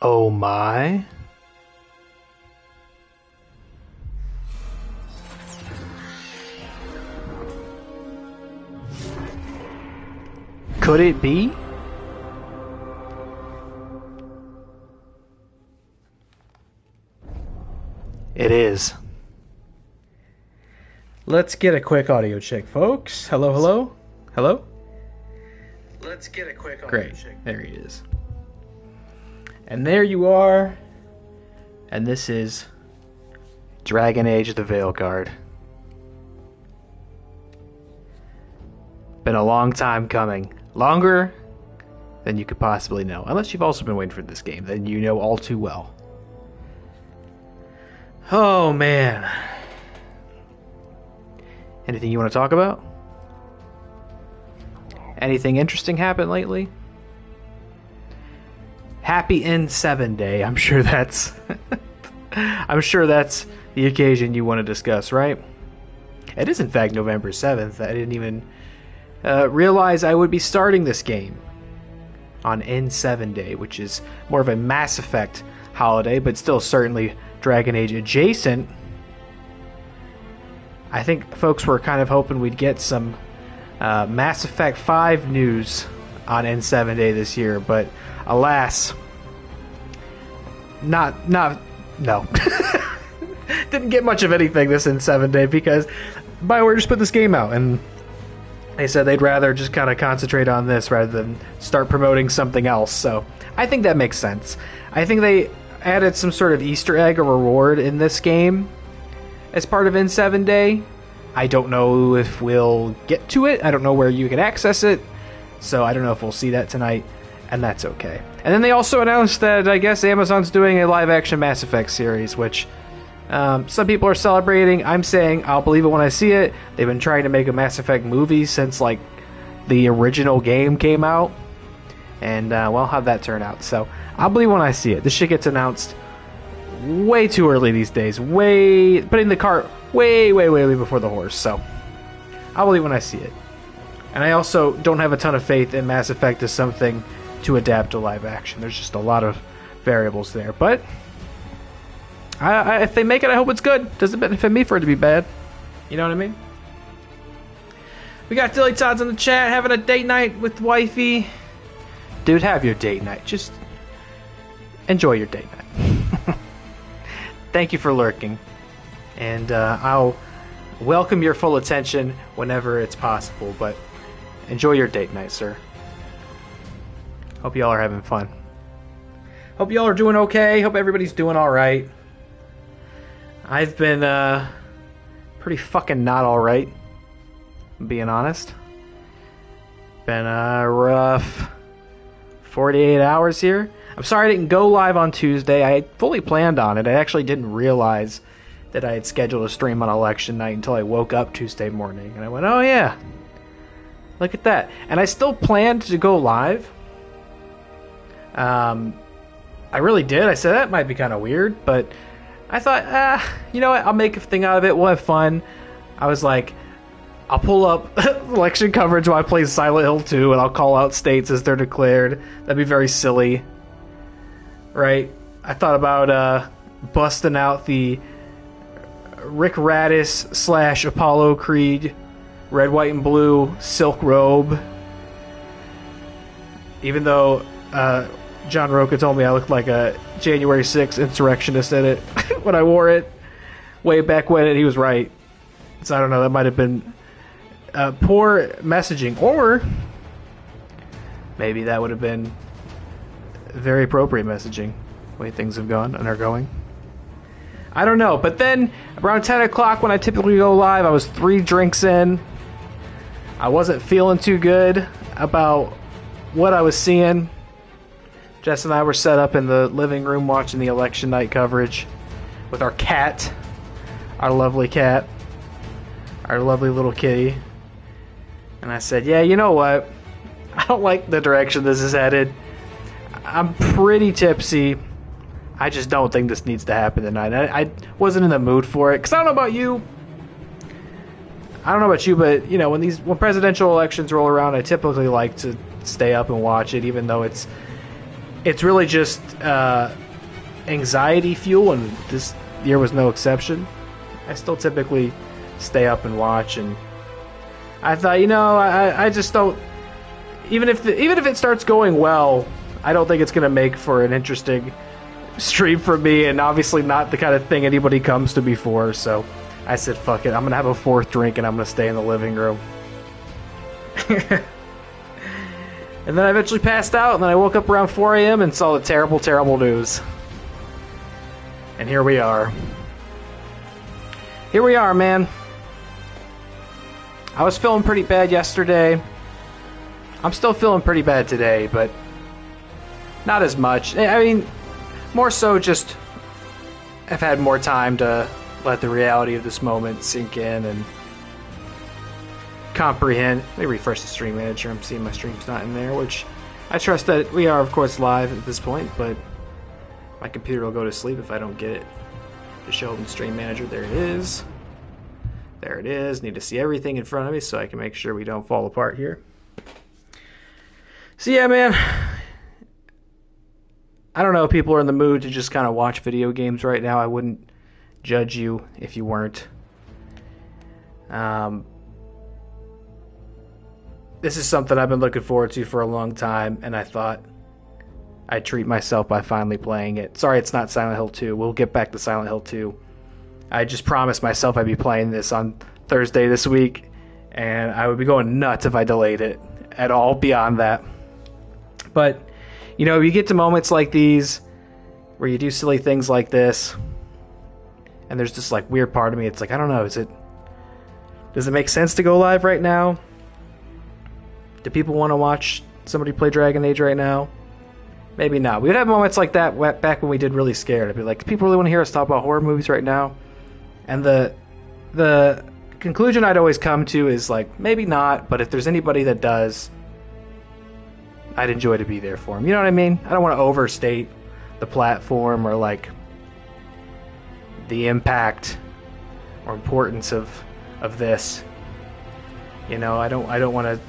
Oh my. Could it be? It is. Let's get a quick audio check, folks. Hello, hello? Hello? Let's get a quick Great. There he is. And there you are. And this is Dragon Age the Veilguard. Been a long time coming. Longer than you could possibly know. Unless you've also been waiting for this game, then you know all too well. Oh man. Anything you want to talk about? Anything interesting happened lately? Happy N7 Day. I'm sure that's I'm sure that's the occasion you want to discuss, right? It is in fact November 7th. I didn't even realize I would be starting this game on N7 Day, which is more of a Mass Effect holiday, but still certainly Dragon Age adjacent. I think folks were kind of hoping we'd get some Mass Effect 5 news on N7 Day this year, but alas, no. Didn't get much of anything this N7 Day because BioWare just put this game out, and they said they'd rather just kind of concentrate on this rather than start promoting something else. So I think that makes sense. I think they added some sort of Easter egg or reward in this game as part of N7 Day. I don't know if we'll get to it. I don't know where you can access it. So I don't know if we'll see that tonight, and that's okay. And then they also announced that I guess Amazon's doing a live-action Mass Effect series, which some people are celebrating. I'm saying I'll believe it when I see it. They've been trying to make a Mass Effect movie since like the original game came out, and well, how'd that turn out? So I'll believe when I see it. This shit gets announced way too early these days. Putting the cart way before the horse. So I'll believe when I see it. And I also don't have a ton of faith in Mass Effect as something to adapt to live action. There's just a lot of variables there. But if they make it, I hope it's good. Doesn't benefit me for it to be bad. You know what I mean? We got Dilly Todd's in the chat having a date night with wifey. Dude, have your date night. Just enjoy your date night. Thank you for lurking. And I'll welcome your full attention whenever it's possible. But enjoy your date night, sir. Hope y'all are having fun. Hope y'all are doing okay. Hope everybody's doing alright. I've been pretty fucking not alright, being honest. Been a rough 48 hours here. I'm sorry I didn't go live on Tuesday. I fully planned on it. I actually didn't realize that I had scheduled a stream on election night until I woke up Tuesday morning. And I went, oh yeah, look at that. And I still planned to go live. I really did. I said that might be kind of weird, but I thought, you know what? I'll make a thing out of it. We'll have fun. I was like, I'll pull up election coverage while I play Silent Hill 2, and I'll call out states as they're declared. That'd be very silly, right? I thought about busting out the Rick Radis / Apollo Creed red, white, and blue silk robe. Even though John Roca told me I looked like a January 6th insurrectionist in it when I wore it way back when, and he was right. So I don't know, that might have been poor messaging, or maybe that would have been very appropriate messaging, the way things have gone and are going. I don't know, but then around 10 o'clock when I typically go live, I was 3 drinks in. I wasn't feeling too good about what I was seeing. Jess and I were set up in the living room watching the election night coverage with our cat, our lovely cat, our lovely little kitty. And I said, yeah, you know what? I don't like the direction this is headed. I'm pretty tipsy. I just don't think this needs to happen tonight. I wasn't in the mood for it. Because I don't know about you. But, you know, when presidential elections roll around, I typically like to stay up and watch it, even though it's it's really just anxiety fuel, and this year was no exception. I still typically stay up and watch, and I thought, I just don't. Even if it starts going well, I don't think it's going to make for an interesting stream for me, and obviously not the kind of thing anybody comes to me for. So I said, fuck it. I'm going to have a fourth drink, and I'm going to stay in the living room. And then I eventually passed out, and then I woke up around 4 a.m. and saw the terrible, terrible news. And here we are. Here we are, man. I was feeling pretty bad yesterday. I'm still feeling pretty bad today, but not as much. I mean, more so just I've had more time to let the reality of this moment sink in and comprehend. Let me refresh the stream manager. I'm seeing my stream's not in there, which I trust that we are, of course, live at this point, but my computer will go to sleep if I don't get it to show up in stream manager. There it is. There it is. Need to see everything in front of me so I can make sure we don't fall apart here. So yeah, man, I don't know if people are in the mood to just kind of watch video games right now. I wouldn't judge you if you weren't. This is something I've been looking forward to for a long time, and I thought I'd treat myself by finally playing it. Sorry it's not Silent Hill 2. We'll get back to Silent Hill 2. I just promised myself I'd be playing this on Thursday this week, and I would be going nuts if I delayed it at all beyond that. But, you get to moments like these where you do silly things like this, and there's this like weird part of me. It's like, I don't know, does it make sense to go live right now? Do people want to watch somebody play Dragon Age right now? Maybe not. We would have moments like that back when we did Really Scared. I'd be like, do people really want to hear us talk about horror movies right now? And the conclusion I'd always come to is like, maybe not, but if there's anybody that does, I'd enjoy to be there for them. You know what I mean? I don't want to overstate the platform or like the impact or importance of this. I don't want to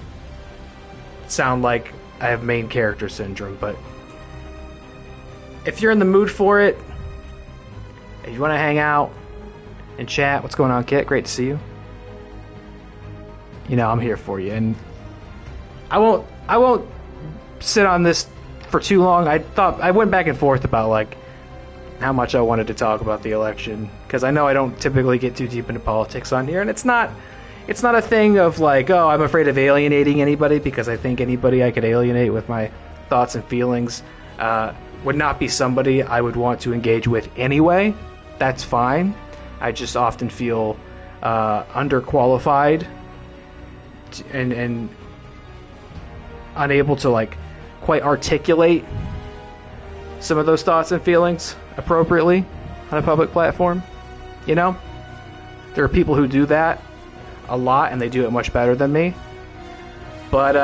sound like I have main character syndrome, but if you're in the mood for it, if you want to hang out and chat, what's going on, Kit? Great to see you. I'm here for you, and I won't sit on this for too long. I went back and forth about like how much I wanted to talk about the election, because I know I don't typically get too deep into politics on here, and it's not a thing of like, oh, I'm afraid of alienating anybody, because I think anybody I could alienate with my thoughts and feelings would not be somebody I would want to engage with anyway. That's fine. I just often feel underqualified and unable to like quite articulate some of those thoughts and feelings appropriately on a public platform. There are people who do that a lot, and they do it much better than me. But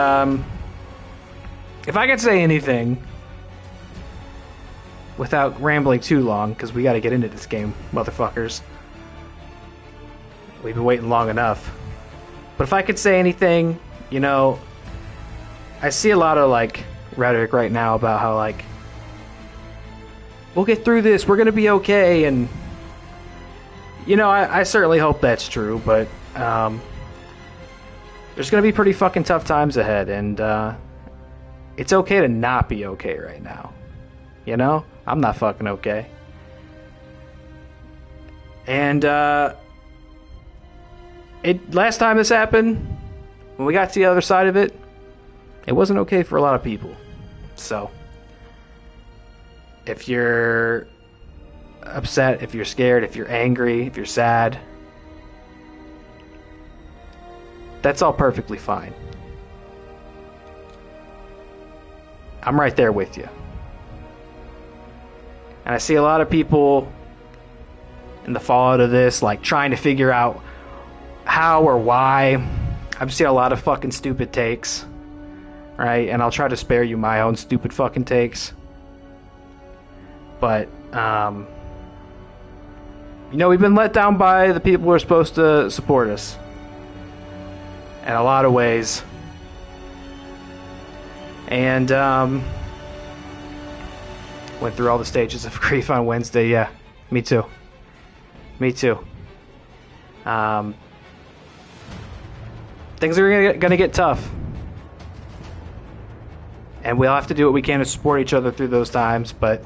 if I could say anything without rambling too long, because we got to get into this game, motherfuckers. We've been waiting long enough. But if I could say anything, I see a lot of like rhetoric right now about how like, we'll get through this, we're gonna be okay, and I certainly hope that's true, but there's gonna be pretty fucking tough times ahead, and it's okay to not be okay right now. I'm not fucking okay. And last time this happened, when we got to the other side of it, it wasn't okay for a lot of people. So if you're upset, if you're scared, if you're angry, if you're sad, that's all perfectly fine. I'm right there with you. And I see a lot of people in the fallout of this, like, trying to figure out how or why. I've seen a lot of fucking stupid takes, right? And I'll try to spare you my own stupid fucking takes. But, we've been let down by the people who are supposed to support us in a lot of ways. And, Went through all the stages of grief on Wednesday. Yeah, me too. Me too. Things are gonna get tough. And we'll have to do what we can to support each other through those times, but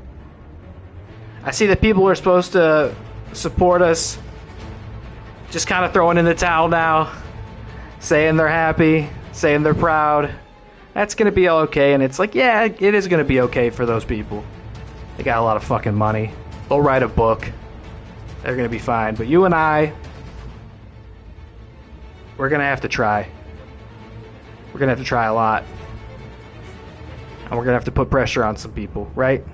I see that people are supposed to support us just kind of throwing in the towel now, saying they're happy, saying they're proud. That's gonna be okay, and it's like, yeah, it is gonna be okay for those people. They got a lot of fucking money. They'll write a book. They're gonna be fine. But you and I, we're gonna have to try. We're gonna have to try a lot. And we're gonna have to put pressure on some people, right?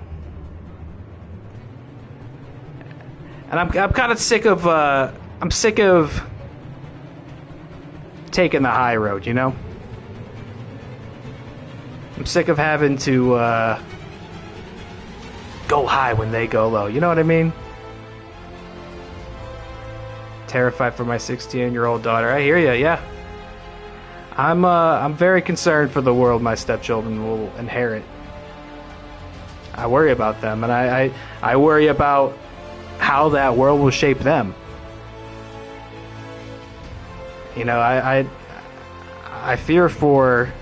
And I'm kind of sick of I'm sick of taking the high road, you know? I'm sick of having to go high when they go low. You know what I mean? Terrified for my 16-year-old daughter. I hear you, yeah. I'm very concerned for the world my stepchildren will inherit. I worry about them, and I worry about how that world will shape them. You know, I fear for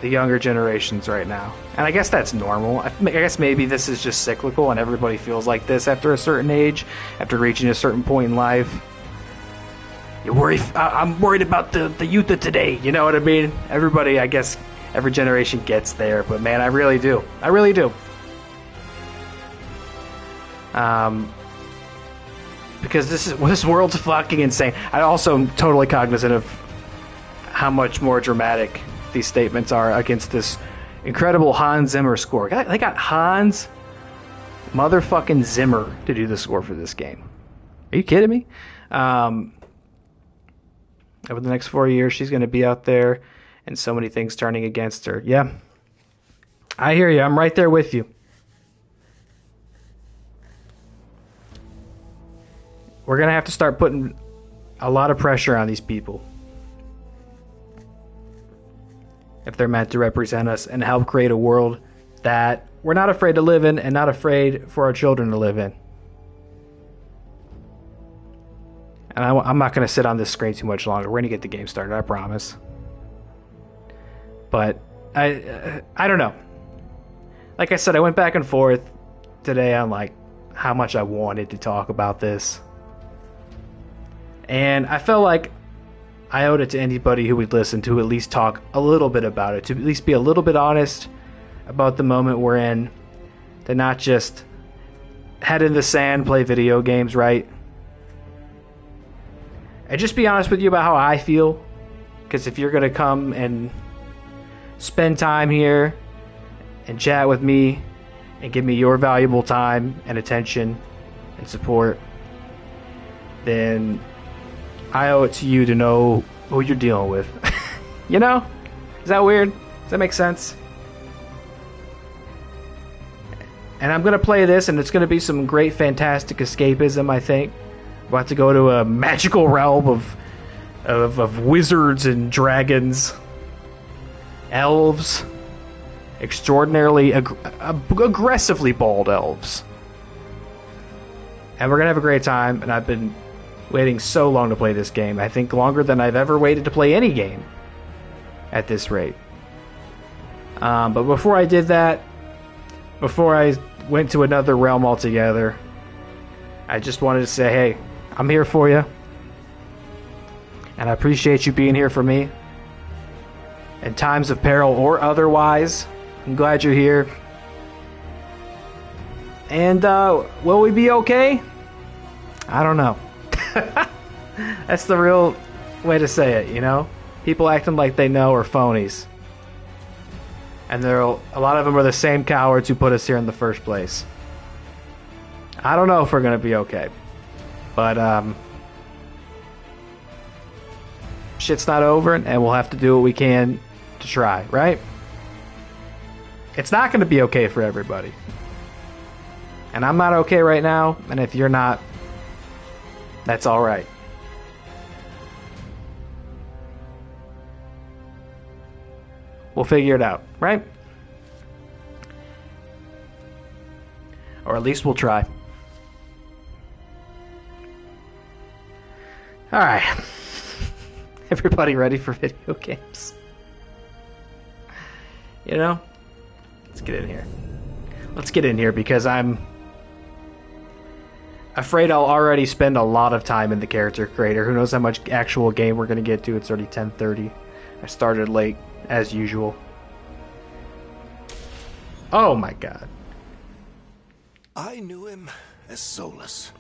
the younger generations right now. And I guess that's normal. I guess maybe this is just cyclical and everybody feels like this after a certain age, after reaching a certain point in life. I'm worried about the youth of today, you know what I mean? Everybody, I guess, every generation gets there, but man, I really do. I really do. Because this world's fucking insane. I also am totally cognizant of how much more dramatic these statements are against this incredible Hans Zimmer score. They got Hans motherfucking Zimmer to do the score for this game. Are you kidding me? Over the next 4 years, she's going to be out there and so many things turning against her. Yeah. I hear you. I'm right there with you. We're going to have to start putting a lot of pressure on these people if they're meant to represent us and help create a world that we're not afraid to live in and not afraid for our children to live in. And I'm not going to sit on this screen too much longer. We're going to get the game started, I promise. But I don't know. Like I said, I went back and forth today on like how much I wanted to talk about this. And I felt like I owed it to anybody who would listen to at least talk a little bit about it, to at least be a little bit honest about the moment we're in, to not just head in the sand, play video games, right? And just be honest with you about how I feel, because if you're going to come and spend time here and chat with me and give me your valuable time and attention and support, then I owe it to you to know who you're dealing with. You know? Is that weird? Does that make sense? And I'm going to play this, and it's going to be some great, fantastic escapism, I think. About to go to a magical realm of wizards and dragons, elves, extraordinarily aggressively bald elves. And we're going to have a great time, and I've been waiting so long to play this game. I think longer than I've ever waited to play any game at this rate. But before I did that, before I went to another realm altogether, I just wanted to say, hey, I'm here for you. And I appreciate you being here for me. In times of peril or otherwise, I'm glad you're here. And will we be okay? I don't know. That's the real way to say it, you know? People acting like they know are phonies. And a lot of them are the same cowards who put us here in the first place. I don't know if we're going to be okay. But, shit's not over, and we'll have to do what we can to try, right? It's not going to be okay for everybody. And I'm not okay right now, and if you're not, that's alright. We'll figure it out, right? Or at least we'll try. Alright. Everybody ready for video games? You know? Let's get in here. Let's get in here because I'm afraid I'll already spend a lot of time in the character creator. Who knows how much actual game we're going to get to. It's already 10:30. I started late, as usual. Oh my god. I knew him as Solus.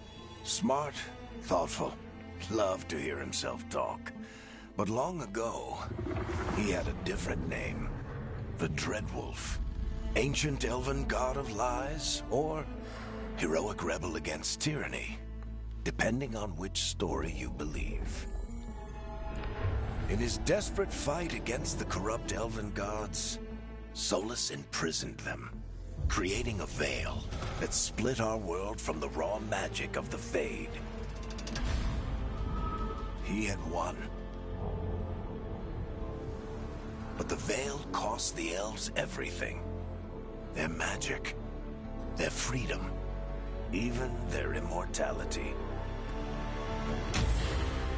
Smart, thoughtful, loved to hear himself talk. But long ago, he had a different name. The Dreadwolf. Ancient elven god of lies, or heroic rebel against tyranny, depending on which story you believe. In his desperate fight against the corrupt elven gods, Solus imprisoned them, creating a veil that split our world from the raw magic of the Fade. He had won. But the veil cost the elves everything. Their magic, their freedom, even their immortality.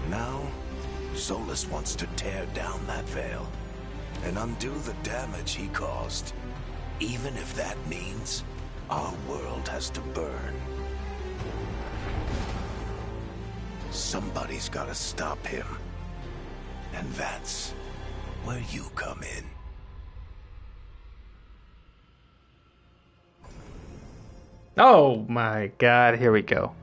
Now, Solus wants to tear down that veil and undo the damage he caused, even if that means our world has to burn. Somebody's gotta stop him. And that's where you come in. Oh my god, here we go.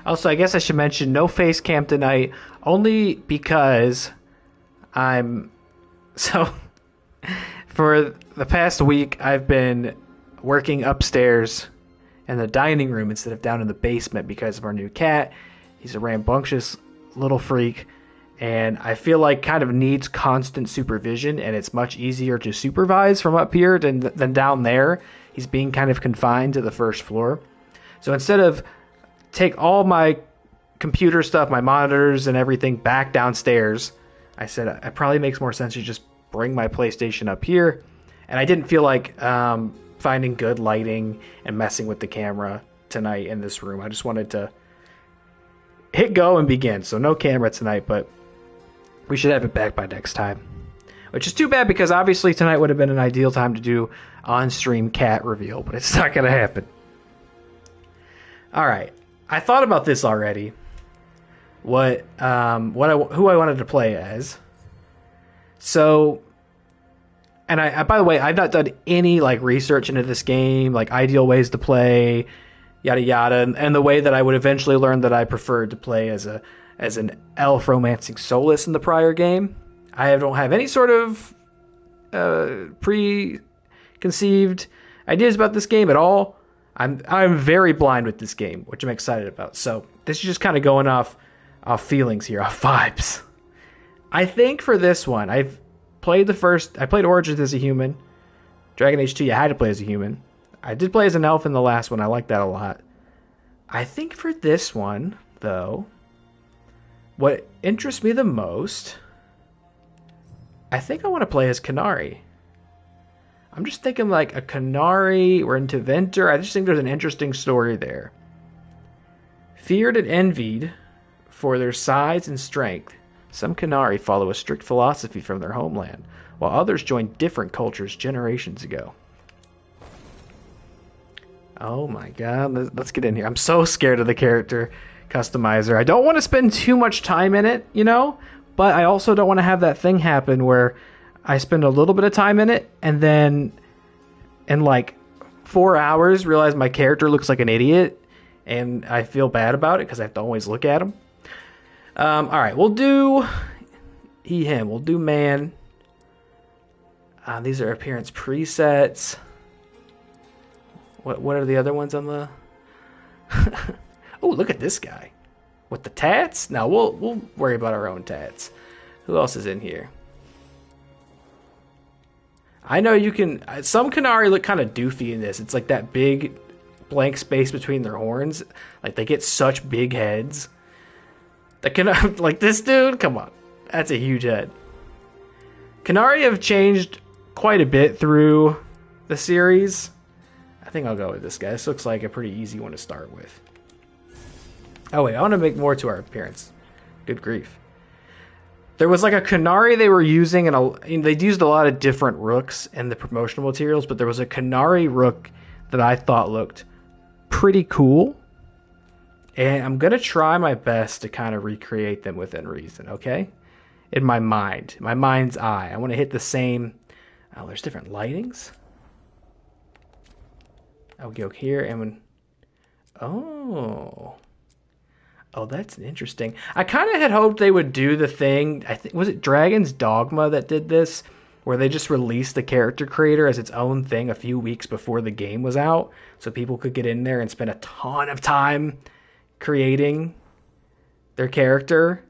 Also, I guess I should mention no face cam tonight, only because I'm... So, for the past week, I've been working upstairs in the dining room instead of down in the basement because of our new cat. He's a rambunctious little freak, and I feel like kind of needs constant supervision, and it's much easier to supervise from up here than down there. He's being kind of confined to the first floor. So instead of take all my computer stuff, my monitors and everything back downstairs, I said it probably makes more sense to just bring my PlayStation up here. And I didn't feel like finding good lighting and messing with the camera tonight in this room. I just wanted to hit go and begin. So no camera tonight, but we should have it back by next time. Which is too bad because obviously tonight would have been an ideal time to do on-stream cat reveal, but it's not going to happen. All right, I thought about this already. Who I wanted to play as. So, and I by the way, I've not done any like research into this game, like ideal ways to play, yada yada, and the way that I would eventually learn that I preferred to play as an elf romancing Solus in the prior game. I don't have any sort of preconceived ideas about this game at all. I'm very blind with this game, which I'm excited about. So this is just kind of going off feelings here, off vibes. I think for this one, I played Origins as a human. Dragon Age 2, you had to play as a human. I did play as an elf in the last one. I like that a lot. I think for this one, though, what interests me the most, I think I want to play as Canary. I'm just thinking like a Canary or into Venter. I just think there's an interesting story there. Feared and envied for their size and strength, some Canary follow a strict philosophy from their homeland, while others joined different cultures generations ago. Oh my god, let's get in here. I'm so scared of the character customizer. I don't want to spend too much time in it, you know? But I also don't want to have that thing happen where I spend a little bit of time in it and then in like 4 hours realize my character looks like an idiot and I feel bad about it because I have to always look at him. All right, we'll do he, him. We'll do man. These are appearance presets. What are the other ones on the... Oh, look at this guy. With the tats? No, we'll worry about our own tats. Who else is in here? I know you can... Some Canary look kind of doofy in this. It's like that big blank space between their horns. Like, they get such big heads. Like, this dude? Come on. That's a huge head. Canary have changed quite a bit through the series. I think I'll go with this guy. This looks like a pretty easy one to start with. Oh wait, I want to make more to our appearance. Good grief. There was like a Canary they were using, and they'd used a lot of different rooks in the promotional materials, but there was a Canary rook that I thought looked pretty cool. And I'm going to try my best to kind of recreate them within reason, okay? In my mind's eye. I want to hit the same... Oh, there's different lightings. I'll go here and when... Oh, that's interesting. I kind of had hoped they would do the thing. I think was it Dragon's Dogma that did this, where they just released the character creator as its own thing a few weeks before the game was out, so people could get in there and spend a ton of time creating their character,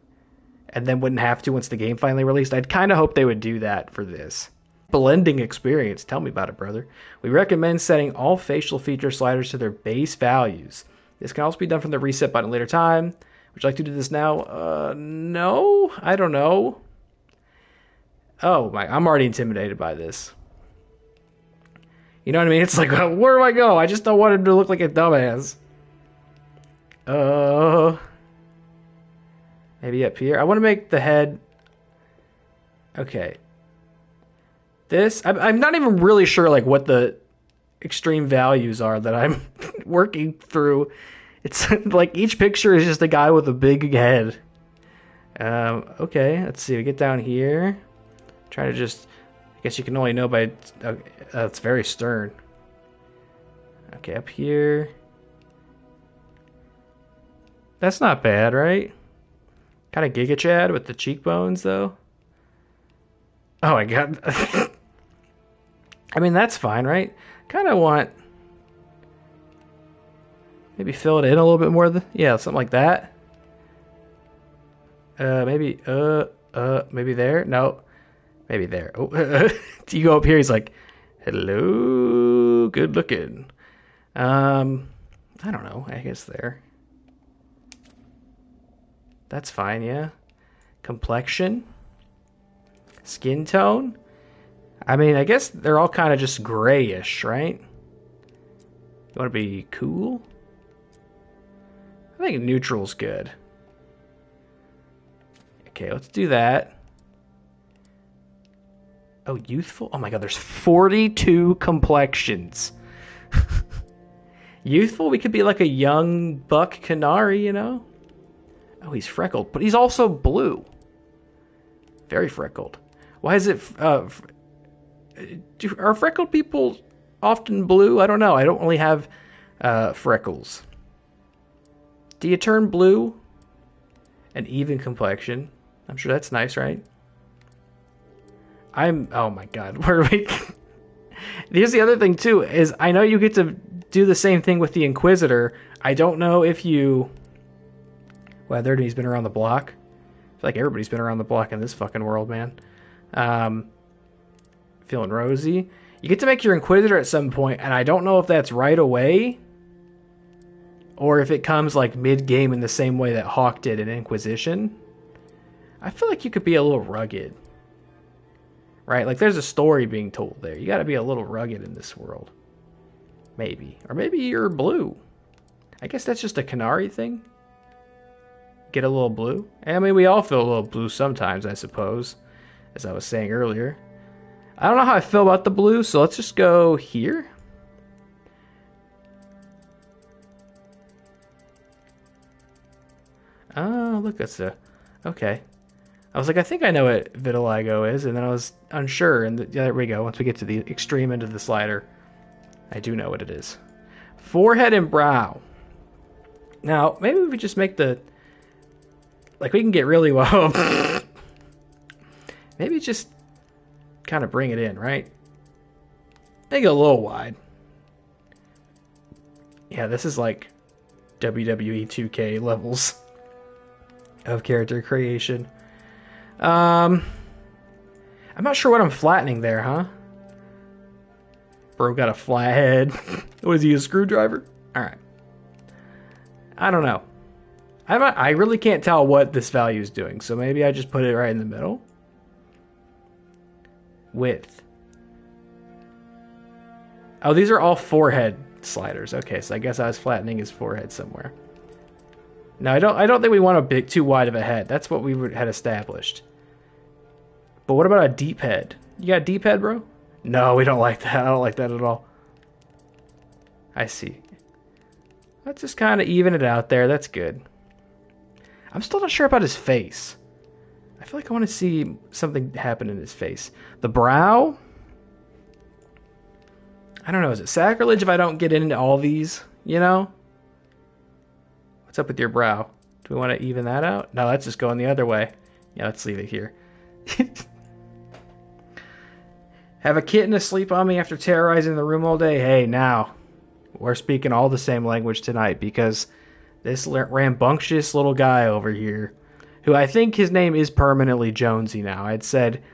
and then wouldn't have to once the game finally released. I'd kind of hoped they would do that for this. Blending experience. Tell me about it, brother. We recommend setting all facial feature sliders to their base values. This can also be done from the reset button later time. Would you like to do this now? No? I don't know. Oh, I'm already intimidated by this. You know what I mean? It's like, where do I go? I just don't want him to look like a dumbass. Maybe up here. I want to make the head... Okay. This... I'm not even really sure, like, what the extreme values are that I'm working through. It's like each picture is just a guy with a big head. Okay, let's see. We get down here. Try to just... I guess you can only know by... it's very stern. Okay, up here. That's not bad, right? Kind of Giga Chad with the cheekbones, though. Oh my god. I mean, that's fine, right? Kind of want... Maybe fill it in a little bit more. Yeah, something like that. Maybe there? No. Maybe there. Oh, you go up here, he's like, hello, good looking. I don't know, I guess there. That's fine, yeah. Complexion. Skin tone. I mean, I guess they're all kind of just grayish, right? You want to be cool? I think neutral's good. Okay, let's do that. Oh, youthful? Oh my god, there's 42 complexions. Youthful? We could be like a young buck Canary, you know? Oh, he's freckled, but he's also blue. Very freckled. Why is it... are freckled people often blue? I don't know. I don't really have freckles. Do you turn blue? An even complexion. I'm sure that's nice, right? Oh my god. Where are we... Here's the other thing, too, is I know you get to do the same thing with the Inquisitor. I don't know if you... Well, he's been around the block. I feel like everybody's been around the block in this fucking world, man. Feeling rosy. You get to make your Inquisitor at some point, and I don't know if that's right away, or if it comes like mid-game in the same way that Hawk did in Inquisition. I feel like you could be a little rugged. Right? Like, there's a story being told there. You gotta be a little rugged in this world. Maybe. Or maybe you're blue. I guess that's just a Canary thing. Get a little blue. I mean, we all feel a little blue sometimes, I suppose, as I was saying earlier. I don't know how I feel about the blue, so let's just go here. Oh, look, that's okay. I was like, I think I know what vitiligo is, and then I was unsure, and there we go. Once we get to the extreme end of the slider, I do know what it is. Forehead and brow. Now, maybe we just make the... Like, we can get really well. Maybe just kind of bring it in, right? Make it a little wide. Yeah, this is like WWE 2K levels of character creation. I'm not sure what I'm flattening there, huh? Bro got a flat head. What is he, a screwdriver? Alright. I don't know. I really can't tell what this value is doing, so maybe I just put it right in the middle. Width. Oh, these are all forehead sliders. Okay, so I guess I was flattening his forehead somewhere. No, I don't think we want a big, too wide of a head. That's what we had established. But what about a deep head? You got a deep head, bro? No, we don't like that. I don't like that at all. I see. Let's just kind of even it out there. That's good. I'm still not sure about his face. I feel like I want to see something happen in his face. The brow? I don't know. Is it sacrilege if I don't get into all these? You know? What's up with your brow? Do we want to even that out? No, let's just go in the other way. Yeah, let's leave it here. Have a kitten asleep on me after terrorizing the room all day? Hey, now. We're speaking all the same language tonight because this rambunctious little guy over here, who I think his name is permanently Jonesy now. I'd said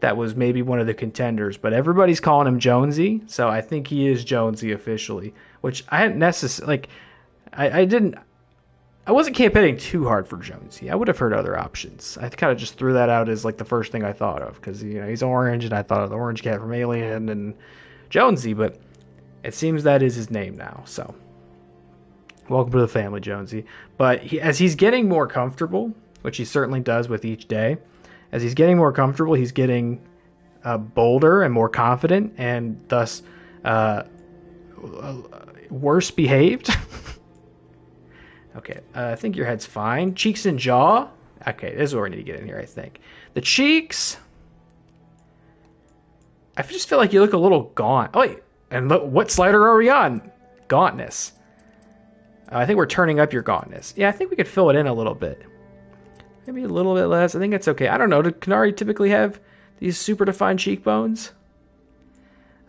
that was maybe one of the contenders, but everybody's calling him Jonesy, so I think he is Jonesy officially, which I hadn't necessarily, like, I wasn't campaigning too hard for Jonesy. I would have heard other options. I kind of just threw that out as like the first thing I thought of because, you know, he's orange and I thought of the orange cat from Alien and Jonesy, but it seems that is his name now, so welcome to the family, Jonesy. But as he's getting more comfortable, which he certainly does with each day, as he's getting more comfortable, he's getting bolder and more confident and thus worse behaved. Okay, I think your head's fine. Cheeks and jaw. Okay, this is where we need to get in here, I think. The cheeks. I just feel like you look a little gaunt. Oh, wait. And look, what slider are we on? Gauntness. I think we're turning up your gauntness. Yeah, I think we could fill it in a little bit. Maybe a little bit less. I think that's okay. I don't know. Do Qunari typically have these super defined cheekbones?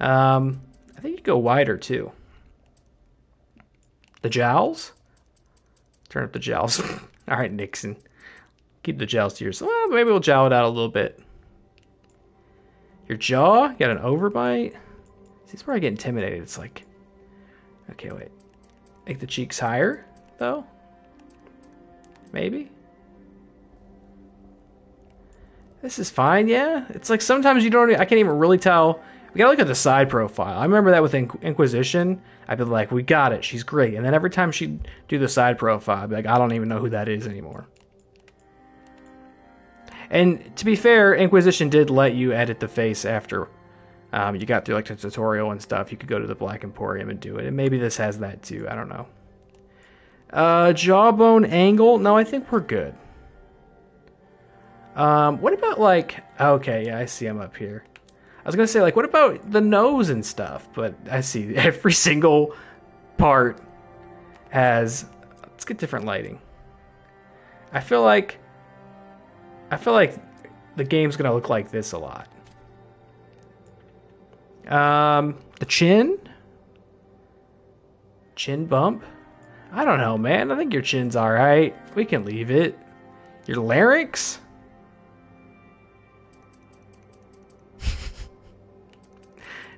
I think you go wider too. The jowls? Turn up the jowls. All right, Nixon. Keep the jowls to yourself. Well, maybe we'll jowl it out a little bit. Your jaw? You got an overbite? This is where I get intimidated. It's like, okay, wait. Make the cheeks higher, though? Maybe? This is fine, yeah? It's like sometimes you don't, I can't even really tell. We gotta look at the side profile. I remember that with Inquisition. I'd be like, we got it, she's great. And then every time she'd do the side profile, I'd be like, I don't even know who that is anymore. And to be fair, Inquisition did let you edit the face after you got through like the tutorial and stuff. You could go to the Black Emporium and do it. And maybe this has that too, I don't know. Jawbone angle? No, I think we're good. What about like, okay, yeah, I see him up here. I was gonna say like, what about the nose and stuff? But I see every single part has, let's get different lighting. I feel like the game's gonna look like this a lot. The chin bump. I don't know, man. I think your chin's all right. We can leave it. Your larynx.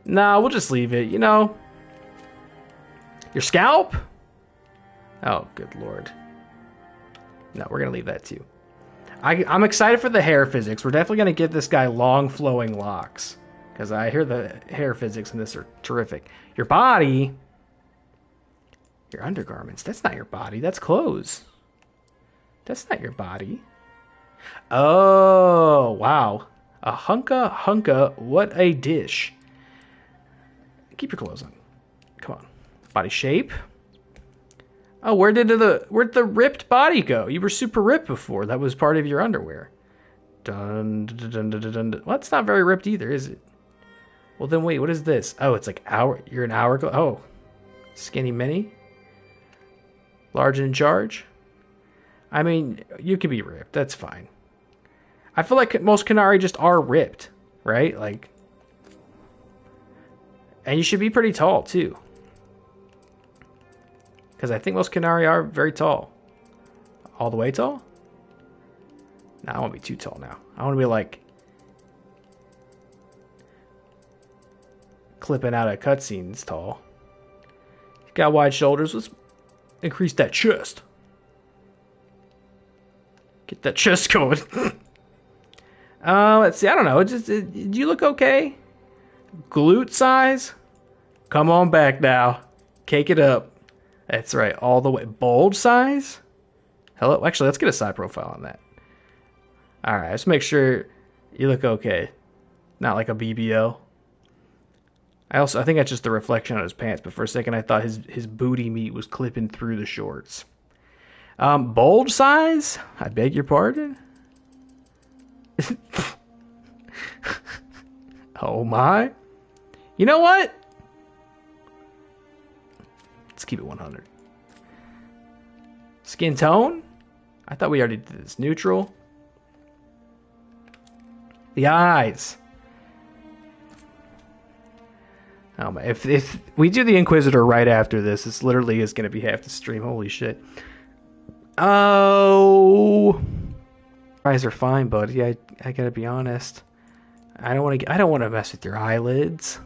Nah, we'll just leave it, you know. Your scalp? Oh, good lord. No, we're going to leave that too. I'm excited for the hair physics. We're definitely going to give this guy long flowing locks. Because I hear the hair physics in this are terrific. Your body. Your undergarments. That's not your body. That's clothes. That's not your body. Oh, wow. A hunka. What a dish. Keep your clothes on. Come on. Body shape. Oh, where'd the ripped body go? You were super ripped before. That was part of your underwear. Dun, dun, dun, dun, dun, dun. Well, that's not very ripped either, is it? Well, then wait, what is this? Oh, it's like you're an hourglass. Oh, skinny mini. Large and in charge. I mean, you can be ripped. That's fine. I feel like most Qunari just are ripped, right? Like, and you should be pretty tall, too. Because I think most Qunari are very tall. All the way tall? No, I won't be too tall now. I want to be like clipping out of cutscenes tall. You've got wide shoulders. Let's increase that chest. Get that chest going. Let's see. I don't know. Do you look okay? Glute size? Come on back now. Cake it up. That's right, all the way. Bold size? Hello? Actually, let's get a side profile on that. Alright, let's make sure you look okay. Not like a BBL. I think that's just the reflection on his pants, but for a second I thought his booty meat was clipping through the shorts. Bold size? I beg your pardon? Oh my. You know what? Let's keep it 100. Skin tone? I thought we already did this. Neutral. The eyes. Oh my! If we do the Inquisitor right after this, this literally is going to be half the stream. Holy shit! Oh, eyes are fine, buddy. I gotta be honest. I don't want to mess with your eyelids.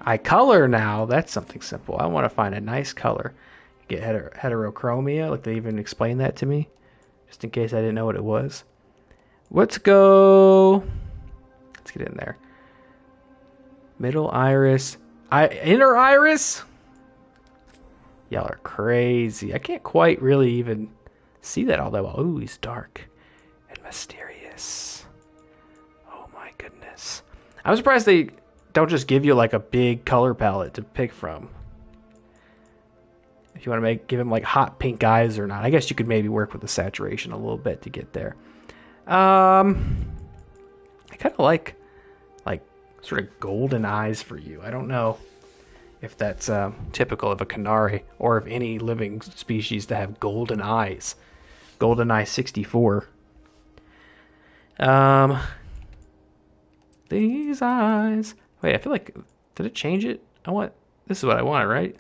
Eye color now. That's something simple. I want to find a nice color. Get heterochromia. Like they even explained that to me, just in case I didn't know what it was. Let's go. Let's get in there. Middle iris. Inner iris? Y'all are crazy. I can't quite really even see that all that well. Ooh, he's dark and mysterious. Oh my goodness. I'm surprised they don't just give you like a big color palette to pick from. If you want to give him like hot pink eyes or not. I guess you could maybe work with the saturation a little bit to get there. I kind of like sort of golden eyes for you. I don't know if that's typical of a Canary or of any living species to have golden eyes. GoldenEye 64. These eyes. Wait, I feel like, did it change it? This is what I wanted, right?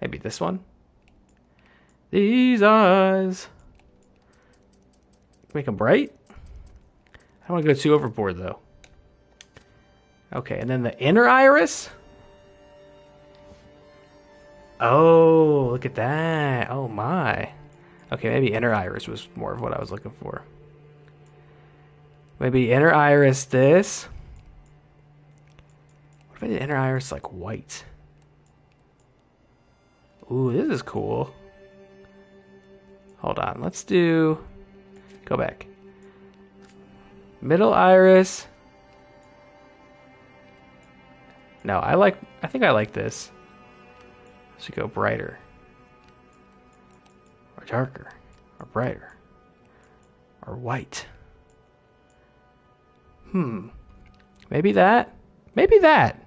Maybe this one. These eyes. Make them bright. I don't want to go too overboard though. Okay, and then the inner iris. Oh, look at that. Oh my. Okay, maybe inner iris was more of what I was looking for. Maybe inner iris this. What if I did inner iris like white? Ooh, this is cool. Hold on, let's do... Go back. Middle iris. No, I think I like this. So go brighter. Or darker. Or brighter. Or white. Maybe that? Maybe that.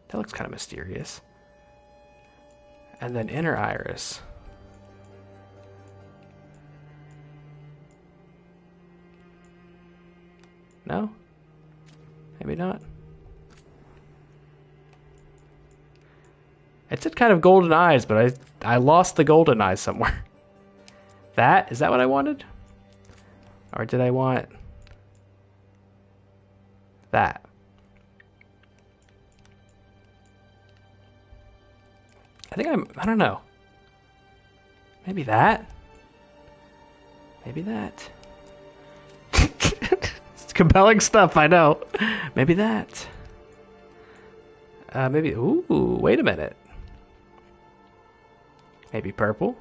That looks kind of mysterious. And then inner iris. No? Maybe not. It said kind of golden eyes, but I lost the golden eyes somewhere. Is that what I wanted? Or did I want that? I don't know. Maybe that? Maybe that? It's compelling stuff, I know. Maybe that. Maybe, ooh, wait a minute. Maybe purple?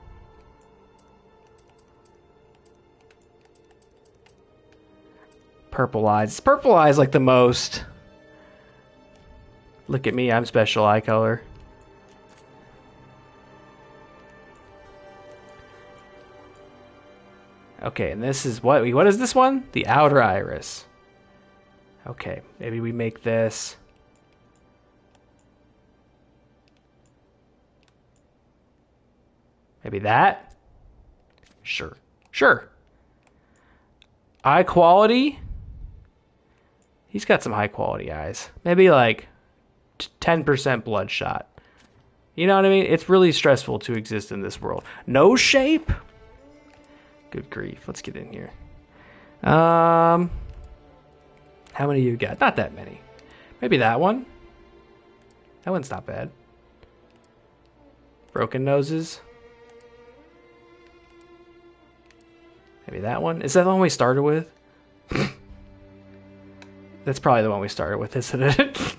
Purple eyes. Purple eyes like the most. Look at me, I'm special eye color. Okay, and this is what is this one? The outer iris. Okay, maybe we make this. Maybe that? Sure. Sure. Eye quality? He's got some high quality eyes. Maybe like 10% bloodshot. You know what I mean? It's really stressful to exist in this world. Nose shape? Good grief. Let's get in here. How many you got? Not that many. Maybe that one? That one's not bad. Broken noses? Maybe that one? Is that the one we started with? That's probably the one we started with, isn't it?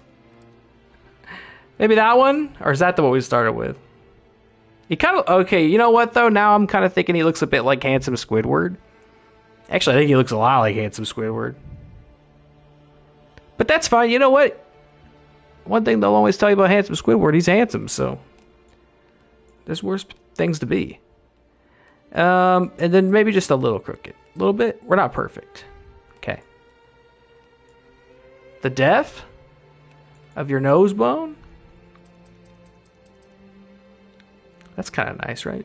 Maybe that one? Or is that the one we started with? He kind of... Okay, you know what, though? Now I'm kind of thinking he looks a bit like Handsome Squidward. Actually, I think he looks a lot like Handsome Squidward. But that's fine. You know what? One thing they'll always tell you about Handsome Squidward, he's handsome, so... There's worse things to be. And then maybe just a little crooked. A little bit. We're not perfect. Okay. The depth of your nose bone? That's kind of nice, right?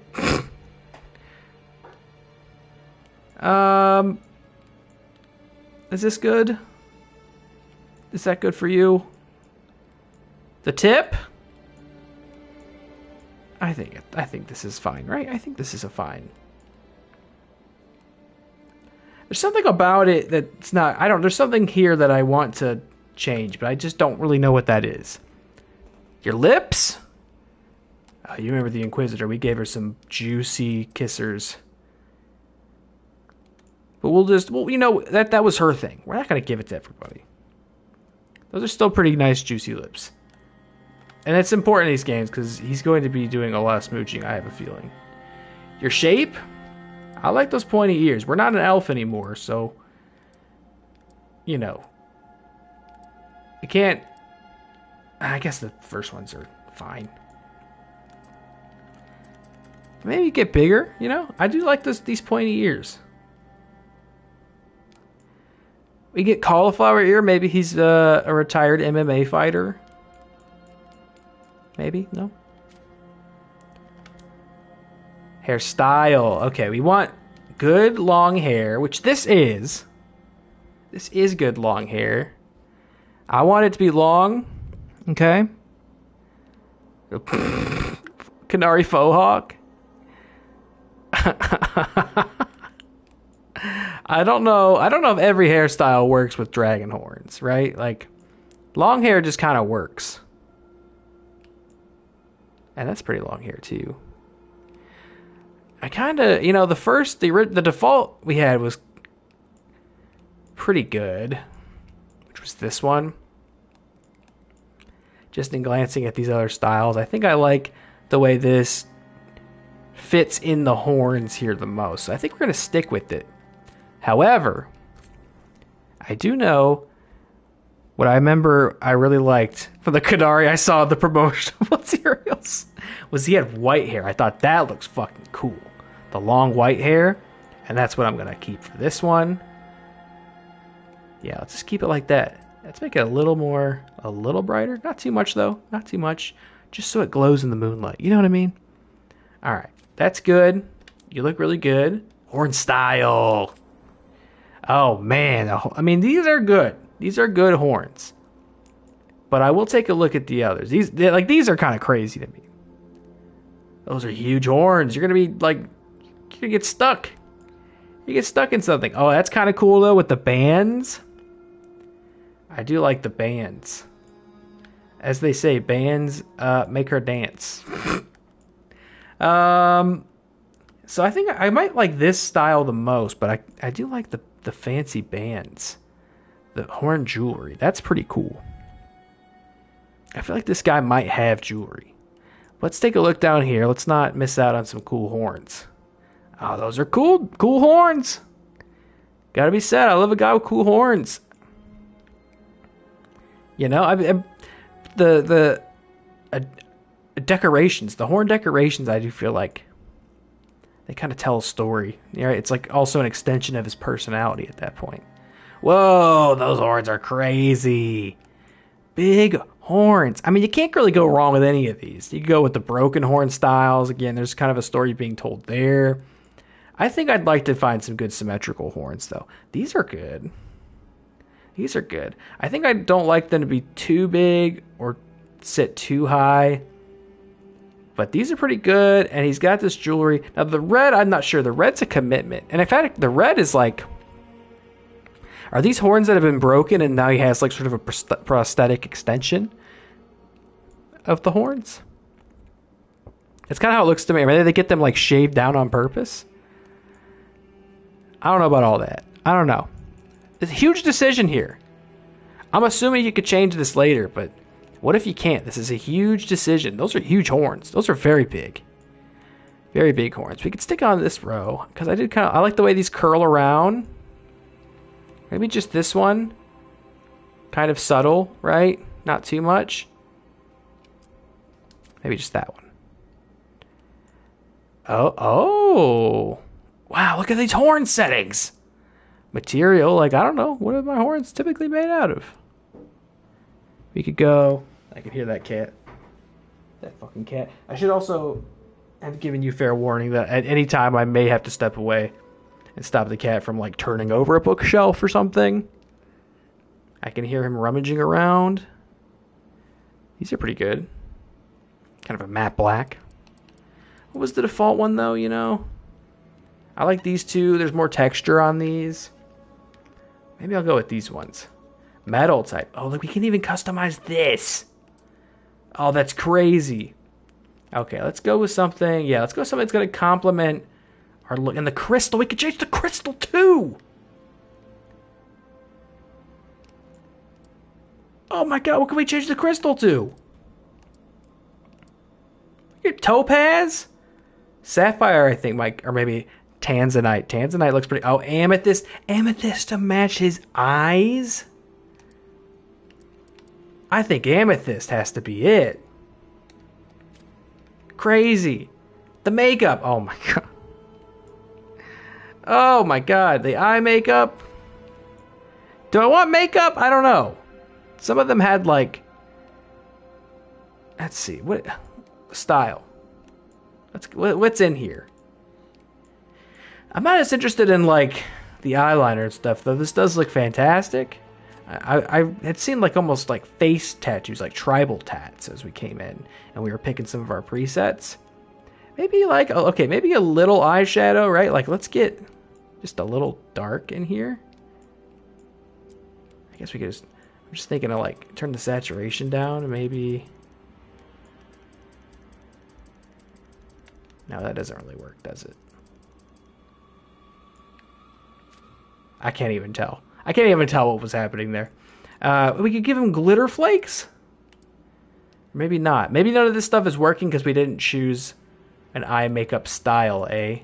Is this good? Is that good for you? The tip? I think this is fine, right? I think this is a fine. There's something about it that's not... There's something here that I want to change, but I just don't really know what that is. Your lips? Oh, you remember the Inquisitor. We gave her some juicy kissers. But you know, that was her thing. We're not going to give it to everybody. Those are still pretty nice, juicy lips. And it's important in these games because he's going to be doing a lot of smooching, I have a feeling. Your shape? I like those pointy ears. We're not an elf anymore, so... You know. You can't... I guess the first ones are fine. Maybe get bigger, you know? I do like these pointy ears. We get cauliflower ear. Maybe he's a retired MMA fighter. Maybe? No? Hairstyle. Okay, we want good long hair, which this is. This is good long hair. I want it to be long. Okay? Canary faux hawk. I don't know if every hairstyle works with dragon horns, right? Like, long hair just kind of works. And that's pretty long hair, too. I kind of, you know, the default we had was pretty good, which was this one. Just in glancing at these other styles, I think I like the way this fits in the horns here the most. So I think we're going to stick with it. However, I do know what I remember I really liked for the Kadari I saw the promotional materials was he had white hair. I thought that looks fucking cool. The long white hair. And that's what I'm going to keep for this one. Yeah, let's just keep it like that. Let's make it a little brighter. Not too much, though. Not too much. Just so it glows in the moonlight. You know what I mean? All right. That's good. You look really good. Horn style. Oh, man. I mean, these are good. These are good horns. But I will take a look at the others. These are kind of crazy to me. Those are huge horns. You're going to be, like, you're going to get stuck. You get stuck in something. Oh, that's kind of cool, though, with the bands. I do like the bands. As they say, bands make her dance. So I think I might like this style the most, but I do like the fancy bands. The horn jewelry. That's pretty cool. I feel like this guy might have jewelry. Let's take a look down here. Let's not miss out on some cool horns. Oh, those are cool. Cool horns. Gotta be said. I love a guy with cool horns. You know, the decorations, the horn decorations, I do feel like they kind of tell a story. Right? It's like also an extension of his personality at that point. Whoa, those horns are crazy. Big horns. I mean, you can't really go wrong with any of these. You can go with the broken horn styles. Again, there's kind of a story being told there. I think I'd like to find some good symmetrical horns, though. These are good. These are good. I think I don't like them to be too big or sit too high. But these are pretty good, and he's got this jewelry. Now, the red, I'm not sure. The red's a commitment. And in fact, the red is like... Are these horns that have been broken, and now he has like sort of a prosthetic extension of the horns? It's kind of how it looks to me. Maybe they get them like shaved down on purpose. I don't know about all that. I don't know. It's a huge decision here. I'm assuming you could change this later, but what if you can't? This is a huge decision. Those are huge horns. Those are very big. Very big horns. We could stick on this row, because I like the way these curl around. Maybe just this one. Kind of subtle, right? Not too much. Maybe just that one. Oh. Wow, look at these horn settings. Material, like, I don't know. What are my horns typically made out of? We could go... I can hear that cat. That fucking cat. I should also have given you fair warning that at any time I may have to step away and stop the cat from, like, turning over a bookshelf or something. I can hear him rummaging around. These are pretty good. Kind of a matte black. What was the default one, though, you know? I like these two. There's more texture on these. Maybe I'll go with these ones. Metal type. Oh, look, we can even customize this. Oh, that's crazy. Okay, let's go with something. Yeah, let's go with something that's going to complement our look. And the crystal. We can change the crystal, too. Oh, my God. What can we change the crystal to? Topaz? Sapphire, I think, Mike. Or maybe... Tanzanite. Tanzanite looks pretty... Oh, amethyst. Amethyst to match his eyes? I think amethyst has to be it. Crazy. The makeup. Oh, my God. Oh, my God. The eye makeup. Do I want makeup? I don't know. Some of them had, like... Let's see. What... Style. What's in here? I'm not as interested in, like, the eyeliner and stuff, though. This does look fantastic. I had seen, like, almost, like, face tattoos, like tribal tats as we came in. And we were picking some of our presets. Maybe, like, okay, maybe a little eyeshadow, right? Like, let's get just a little dark in here. I guess we could just... I'm just thinking of, like, turn the saturation down and maybe... No, that doesn't really work, does it? I can't even tell. I can't even tell what was happening there. We could give him glitter flakes? Maybe not. Maybe none of this stuff is working because we didn't choose an eye makeup style, eh?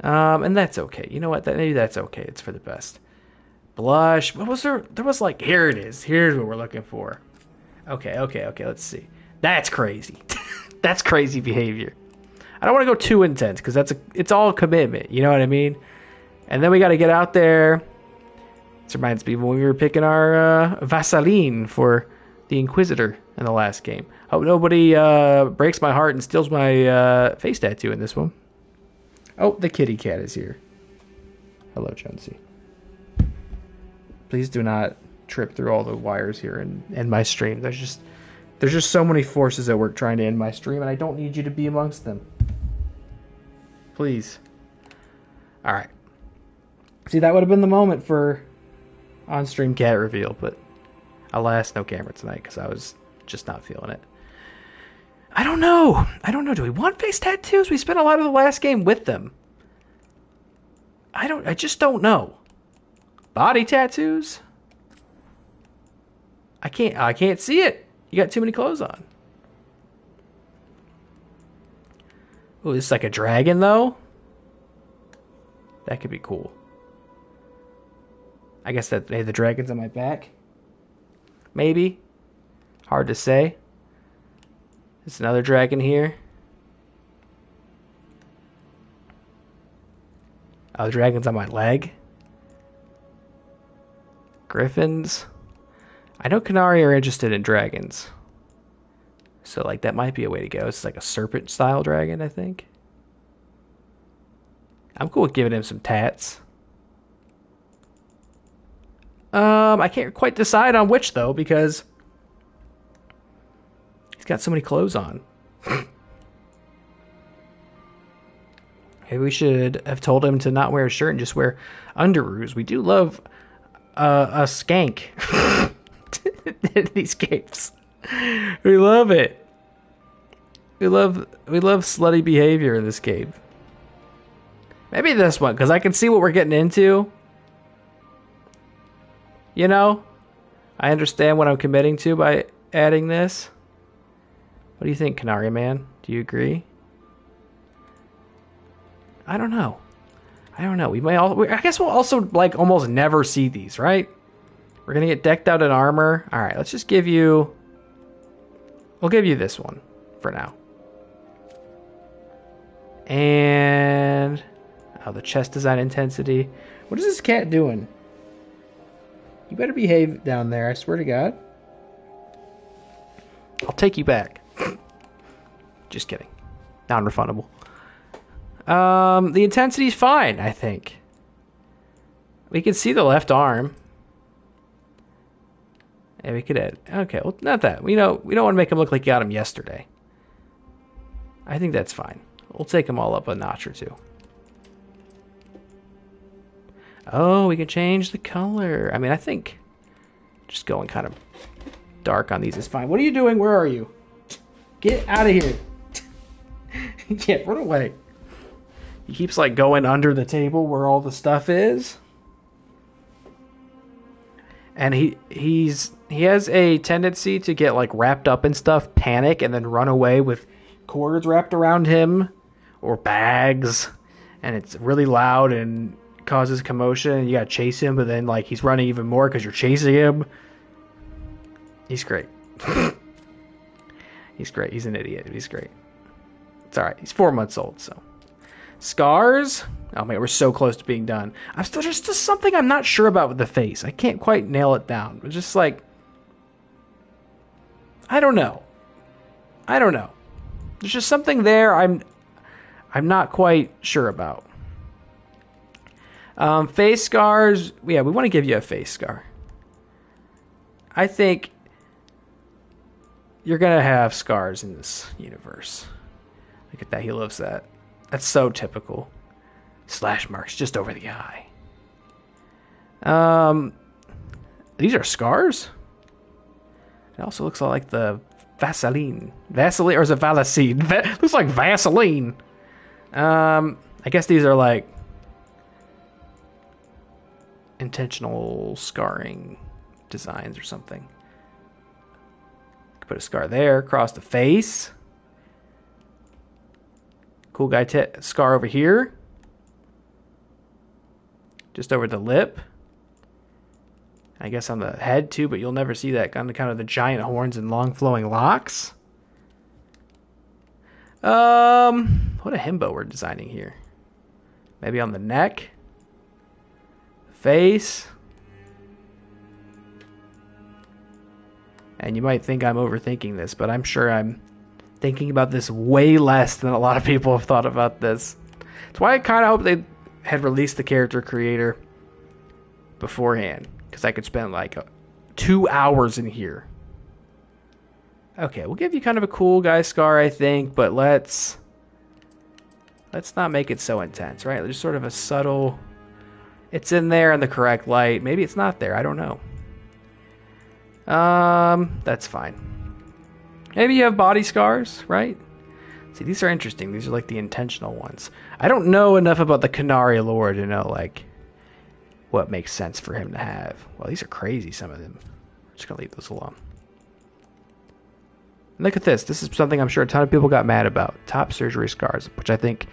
And that's okay. You know what? Maybe that's okay. It's for the best. Blush. What was there? There was like... Here it is. Here's what we're looking for. Okay. Let's see. That's crazy. That's crazy behavior. I don't want to go too intense because it's all commitment. You know what I mean? And then we got to get out there. This reminds me of when we were picking our Vaseline for the Inquisitor in the last game. Hope nobody breaks my heart and steals my face tattoo in this one. Oh, the kitty cat is here. Hello, Jonesy. Please do not trip through all the wires here and end my stream. There's just so many forces at work trying to end my stream, and I don't need you to be amongst them. Please. All right. See, that would have been the moment for on-stream cat reveal, but alas, no camera tonight because I was just not feeling it. I don't know. Do we want face tattoos? We spent a lot of the last game with them. I just don't know. Body tattoos? I can't see it. You got too many clothes on. Oh, this is like a dragon, though? That could be cool. I guess that the dragon's on my back. Maybe. Hard to say. There's another dragon here. Oh, the dragon's on my leg. Griffins. I know Canary are interested in dragons. So, like, that might be a way to go. It's like a serpent-style dragon, I think. I'm cool with giving him some tats. I can't quite decide on which, though, because he's got so many clothes on. Maybe we should have told him to not wear a shirt and just wear underoos. We do love a skank in these games. We love it. We love slutty behavior in this game. Maybe this one, because I can see what we're getting into. You know? I understand what I'm committing to by adding this. What do you think, Canary Man? Do you agree? I don't know. We may all. I guess we'll also like almost never see these, right? We're gonna get decked out in armor. All right, let's just give you. We'll give you this one for now. And the chest design intensity. What is this cat doing? You better behave down there. I swear to God. I'll take you back. Just kidding. Non-refundable. The intensity's fine, I think. We can see the left arm. And we could add... Okay, well, not that. We don't want to make him look like you got him yesterday. I think that's fine. We'll take them all up a notch or two. Oh, we can change the color. I mean, I think just going kind of dark on these is fine. What are you doing? Where are you? Get out of here. Yeah, run away. He keeps like going under the table where all the stuff is. And he has a tendency to get like wrapped up in stuff, panic, and then run away with cords wrapped around him or bags. And it's really loud and causes commotion. And you gotta chase him, but then like he's running even more because you're chasing him. He's great. He's great. He's an idiot. He's great. It's all right. He's 4 months old, so. Scars? Oh man, we're so close to being done. There's just something I'm not sure about with the face. I can't quite nail it down. It's just like, I don't know. There's just something there I'm not quite sure about. Face scars. Yeah, we want to give you a face scar. I think you're gonna have scars in this universe. Look at that. He loves that. That's so typical. Slash marks just over the eye. These are scars? It also looks like the Vaseline. Vaseline, or is it Valicine? Looks like Vaseline. I guess these are like intentional scarring designs or something. Could put a scar there across the face. Cool guy scar over here. Just over the lip. I guess on the head too, but you'll never see that on account of the giant horns and long flowing locks. What a himbo we're designing here. Maybe on the neck. Face. And you might think I'm overthinking this, but I'm sure I'm thinking about this way less than a lot of people have thought about this. That's why I kind of hope they had released the character creator beforehand, because I could spend like 2 hours in here. Okay, we'll give you kind of a cool guy scar, I think, but let's not make it so intense, right? Just sort of a subtle... It's in there in the correct light. Maybe it's not there. I don't know. That's fine. Maybe you have body scars, right? See, these are interesting. These are like the intentional ones. I don't know enough about the Canary lore to know, like, what makes sense for him to have. Well, these are crazy, some of them. I'm just going to leave those alone. And look at this. This is something I'm sure a ton of people got mad about. Top surgery scars, which I think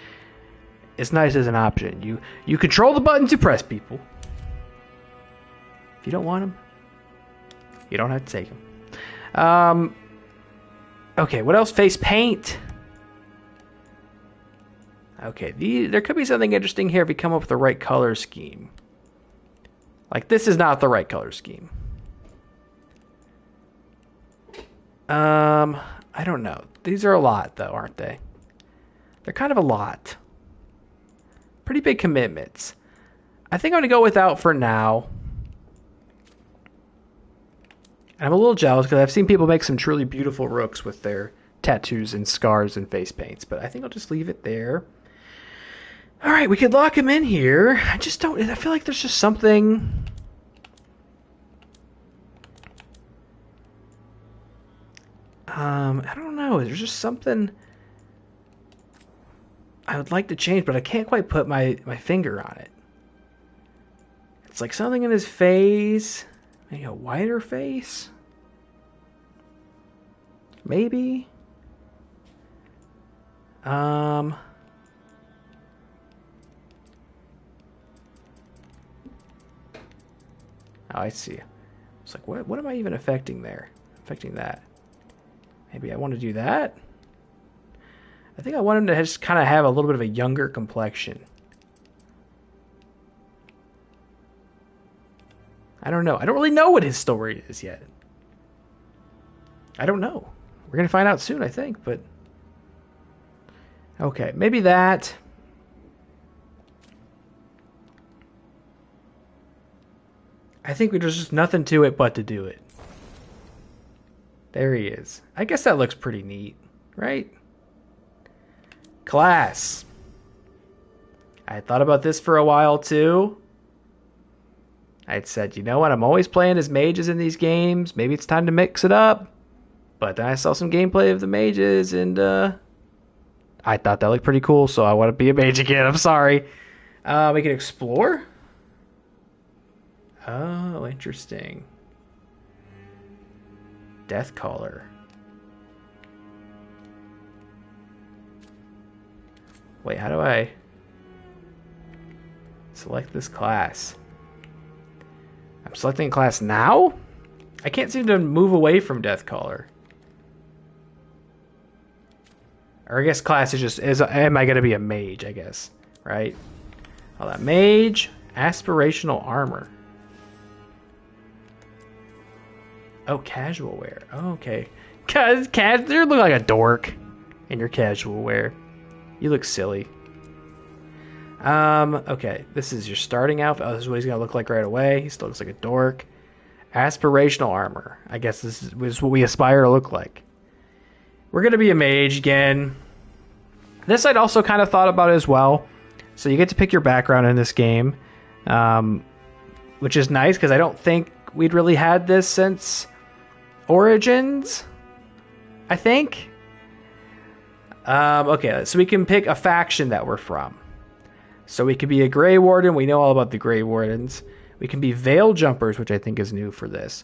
is nice as an option. You control the button to press people. If you don't want them, you don't have to take them. Okay, what else? Face paint. Okay, there could be something interesting here if we come up with the right color scheme. Like, this is not the right color scheme. I don't know. These are a lot, though, aren't they? They're kind of a lot. Pretty big commitments. I think I'm going to go without for now. I'm a little jealous because I've seen people make some truly beautiful rooks with their tattoos and scars and face paints, but I think I'll just leave it there. All right, we could lock him in here. I feel like there's just something... I don't know. There's just something I would like to change, but I can't quite put my finger on it. It's like something in his face. Maybe a whiter face? Maybe? Oh, I see. It's like, what am I even affecting there? Affecting that. Maybe I want to do that? I think I want him to just kind of have a little bit of a younger complexion. I don't know. I don't really know what his story is yet. I don't know. We're going to find out soon, I think, but... Okay, maybe that. I think there's just nothing to it but to do it. There he is. I guess that looks pretty neat, right? Class. I had thought about this for a while too. I had said, you know what, I'm always playing as mages in these games. Maybe it's time to mix it up. But then I saw some gameplay of the mages and I thought that looked pretty cool, so I want to be a mage again. I'm sorry. We can explore? Oh, interesting. Death Caller. Wait, how do I select this class? I'm selecting a class now? I can't seem to move away from Death Caller. Or I guess class is just, am I going to be a mage, I guess, right? All that mage, aspirational armor. Oh, casual wear. Oh, okay. Cause you look like a dork in your casual wear. You look silly. Okay. This is your starting outfit. Oh, this is what he's gonna look like right away. He still looks like a dork. Aspirational armor. I guess this is what we aspire to look like. We're gonna be a mage again. This I'd also kind of thought about as well. So you get to pick your background in this game, which is nice because I don't think we'd really had this since Origins, I think. Okay, so we can pick a faction that we're from. So we could be a Grey Warden. We know all about the Grey Wardens. We can be Veil Jumpers, which I think is new for this.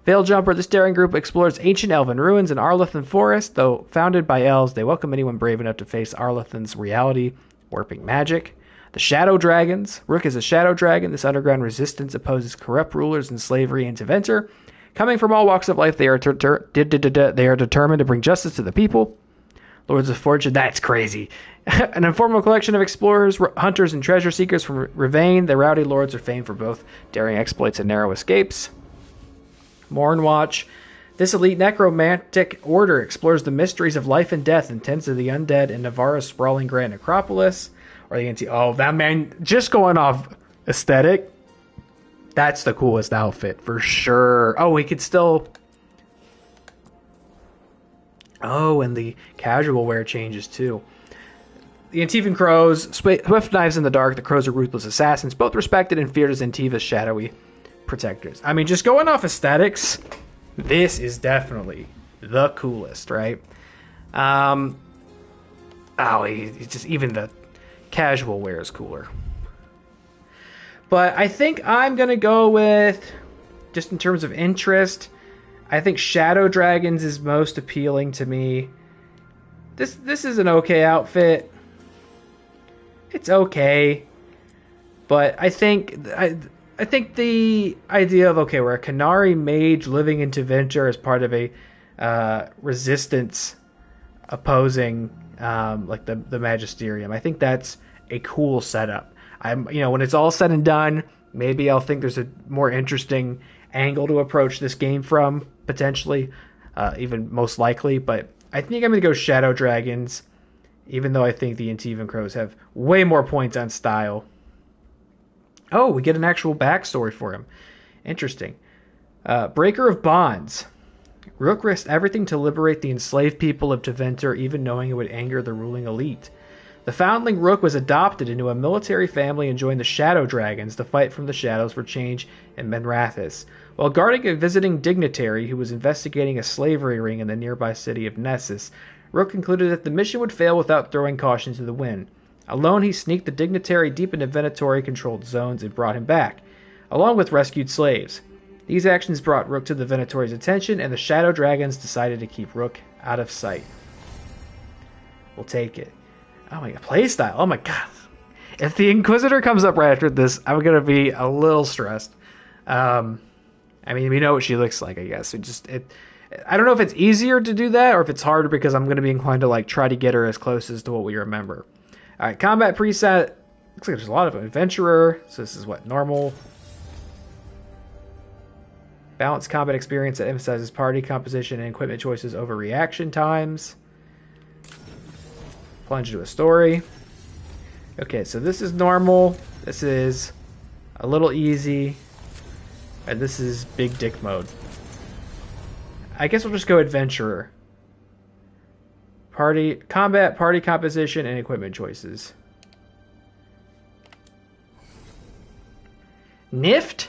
Veil Jumper, this daring group explores ancient elven ruins in Arlathan Forest. Though founded by elves, they welcome anyone brave enough to face Arlathan's reality, warping magic. The Shadow Dragons. Rook is a Shadow Dragon. This underground resistance opposes corrupt rulers and slavery into Venter. Coming from all walks of life, they are determined to bring justice to the people. Lords of Fortune, that's crazy. An informal collection of explorers, hunters, and treasure seekers from Rivain. The rowdy lords are famed for both daring exploits and narrow escapes. Mornwatch. This elite necromantic order explores the mysteries of life and death and tends to the undead in Navarra's sprawling grand necropolis. Or you can see, oh, that man, just going off aesthetic, that's the coolest outfit for sure. Oh, we could still... Oh, and the casual wear changes too. The Antivan Crows, swift knives in the dark. The Crows are ruthless assassins, both respected and feared as Antiva's shadowy protectors. I mean, just going off aesthetics, this is definitely the coolest, right? Oh, he's just, even the casual wear is cooler. But I think I'm going to go with, just in terms of interest, I think Shadow Dragons is most appealing to me. This is an okay outfit. It's okay. But I think the idea of, okay, we're a Canary mage living into Venture as part of a resistance opposing like the Magisterium. I think that's a cool setup. When it's all said and done, maybe I'll think there's a more interesting angle to approach this game from, potentially, even most likely. But I think I'm going to go Shadow Dragons, even though I think the Antivan Crows have way more points on style. Oh, we get an actual backstory for him. Interesting. Breaker of Bonds. Rook risked everything to liberate the enslaved people of Teventer, even knowing it would anger the ruling elite. The foundling Rook was adopted into a military family and joined the Shadow Dragons to fight from the shadows for change in Menrathis. While guarding a visiting dignitary who was investigating a slavery ring in the nearby city of Nessus, Rook concluded that the mission would fail without throwing caution to the wind. Alone, he sneaked the dignitary deep into Venatori-controlled zones and brought him back, along with rescued slaves. These actions brought Rook to the Venatori's attention, and the Shadow Dragons decided to keep Rook out of sight. We'll take it. Oh my god, playstyle. Oh my god. If the Inquisitor comes up right after this, I'm going to be a little stressed. I mean, we know what she looks like, I guess. I don't know if it's easier to do that or if it's harder because I'm going to be inclined to like try to get her as close as to what we remember. All right, combat preset. Looks like there's a lot of them. Adventurer. So this is what, normal. Balanced combat experience that emphasizes party composition and equipment choices over reaction times. Plunge into a story. Okay, so this is normal. This is a little easy. And this is big dick mode. I guess we'll just go adventurer. Combat, party composition, and equipment choices. Nift?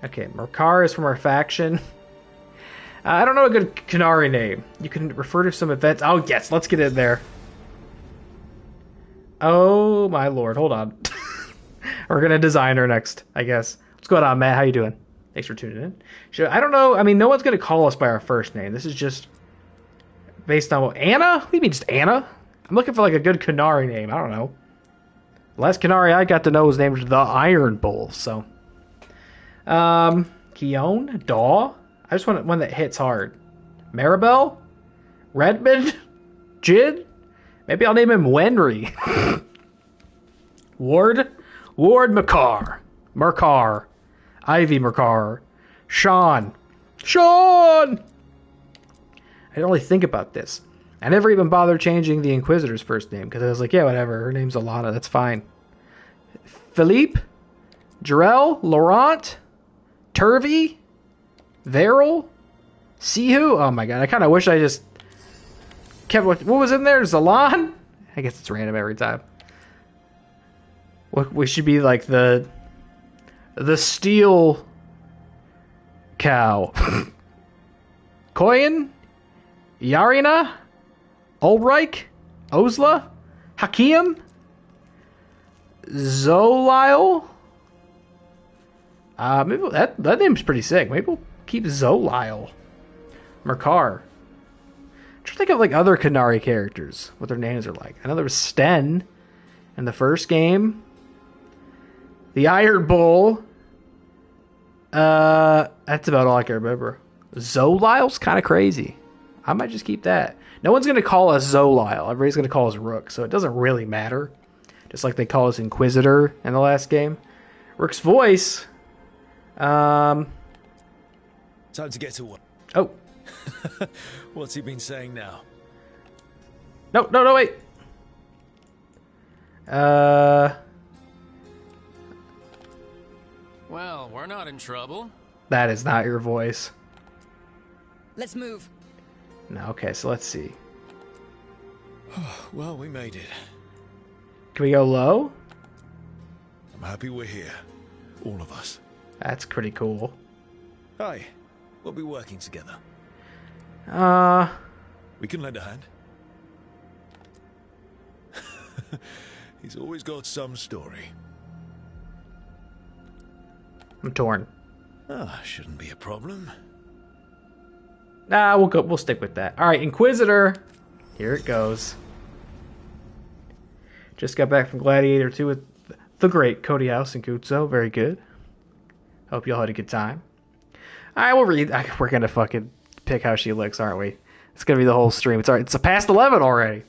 Okay, Merkar is from our faction. I don't know a good Canary name. You can refer to some events. Oh, yes, let's get in there. Oh, my lord. Hold on. We're going to design her next, I guess. What's going on, Matt? How you doing? Thanks for tuning in. I don't know. I mean, no one's going to call us by our first name. This is just based on what... Anna? What do you mean just Anna? I'm looking for like a good Canary name. I don't know. The last Canary I got to know was named the Iron Bull, so... Keone? Daw? I just want one that hits hard. Maribel? Redmond? Jid? Maybe I'll name him Wenry. Ward? Ward Merkar. Merkar. Ivy Merkar. Sean. I didn't really think about this. I never even bothered changing the Inquisitor's first name because I was like, yeah, whatever. Her name's Alana. That's fine. Philippe? Jarell? Laurent? Turvey? Veril? Sihu? Oh my god, I kind of wish I just kept what was in there? Zalan? I guess it's random every time. We should be like the steel cow. Koyan? Yarina? Ulrich? Ozla? Hakim? Zolile? Maybe that name's pretty sick. Maybe we'll keep Zolile. Merkar. I'm trying to think of like other Canary characters, what their names are like. I know there was Sten in the first game. The Iron Bull. That's about all I can remember. Zolile's kind of crazy. I might just keep that. No one's going to call us Zolile. Everybody's going to call us Rook, so it doesn't really matter. Just like they call us Inquisitor in the last game. Rook's voice. Time to get to work. Oh. What's he been saying now? No, wait. Well, we're not in trouble. That is not your voice. Let's move. No, okay, so let's see. Well, we made it. Can we go low? I'm happy we're here. All of us. That's pretty cool. Hi. We'll be working together. We can lend a hand. He's always got some story. I'm torn. Shouldn't be a problem. Nah, we'll stick with that. All right, Inquisitor. Here it goes. Just got back from Gladiator 2 with the great Cody House and Kutzo. Very good. Hope y'all had a good time. All right, we'll read. We're gonna fucking pick how she looks, aren't we? It's gonna be the whole stream. It's all right. It's past 11 already.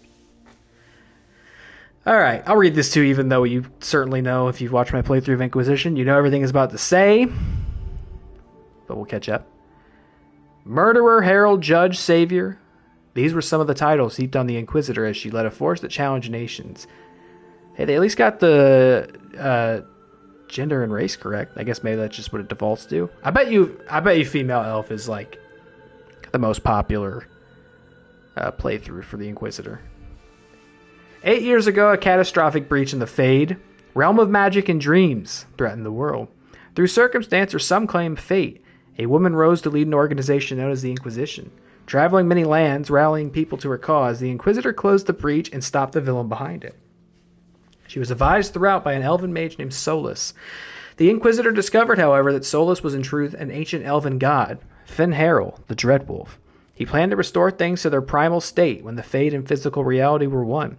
All right, I'll read this too, even though you certainly know if you've watched my playthrough of Inquisition, you know everything is about to say. But we'll catch up. Murderer, Herald, Judge, Savior. These were some of the titles heaped on the Inquisitor as she led a force that challenged nations. Hey, they at least got the gender and race correct. I guess maybe that's just what it defaults to. I bet you female elf is like the most popular playthrough for the Inquisitor. 8 years ago, a catastrophic breach in the Fade, realm of magic and dreams, threatened the world. Through circumstance or some claim fate, a woman rose to lead an organization known as the Inquisition. Traveling many lands, rallying people to her cause, the Inquisitor closed the breach and stopped the villain behind it. She was advised throughout by an elven mage named Solus The Inquisitor discovered, however, that Solus was in truth an ancient elven god, Fenharel, the Dreadwolf. He planned to restore things to their primal state when the fate and physical reality were one.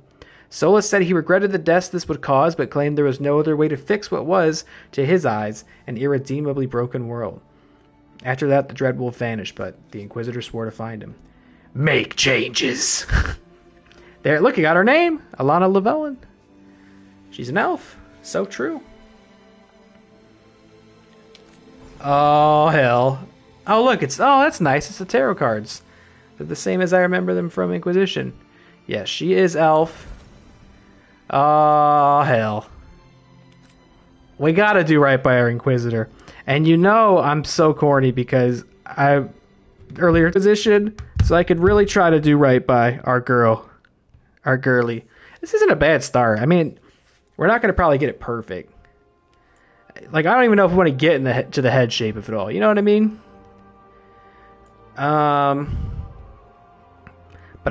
Solus said he regretted the deaths this would cause, but claimed there was no other way to fix what was, to his eyes, an irredeemably broken world. After that, the Dreadwolf vanished, but the Inquisitor swore to find him. Make changes! There, look, you got her name! Alana Llewellyn. She's an elf. So true. Oh, hell. Oh, look, that's nice. It's the tarot cards. They're the same as I remember them from Inquisition. Yes, she is elf. Oh, hell. We gotta do right by our Inquisitor. And you know I'm so corny because I earlier position, so I could really try to do right by our girl. Our girly. This isn't a bad start. I mean, we're not gonna probably get it perfect. Like, I don't even know if we want to get to the head shape of it all. You know what I mean? But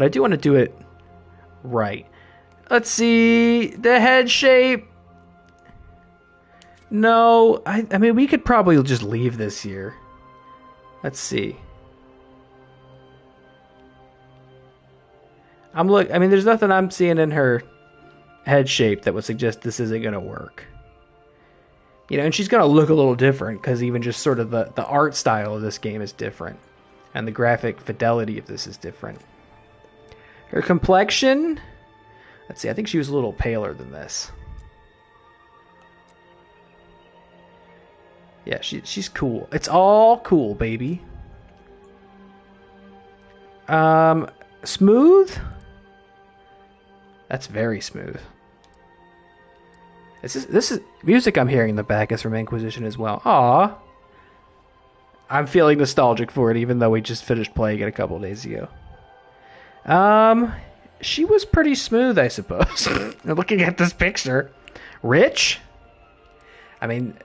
I do want to do it right. Let's see. The head shape. No. I mean, we could probably just leave this here. Let's see. I mean, there's nothing I'm seeing in her head shape that would suggest this isn't going to work. You know, and she's going to look a little different because even just sort of the art style of this game is different. And the graphic fidelity of this is different. Her complexion, let's see, I think she was a little paler than this. Yeah, she's cool. It's all cool, baby. Smooth? That's very smooth. This is music I'm hearing in the back is from Inquisition as well. Aww. I'm feeling nostalgic for it, even though we just finished playing it a couple days ago. She was pretty smooth, I suppose. Looking at this picture. Rich? I mean,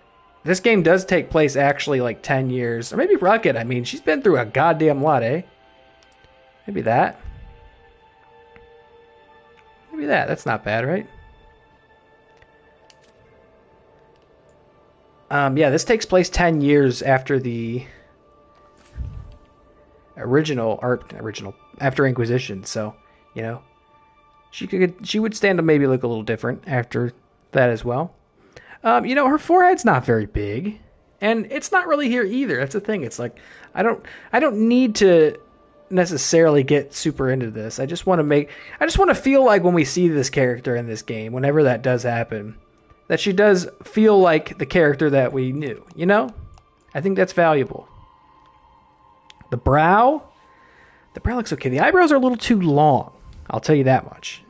this game does take place actually like 10 years. Or maybe Rocket. I mean, she's been through a goddamn lot, eh? Maybe that. Maybe that. That's not bad, right? Yeah, this takes place 10 years after the after Inquisition, so, you know, she would stand to maybe look a little different after that as well. You know, her forehead's not very big, and it's not really here either. That's the thing. It's like, I don't need to necessarily get super into this. I just want to feel like when we see this character in this game, whenever that does happen, that she does feel like the character that we knew, you know? I think that's valuable. The brow looks okay. The eyebrows are a little too long. I'll tell you that much.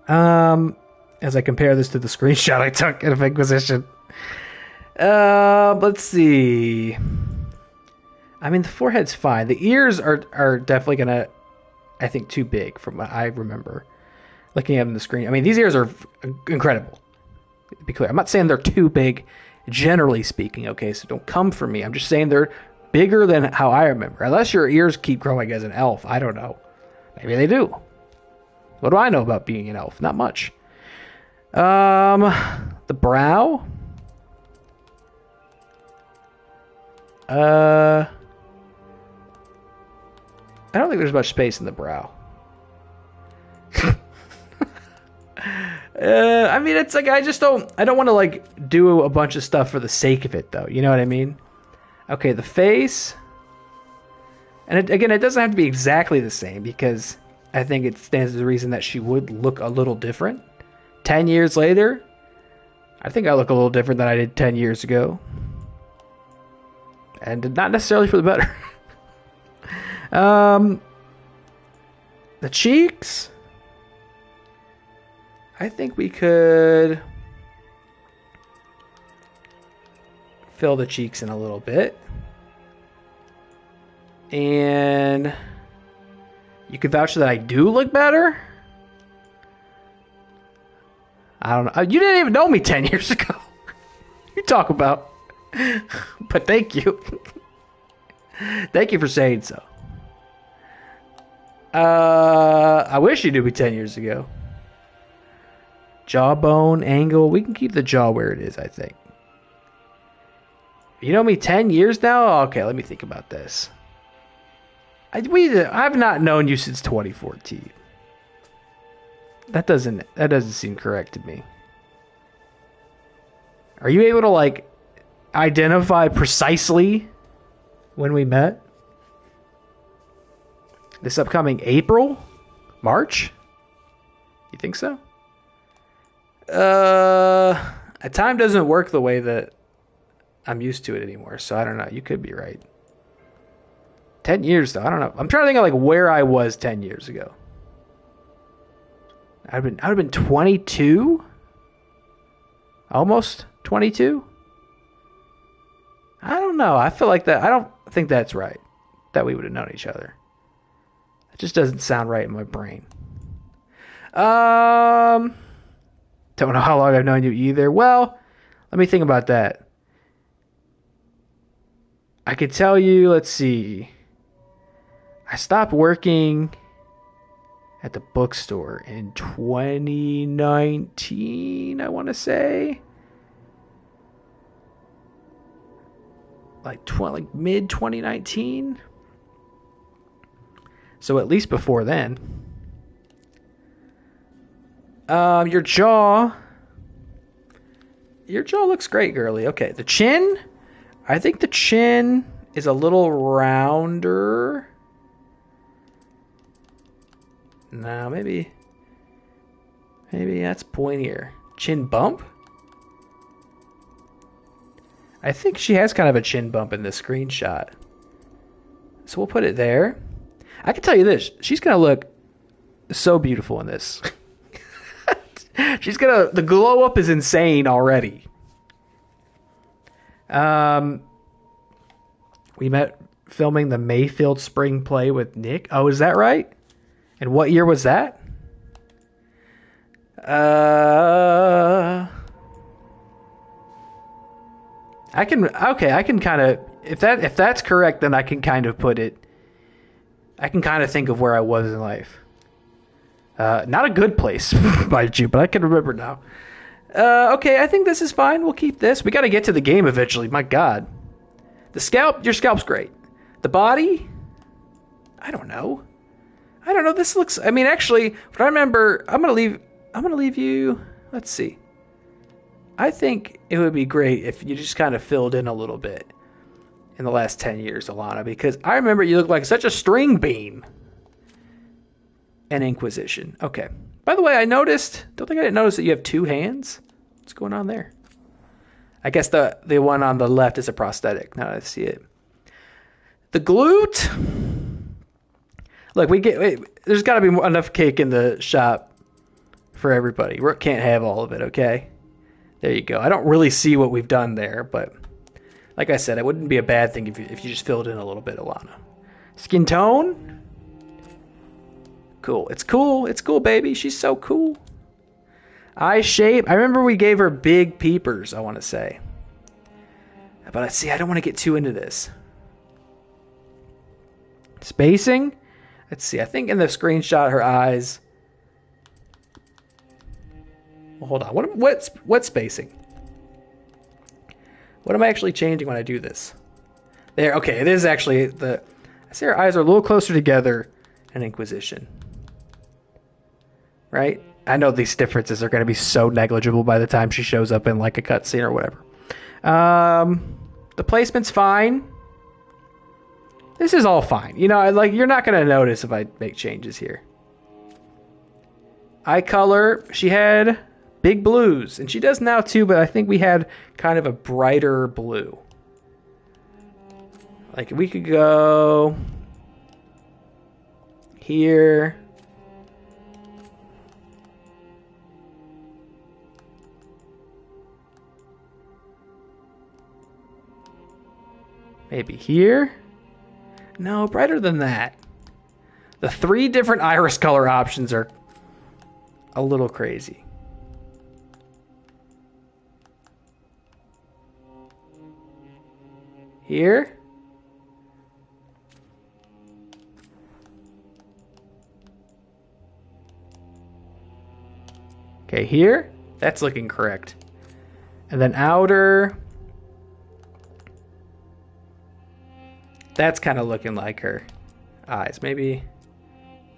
As I compare this to the screenshot I took of Inquisition. Let's see. I mean, the forehead's fine. The ears are definitely gonna, I think, too big from what I remember. Looking at them on the screen. I mean, these ears are incredible. To be clear, I'm not saying they're too big, generally speaking, okay? So don't come for me. I'm just saying they're bigger than how I remember. Unless your ears keep growing as an elf. I don't know. Maybe they do. What do I know about being an elf? Not much. The brow? I don't think there's much space in the brow. I mean, it's like, I don't want to like do a bunch of stuff for the sake of it though. You know what I mean? Okay, the face. And it doesn't have to be exactly the same because I think it stands to the reason that she would look a little different. 10 years later, I think I look a little different than I did 10 years ago. And not necessarily for the better. The cheeks. I think we could fill the cheeks in a little bit. And you could vouch that I do look better? I don't know. You didn't even know me 10 years ago. You talk about. But thank you. Thank you for saying so. I wish you knew me 10 years ago. Jawbone, angle. We can keep the jaw where it is, I think. You know me 10 years now? Okay, let me think about this. I've not known you since 2014. That doesn't seem correct to me. Are you able to like identify precisely when we met? This upcoming April? March? You think so? Time doesn't work the way that I'm used to it anymore, so I don't know. You could be right. 10 years though, I don't know. I'm trying to think of like where I was 10 years ago. I'd have been 22? Almost 22? I don't know. I feel like that. I don't think that's right. That we would have known each other. It just doesn't sound right in my brain. Don't know how long I've known you either. Well, let me think about that. I could tell you, let's see. I stopped working at the bookstore in 2019, I want to say. Like mid 2019. So at least before then. Your jaw looks great, girly. Okay, the chin. I think the chin is a little rounder. No, maybe that's pointier. Chin bump? I think she has kind of a chin bump in this screenshot. So we'll put it there. I can tell you this. She's going to look so beautiful in this. The glow up is insane already. We met filming the Mayfield Spring Play with Nick. Oh, is that right? And what year was that? I can kind of, if that's correct, then I can kind of put it. I can kind of think of where I was in life. Not a good place, mind you, but I can remember now. Okay, I think this is fine. We'll keep this. We got to get to the game eventually. My God, your scalp's great. The body, I don't know. This looks. I mean, actually, what I remember, I'm gonna leave you. Let's see. I think it would be great if you just kind of filled in a little bit in the last 10 years, Alana, because I remember you look like such a string bean. An Inquisition. Okay. By the way, I didn't notice that you have two hands. What's going on there? I guess the one on the left is a prosthetic. Now I see it. The glute. Look, there's got to be enough cake in the shop for everybody. We can't have all of it, okay? There you go. I don't really see what we've done there, but like I said, it wouldn't be a bad thing if you just filled in a little bit, Alana. Skin tone. Cool. It's cool, baby. She's so cool. Eye shape. I remember we gave her big peepers, I want to say. But let's see, I don't want to get too into this. Spacing. Let's see. I think in the screenshot, her eyes. Well, hold on. What spacing? What am I actually changing when I do this? There. Okay. It is actually I see her eyes are a little closer together in Inquisition. Right? I know these differences are going to be so negligible by the time she shows up in like a cutscene or whatever. The placement's fine. This is all fine. You know, you're not going to notice if I make changes here. Eye color, she had big blues, and she does now too, but I think we had kind of a brighter blue. Like we could go here. Maybe here? No, brighter than that. The 3 different iris color options are a little crazy. Here? Okay, here? That's looking correct. And then outer. That's kind of looking like her eyes. Maybe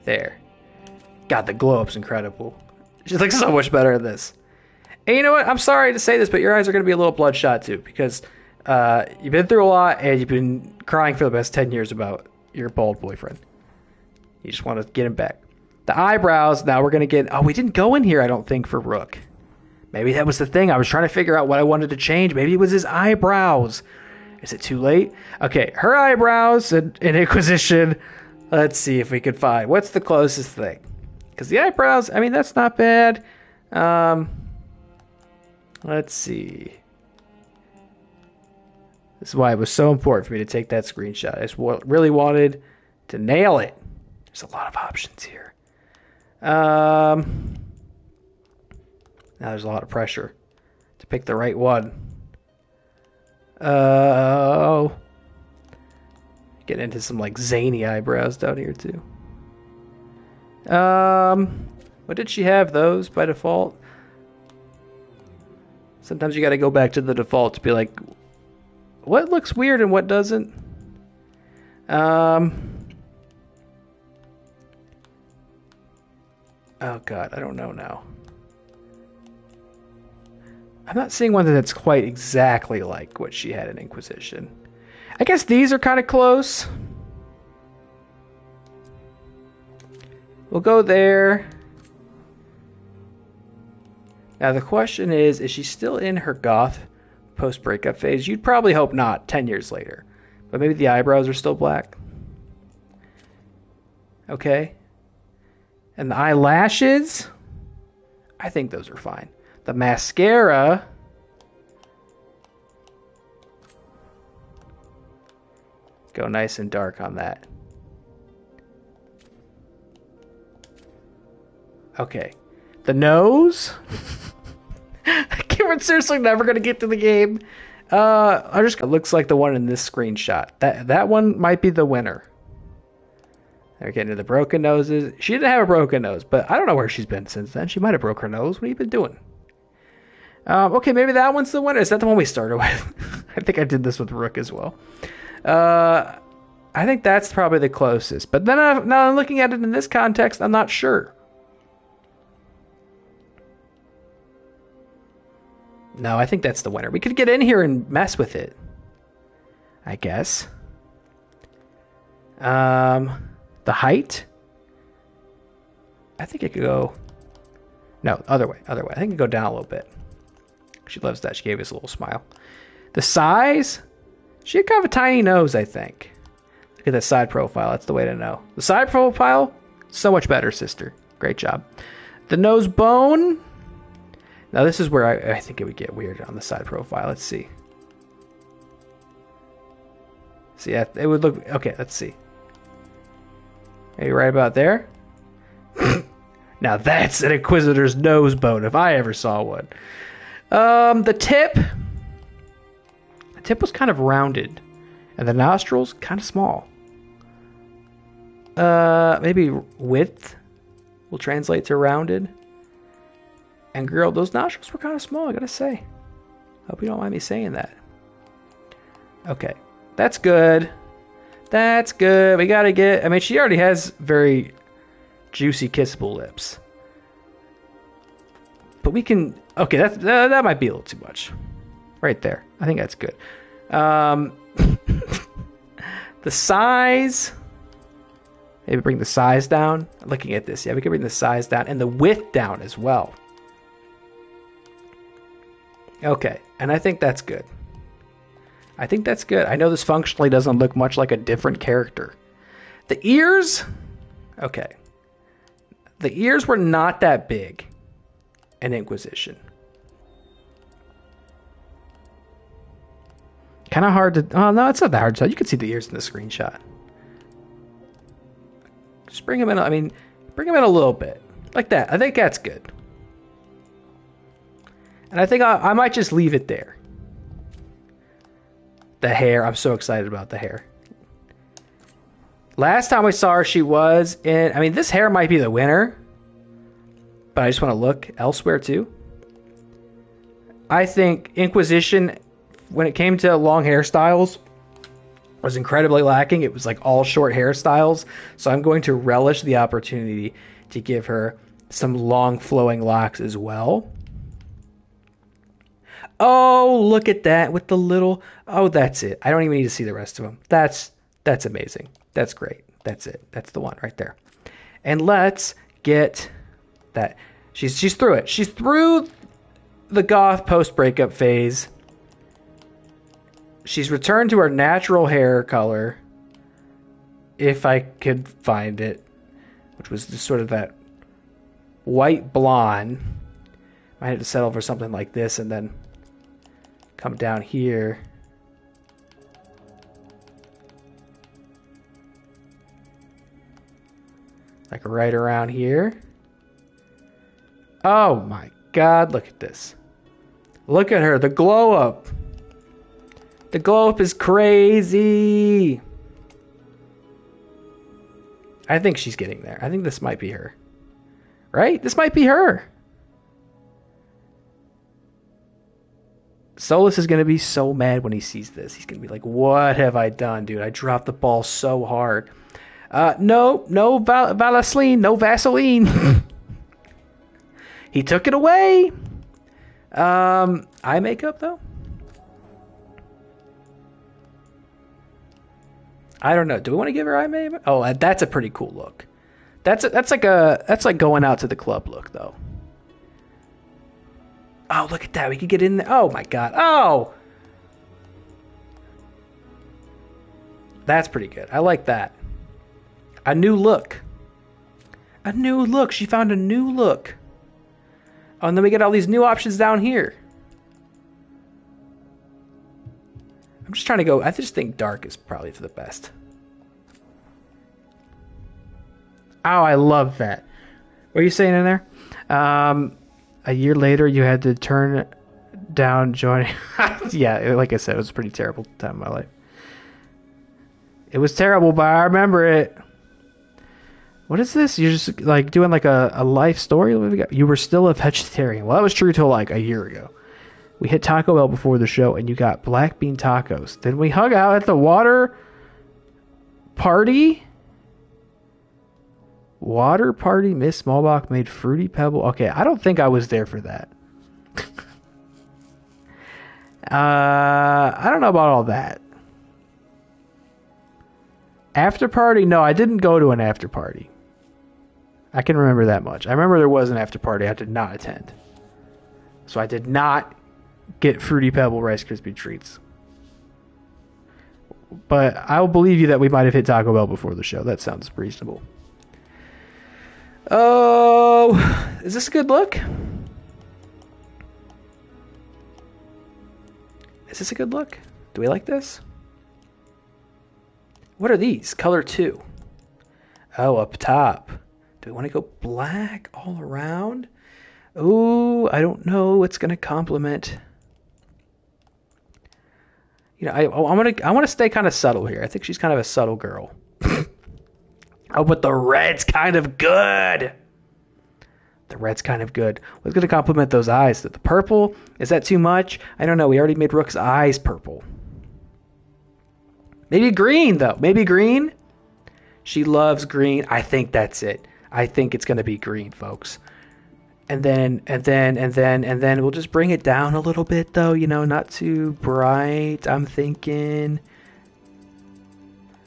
there. God, the glow up's incredible. She looks so much better in this. And you know what? I'm sorry to say this, but your eyes are going to be a little bloodshot too, because you've been through a lot and you've been crying for the past 10 years about your bald boyfriend. You just want to get him back. The eyebrows, now we're going to get... Oh, we didn't go in here, I don't think, for Rook. Maybe that was the thing. I was trying to figure out what I wanted to change. Maybe it was his eyebrows. Is it too late? Okay, her eyebrows and Inquisition. Let's see if we can find... What's the closest thing? Because the eyebrows, I mean, that's not bad. Let's see. This is why it was so important for me to take that screenshot. I just really wanted to nail it. There's a lot of options here. Now there's a lot of pressure to pick the right one. Oh. Getting into some like zany eyebrows down here too. What did she have those by default? Sometimes you got to go back to the default to be like, what looks weird and what doesn't? Oh god, I don't know now. I'm not seeing one that's quite exactly like what she had in Inquisition. I guess these are kind of close. We'll go there. Now the question is she still in her goth post-breakup phase? You'd probably hope not 10 years later. But maybe the eyebrows are still black. Okay. And the eyelashes, I think those are fine. The mascara, go nice and dark on that. Okay. The nose. We're seriously never going to get to the game. It looks like the one in this screenshot. That one might be the winner. They're getting to the broken noses. She didn't have a broken nose, but I don't know where she's been since then. She might have broke her nose. What have you been doing? Okay, maybe that one's the winner. Is that the one we started with? I think I did this with Rook as well. I think that's probably the closest. But then now I'm looking at it in this context, I'm not sure. No, I think that's the winner. We could get in here and mess with it, I guess. The height? I think it could go... No, other way. I think it could go down a little bit. She loves that. She gave us a little smile. The size? She had kind of a tiny nose, I think. Look at that side profile. That's the way to know. The side profile? So much better, sister. Great job. The nose bone? Now this is where I think it would get weird on the side profile. Let's see. See, it would look... Okay, let's see. Maybe right about there. Now that's an Inquisitor's nose bone, if I ever saw one. The tip. The tip was kind of rounded. And the nostrils, kind of small. Maybe width will translate to rounded. And girl, those nostrils were kind of small, I gotta say. Hope you don't mind me saying that. Okay, that's good. That's good. We gotta get... I mean, she already has very juicy, kissable lips. But we can... Okay, that might be a little too much. Right there. I think that's good. The size... Maybe bring the size down. Looking at this, yeah, we can bring the size down. And the width down as well. Okay, and I think that's good. I think that's good. I know this functionally doesn't look much like a different character. The ears? Okay. The ears were not that big in Inquisition. Kind of hard to... Oh, no, it's not that hard to tell. You can see the ears in the screenshot. Just bring them in... I mean, bring them in a little bit. Like that. I think that's good. And I think I might just leave it there. The hair. I'm so excited about the hair. Last time we saw her, she was in... I mean, this hair might be the winner. But I just want to look elsewhere, too. I think Inquisition, when it came to long hairstyles, was incredibly lacking. It was like all short hairstyles. So I'm going to relish the opportunity to give her some long flowing locks as well. Oh, look at that with the little... Oh, that's it. I don't even need to see the rest of them. That's amazing. That's great. That's it. That's the one right there. And let's get that. She's through it. She's through the goth post-breakup phase. She's returned to her natural hair color, if I could find it, which was just sort of that white blonde. I had to settle for something like this and then come down here. Like right around here. Oh my God, look at this. Look at her, the glow up. The glow up is crazy. I think she's getting there. I think this might be her. Right? This might be her. Solus is going to be so mad when he sees this. He's going to be like, what have I done, dude? I dropped the ball so hard. No Vaseline, no Vaseline. He took it away. Eye makeup, though? I don't know. Do we want to give her eye makeup? Oh, that's a pretty cool look. That's like going out to the club look, though. Oh, look at that. We could get in there. Oh, my God. Oh! That's pretty good. I like that. A new look. A new look. She found a new look. Oh, and then we get all these new options down here. I'm just trying to go... I just think dark is probably for the best. Oh, I love that. What are you saying in there? A year later, you had to turn down joining... Yeah, like I said, it was a pretty terrible time in my life. It was terrible, but I remember it. What is this? You're just like doing like a life story? What we got? You were still a vegetarian. Well, that was true till like a year ago. We hit Taco Bell before the show, and you got black bean tacos. Then we hung out at the water party. Water party. Miss Smallbach made Fruity Pebble. Okay, I don't think I was there for that. I don't know about all that. After party? No, I didn't go to an after party. I can remember that much. I remember there was an after party I did not attend. So I did not get Fruity Pebble Rice Krispie treats. But I'll believe you that we might have hit Taco Bell before the show. That sounds reasonable. Oh, is this a good look? Is this a good look? Do we like this? What are these? Color 2. Oh, up top. Do we want to go black all around? Oh, I don't know. It's going to complement. You know, I want to stay kind of subtle here. I think she's kind of a subtle girl. Oh, but the red's kind of good. The red's kind of good. What's going to complement those eyes? The purple? Is that too much? I don't know. We already made Rook's eyes purple. Maybe green, though. Maybe green? She loves green. I think that's it. I think it's going to be green, folks. And then we'll just bring it down a little bit, though. You know, not too bright, I'm thinking.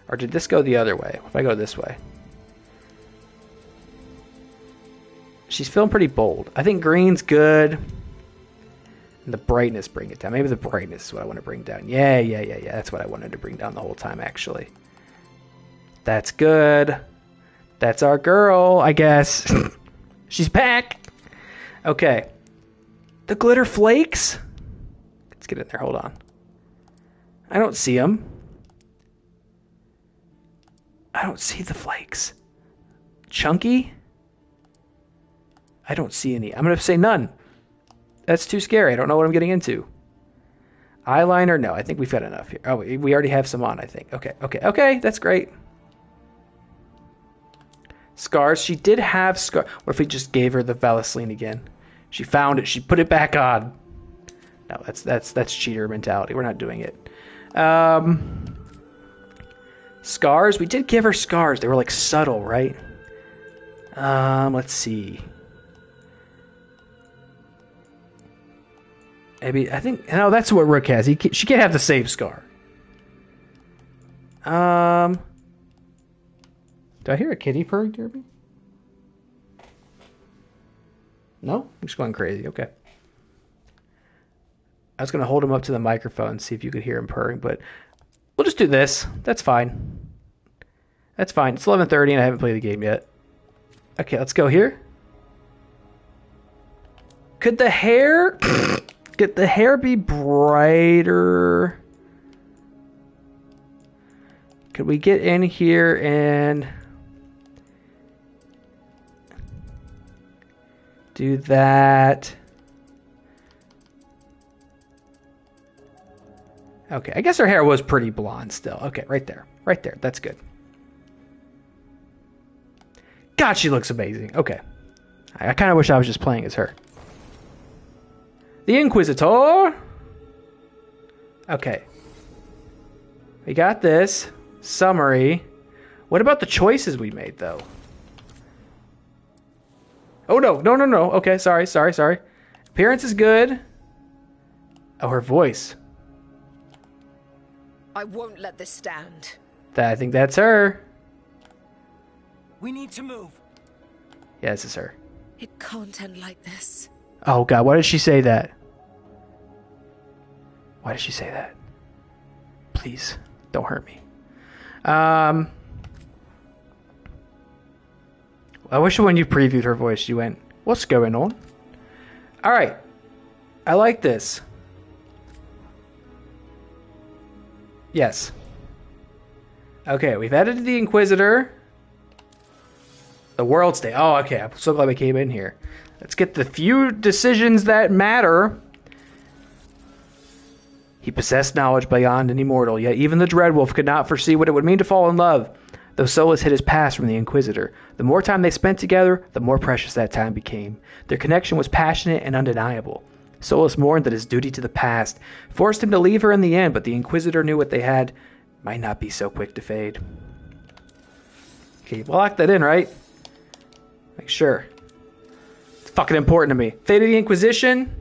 Or did this go the other way? If I go this way. She's feeling pretty bold. I think green's good. And the brightness, bring it down. Maybe the brightness is what I want to bring down. Yeah. That's what I wanted to bring down the whole time, actually. That's good. That's our girl, I guess. She's back. Okay. The glitter flakes. Let's get in there. Hold on. I don't see them. I don't see the flakes. Chunky? I don't see any. I'm going to say none. That's too scary. I don't know what I'm getting into. Eyeliner? No, I think we've got enough here. Oh, we already have some on, I think. Okay. That's great. Scars. She did have scars. What if we just gave her the Vaseline again? She found it. She put it back on. No, that's cheater mentality. We're not doing it. Scars. We did give her scars. They were like subtle, right? Let's see. Maybe I think no. That's what Rook has. She can't have the same scar. Do I hear a kitty purring, Derby? No? I'm just going crazy. Okay. I was going to hold him up to the microphone and see if you could hear him purring, but we'll just do this. That's fine. That's fine. It's 11:30 and I haven't played the game yet. Okay, let's go here. Could the hair be brighter? Could we get in here and do that? Okay, I guess her hair was pretty blonde still. Okay, right there. Right there. That's good. God, she looks amazing. Okay. I kind of wish I was just playing as her. The Inquisitor. Okay. We got this. Summary. What about the choices we made, though? Oh, no. No. Okay, sorry. Appearance is good. Oh, her voice. I won't let this stand. I think that's her. We need to move. Yeah, this is her. It can't end like this. Oh, God. Why did she say that? Why did she say that? Please, don't hurt me. I wish when you previewed her voice, you went, what's going on? All right. I like this. Yes. Okay, we've added the Inquisitor. The World State. Oh, okay. I'm so glad we came in here. Let's get the few decisions that matter. He possessed knowledge beyond any mortal, yet even the Dreadwolf could not foresee what it would mean to fall in love. Though Solus hid his past from the Inquisitor, the more time they spent together, the more precious that time became. Their connection was passionate and undeniable. Solus mourned that his duty to the past forced him to leave her in the end, but the Inquisitor knew what they had might not be so quick to fade. Okay, we'll lock that in, right? Make sure. It's fucking important to me. Fate of the Inquisition.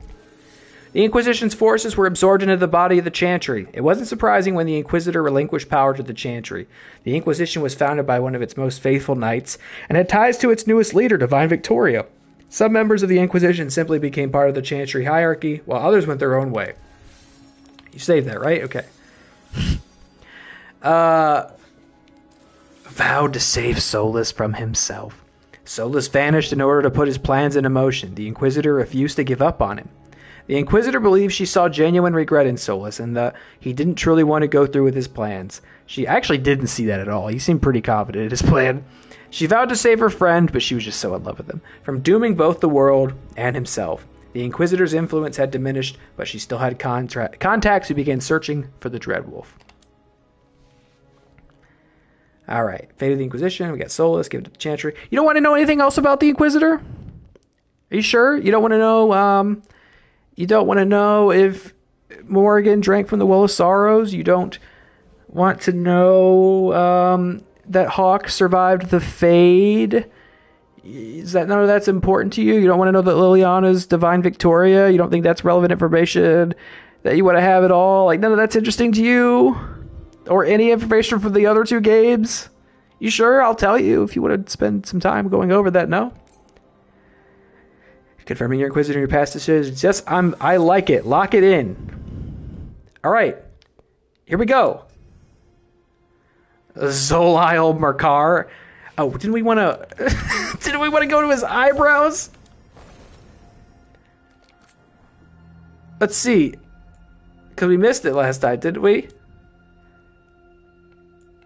The Inquisition's forces were absorbed into the body of the Chantry. It wasn't surprising when the Inquisitor relinquished power to the Chantry. The Inquisition was founded by one of its most faithful knights, and had ties to its newest leader, Divine Victoria. Some members of the Inquisition simply became part of the Chantry hierarchy, while others went their own way. You saved that, right? Okay. Vowed to save Solus from himself. Solus vanished in order to put his plans into motion. The Inquisitor refused to give up on him. The Inquisitor believed she saw genuine regret in Solus, and that he didn't truly want to go through with his plans. She actually didn't see that at all. He seemed pretty confident in his plan. She vowed to save her friend, but she was just so in love with him, from dooming both the world and himself. The Inquisitor's influence had diminished, but she still had contacts who began searching for the Dreadwolf. All right, Fate of the Inquisition. We got Solus. Give it to the Chantry. You don't want to know anything else about the Inquisitor? Are you sure? You don't want to know? You don't want to know if Morrigan drank from the Well of Sorrows? You don't want to know that Hawk survived the Fade? Is that none of that's important to you? You don't want to know that Liliana's Divine Victoria? You don't think that's relevant information that you want to have at all? Like, none of that's interesting to you? Or any information from the other two games? You sure? I'll tell you if you want to spend some time going over that, no? Confirming your Inquisitor in your past decisions. Yes, I like it. Lock it in. All right. Here we go. Zolile Markar. Oh, didn't we want to... didn't we want to go to his eyebrows? Let's see. Because we missed it last time, didn't we?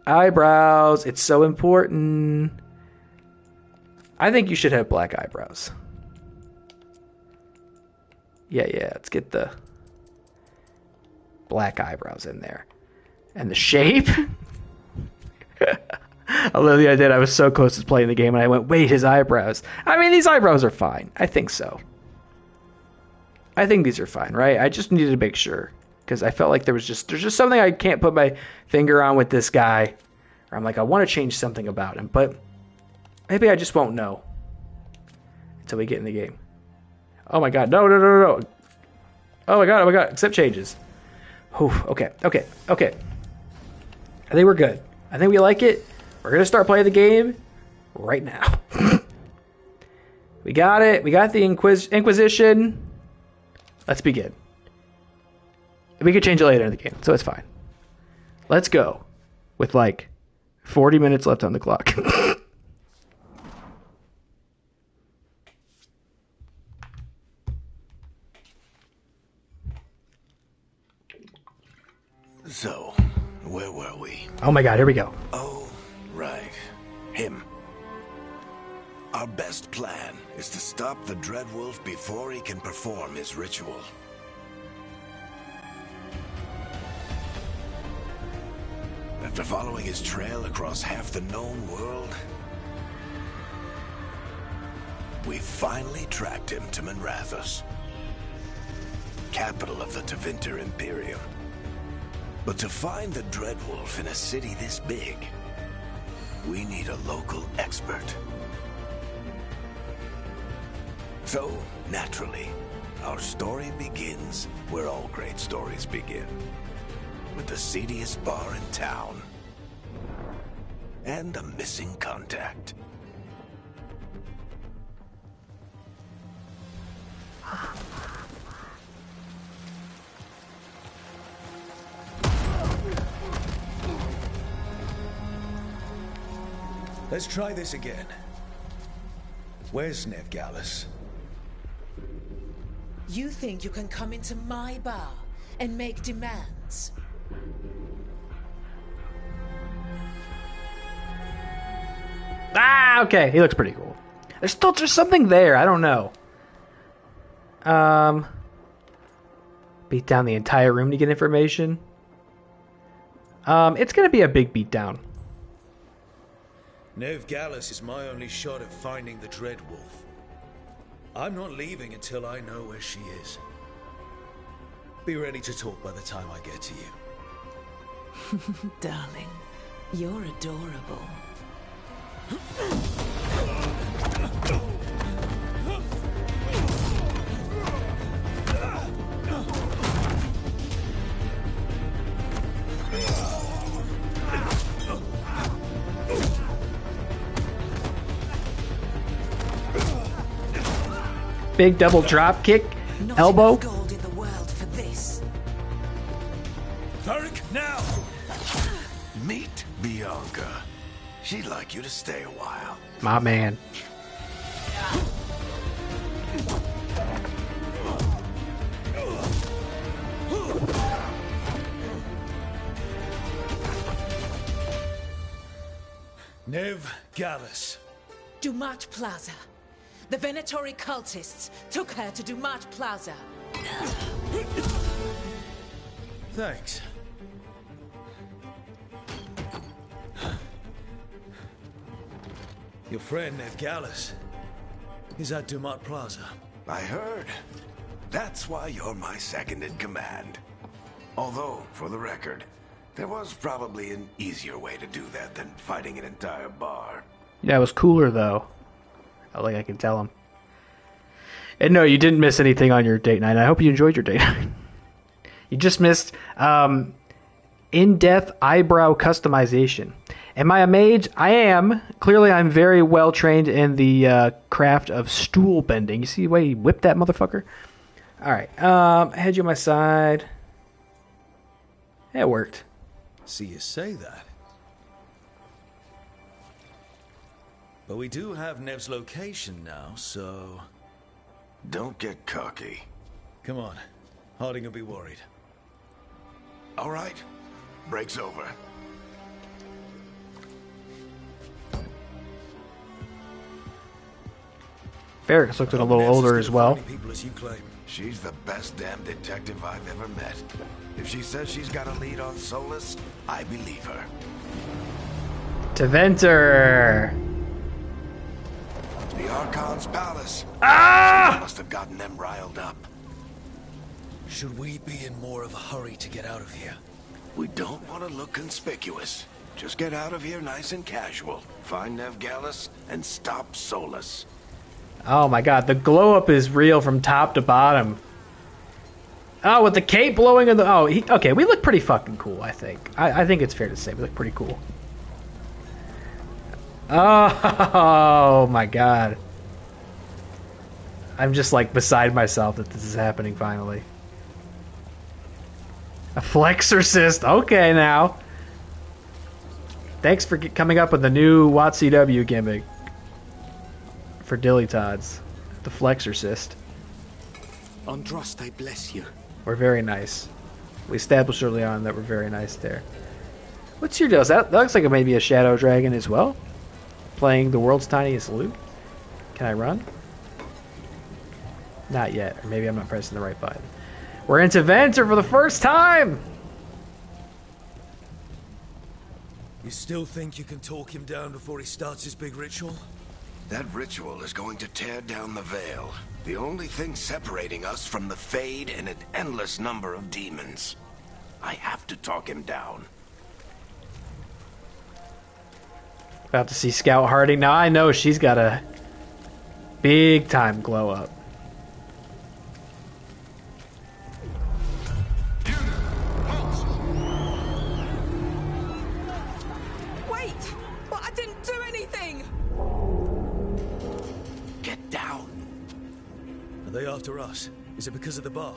Eyebrows. It's so important. I think you should have black eyebrows. Yeah, let's get the black eyebrows in there. And the shape? I love the idea. I was so close to playing the game, and I went, wait, his eyebrows. I mean, these eyebrows are fine. I think so. I think these are fine, right? I just needed to make sure because I felt like there's just something I can't put my finger on with this guy. Or I'm like, I want to change something about him, but maybe I just won't know until we get in the game. Oh my god, no. Oh my god, accept changes. Whew, okay. I think we're good. I think we like it. We're going to start playing the game right now. We got it. We got the Inquisition. Let's begin. We could change it later in the game, so it's fine. Let's go. With like 40 minutes left on the clock. So, where were we? Oh my god, here we go. Oh, right. Him. Our best plan is to stop the Dreadwolf before he can perform his ritual. After following his trail across half the known world, we finally tracked him to Minrathous, capital of the Tevinter Imperium. But to find the Dreadwolf in a city this big, we need a local expert. So, naturally, our story begins where all great stories begin. With the seediest bar in town. And a missing contact. Let's try this again. Where's Nev Gallus? You think you can come into my bar and make demands? Ah, okay. He looks pretty cool. There's something there. I don't know. Beat down the entire room to get information. It's gonna be a big beatdown. Nev Gallus is my only shot at finding the Dreadwolf. I'm not leaving until I know where she is. Be ready to talk by the time I get to you. Darling, you're adorable. Big double drop kick, Not elbow. enough gold in the world for this. Varric, now! Meet Bianca. She'd like you to stay a while. My man. Nev Gallus. Dumat Plaza. The Venatori cultists took her to Dumat Plaza. Thanks. Your friend Nev Gallus is at Dumat Plaza. I heard. That's why you're my second in command. Although, for the record, there was probably an easier way to do that than fighting an entire bar. Yeah, it was cooler though. Like I can tell him. And no, you didn't miss anything on your date night. I hope you enjoyed your date night. You just missed in-depth eyebrow customization. Am I a mage? I am. Clearly, I'm very well trained in the craft of stool bending. You see the way he whipped that motherfucker? All right. I had you on my side. It worked. See you say that. But we do have Nev's location now, so... Don't get cocky. Come on. Harding will be worried. All right. Break's over. Ferris looks a little older as well. People as you claim. She's the best damn detective I've ever met. If she says she's got a lead on Solus, I believe her. Tevinter. The Archon's palace. Ah! She must have gotten them riled up. Should we be in more of a hurry to get out of here? We don't want to look conspicuous. Just get out of here nice and casual. Find Nevgalis and stop Solus. Oh my god, the glow up is real from top to bottom. Oh, with the cape blowing in the... Oh, okay, we look pretty fucking cool, I think. I think it's fair to say we look pretty cool. Oh my god. I'm just like beside myself that this is happening finally. A Flexorcist, okay now. Thanks for coming up with the new WotCW gimmick for Dilly Tods. The Flexorcist. Andraste, I bless you. We're very nice. We established early on that we're very nice there. What's your deal? That looks like it may be a Shadow Dragon as well. Playing the world's tiniest loot. Can I run? Not yet. Or maybe I'm not pressing the right button. We're into Venter for the first time! You still think you can talk him down before he starts his big ritual? That ritual is going to tear down the veil. The only thing separating us from the Fade and an endless number of demons. I have to talk him down. About to see Scout Harding. Now I know she's got a big time glow up. Wait! But I didn't do anything! Get down. Are they after us? Is it because of the bar?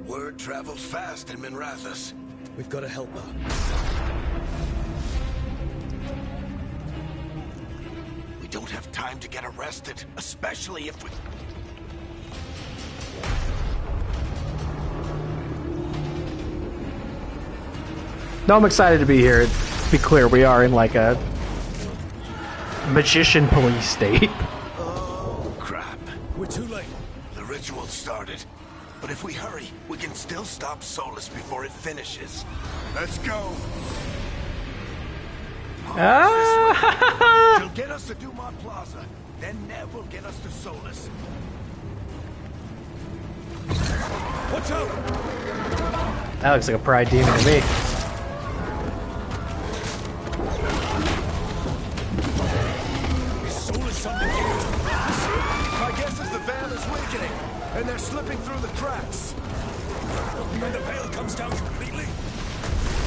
Word travels fast in Minrathous. We've got to help her. We don't have time to get arrested, especially if we... No, I'm excited to be here. To be clear, we are in like a magician police state. Oh, crap. We're too late. The ritual started. But if we hurry, we can still stop Solus before it finishes. Let's go. Ah! She'll get us to Dumont Plaza. Then Nev will get us to Solus. Watch out! That looks like a pride demon to me. Is Solus something here? My guess is the veil is weakening, and they're slipping through the cracks. When the veil comes down completely?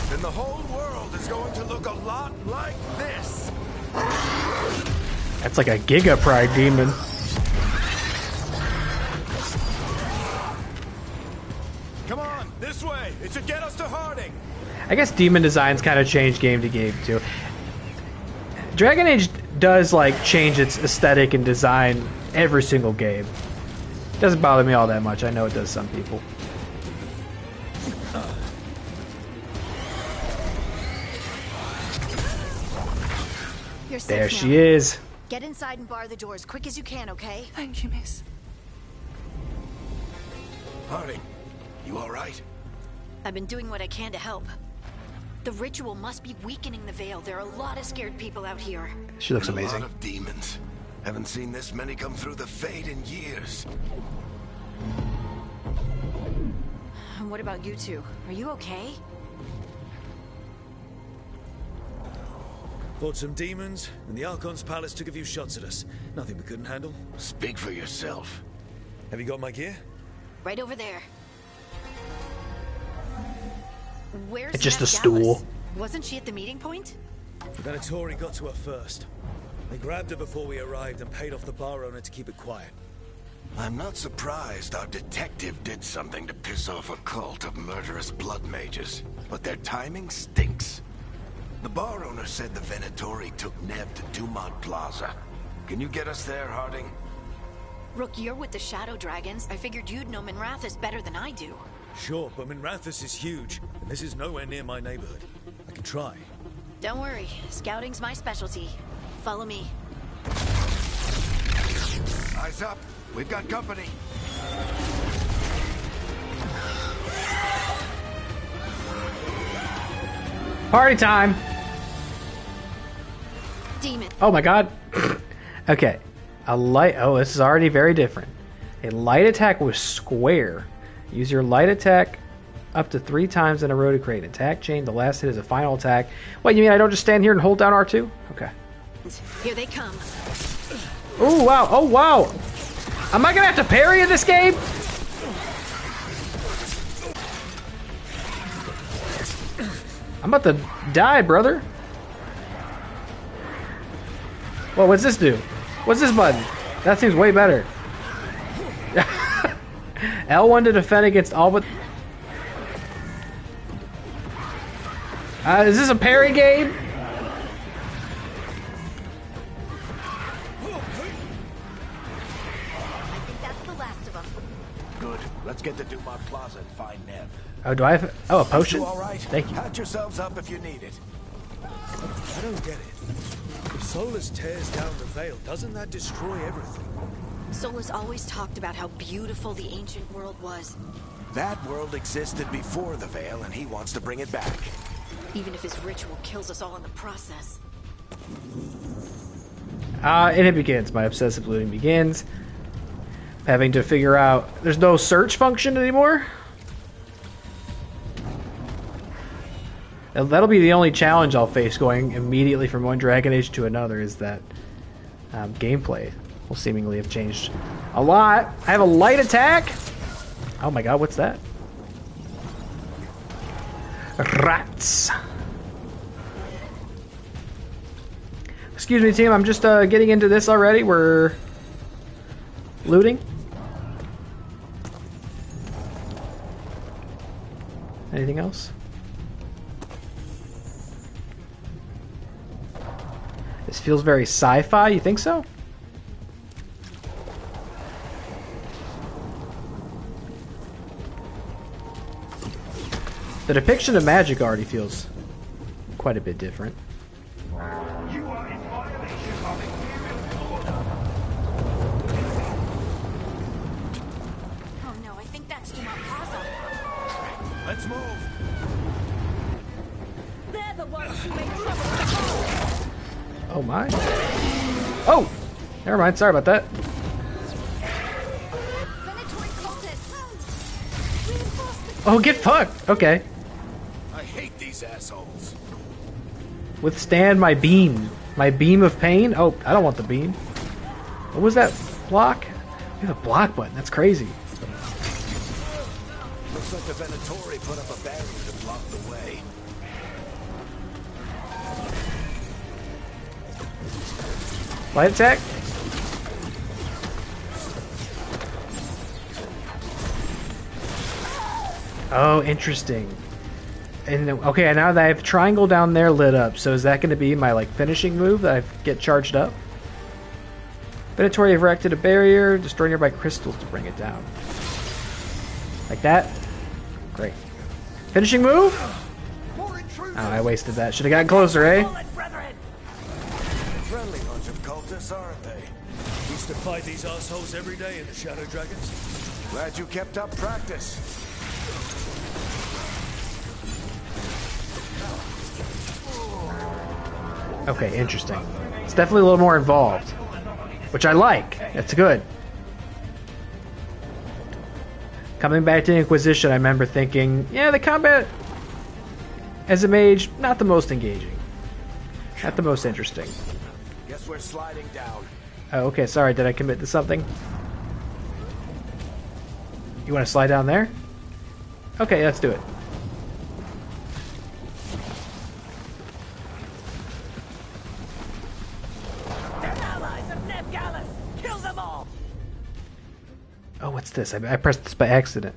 Then the whole world is going to look a lot like this. That's like a Giga Pride demon. Come on, this way. It should get us to Harding. I guess demon designs kind of change game to game too. Dragon Age does like change its aesthetic and design every single game. Doesn't bother me all that much. I know it does some people. You're safe There now. she is. Get inside and bar the door as quick as you can, okay? Thank you, miss. Harding, you all right? I've been doing what I can to help. The ritual must be weakening the veil. There are a lot of scared people out here. She looks And amazing. A lot of demons. Haven't seen this many come through the Fade in years. And what about you two? Are you okay? Fought some demons, and the Archon's palace took a few shots at us. Nothing we couldn't handle. Speak for yourself. Have you got my gear? Right over there. Where's It's just a Nat stool. Gallus? Wasn't she at the meeting point? The Venatori got to her first. They grabbed her before we arrived and paid off the bar owner to keep it quiet. I'm not surprised our detective did something to piss off a cult of murderous blood mages, but their timing stinks. The bar owner said the Venatori took Nev to Dumont Plaza. Can you get us there, Harding? Rook, you're with the Shadow Dragons. I figured you'd know Minrathous better than I do. Sure, but Minrathous is huge, and this is nowhere near my neighborhood. I can try. Don't worry. Scouting's my specialty. Follow me. Eyes up. We've got company. Party time! Demon. Oh my god. Okay. A light... Oh, this is already very different. A light attack with square Use your light attack up to 3 times in a row to create an attack chain. The last hit is a final attack. What, you mean I don't just stand here and hold down R2? Okay. Here they come. Oh, wow. Oh, wow. Am I going to have to parry in this game? I'm about to die, brother. Well, what's this do? What's this button? That seems way better. L1 to defend against all but... is this a parry game? I think that's the last of them. Good. Let's get to Dumont Plaza and find Nev. Oh, do I have... Oh, a potion? You all right? Thank you. Patch yourselves up if you need it. I don't get it. If Solus tears down the Veil, doesn't that destroy everything? Solus always talked about how beautiful the ancient world was. That world existed before the Veil, and he wants to bring it back. Even if his ritual kills us all in the process. And it begins. My obsessive looting begins. Having to figure out... There's no search function anymore? That'll be the only challenge I'll face going immediately from one Dragon Age to another, is that gameplay will seemingly have changed a lot. I have a light attack. Oh my god, what's that? Rats. Excuse me, team. I'm just getting into this already. We're looting. Anything else? This feels very sci-fi. You think so? The depiction of magic already feels quite a bit different. You are in violation of Imperial order. Oh no, I think that's Dumont Plaza. Let's move. They're the ones who make trouble. Oh my. Oh! Never mind, sorry about that. Venatory cultists. Oh, get fucked! Okay. I hate these assholes. Withstand my beam. My beam of pain? Oh, I don't want the beam. What was that block? We have a block button, that's crazy. Looks like the Venatori put up a barrier to block the way. Light attack? Oh, interesting. And okay, now that I have triangle down there lit up, so is that going to be my like finishing move that I get charged up? Venatori have erected a barrier, destroy nearby crystals to bring it down. Like that? Great. Finishing move? Oh, I wasted that. Should have gotten closer, eh? Friendly bunch of cultists, aren't they? Used to fight these assholes every day in the Shadow Dragons. Glad you kept up practice. Okay, interesting. It's definitely a little more involved, which I like. That's good. Coming back to Inquisition, I remember thinking, yeah, the combat as a mage, not the most engaging. Not the most interesting. Guess we're sliding down. Oh, okay, sorry, did I commit to something? You want to slide down there? Okay, let's do it. Oh, what's this? I pressed this by accident.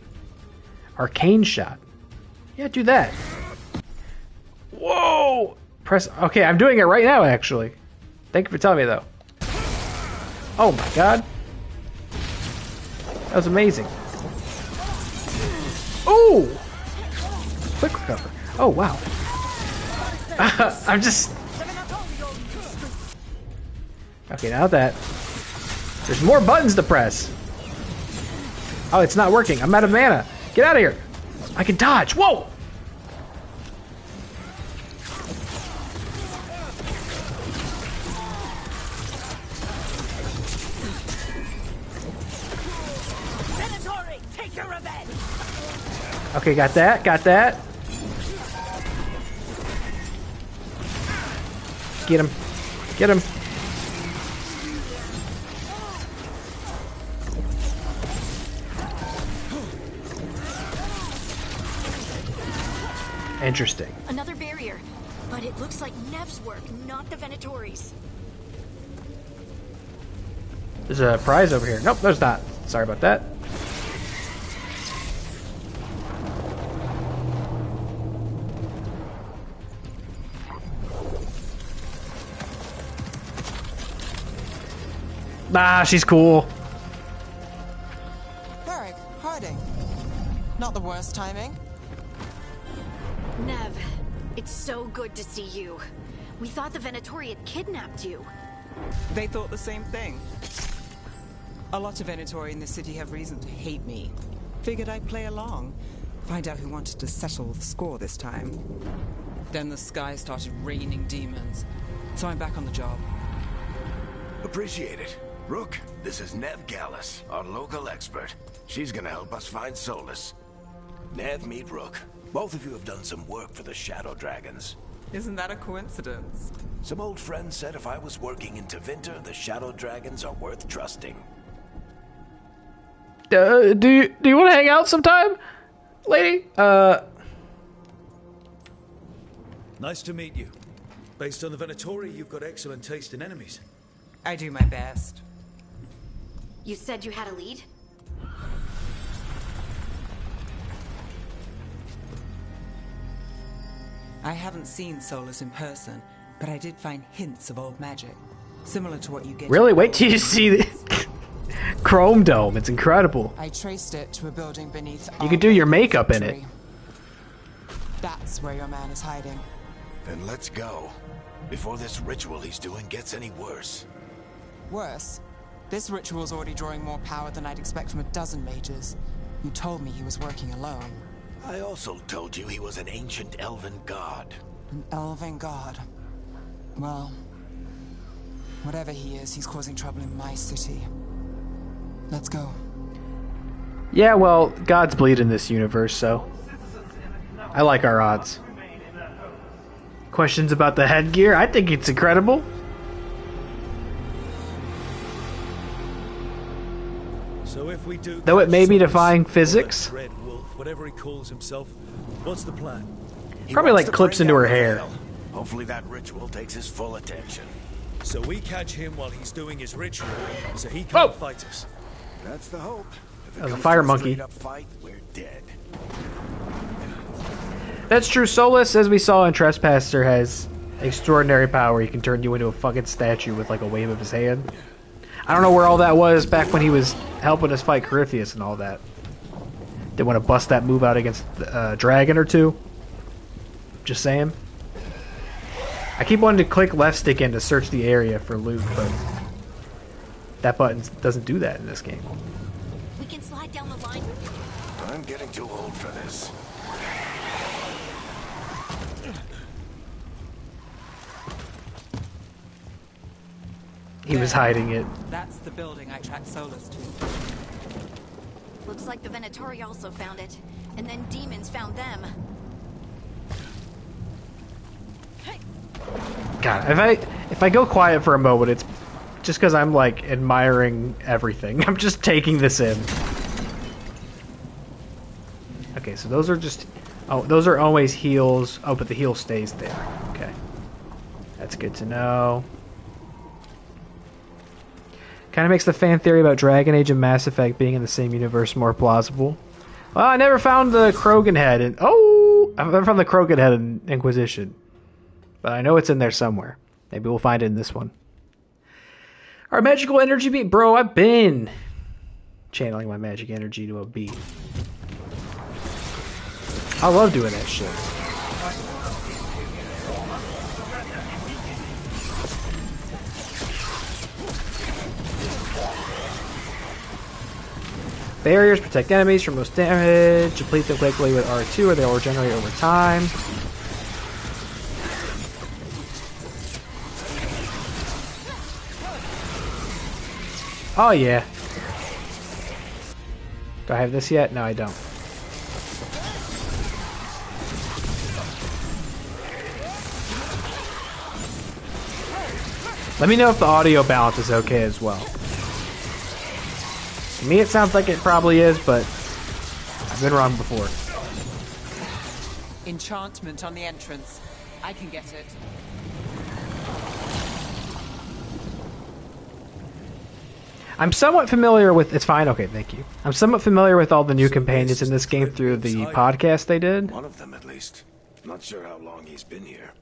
Arcane shot. Yeah, do that. Whoa! Press. Okay, I'm doing it right now, actually. Thank you for telling me, though. Oh my god. That was amazing. Ooh! Quick recover. Oh, wow. I'm just... Okay, now that... There's more buttons to press. Oh, it's not working. I'm out of mana. Get out of here. I can dodge. Whoa! your revenge! Okay, got that, got that. Get him. Get him. Interesting. Another barrier, but it looks like Nev's work, not the Venatori's. There's a prize over here. Nope, there's not. Sorry about that. Ah, she's cool. Varric, Harding. Not the worst timing. Nev, it's so good to see you. We thought the Venatori had kidnapped you. They thought the same thing. A lot of Venatori in the city have reason to hate me. Figured I'd play along. Find out who wanted to settle the score this time. Then the sky started raining demons. So I'm back on the job. Appreciate it. Rook, this is Nev Gallus, our local expert. She's gonna help us find Solus. Nev, meet Rook. Both of you have done some work for the Shadow Dragons. Isn't that a coincidence? Some old friends said if I was working in Tevinter, the Shadow Dragons are worth trusting. Do you want to hang out sometime, lady? Nice to meet you. Based on the Venatori, you've got excellent taste in enemies. I do my best. You said you had a lead? I haven't seen Solus in person, but I did find hints of old magic. Similar to what you get... Really? Wait till you see the Chrome Dome. It's incredible. I traced it to a building beneath... You could do your makeup in it. That's where your man is hiding. Then let's go. Before this ritual he's doing gets any worse. Worse, this ritual's already drawing more power than I'd expect from a dozen mages. You told me he was working alone. I also told you he was an ancient elven god. An elven god. Well, whatever he is, he's causing trouble in my city. Let's go. Yeah, well, gods bleed in this universe, so I like our odds. Questions about the headgear? I think it's incredible. So if we do, Though it may be Solus, defying or the physics. Dread Wolf, whatever he calls himself, what's the plan? He Probably wants like to clips bring into down her the hair. veil. Hopefully that ritual takes his full attention. So we catch him while he's doing his ritual, so he can't fight us. That's the hope. If it That was a comes fire to monkey. straight-up fight, we're dead. That's true. Solus, as we saw in Trespasser, has extraordinary power. He can turn you into a fucking statue with like a wave of his hand. I don't know where all that was back when he was helping us fight Corypheus and all that. Didn't want to bust that move out against a dragon or two. Just saying. I keep wanting to click left stick in to search the area for loot, but that button doesn't do that in this game. We can slide down the line. I'm getting too old for this. He was hiding it. That's the building I tracked Solus to. Looks like the Venatori also found it. And then demons found them. God, if I go quiet for a moment, it's just because I'm like admiring everything. I'm just taking this in. Okay, so those are just... Oh, those are always heals. Oh, but the heal stays there. Okay. That's good to know. Kind of makes the fan theory about Dragon Age and Mass Effect being in the same universe more plausible. Well, I never found the Krogan head in... Oh! I've never found the Krogan head in Inquisition. But I know it's in there somewhere. Maybe we'll find it in this one. Our magical energy beat. Bro, I've been channeling my magic energy to a beat. I love doing that shit. Barriers protect enemies from most damage. Deplete them quickly with R2 or they will regenerate over time. Oh yeah. Do I have this yet? No, I don't. Let me know if the audio balance is okay as well. To me, it sounds like it probably is, but I've been wrong before. Enchantment on the entrance. I can get it. I'm somewhat familiar with... It's fine, okay, thank you. I'm somewhat familiar with all the new companions in this game through the podcast they did. One of them, at least. Not sure how long he's been here.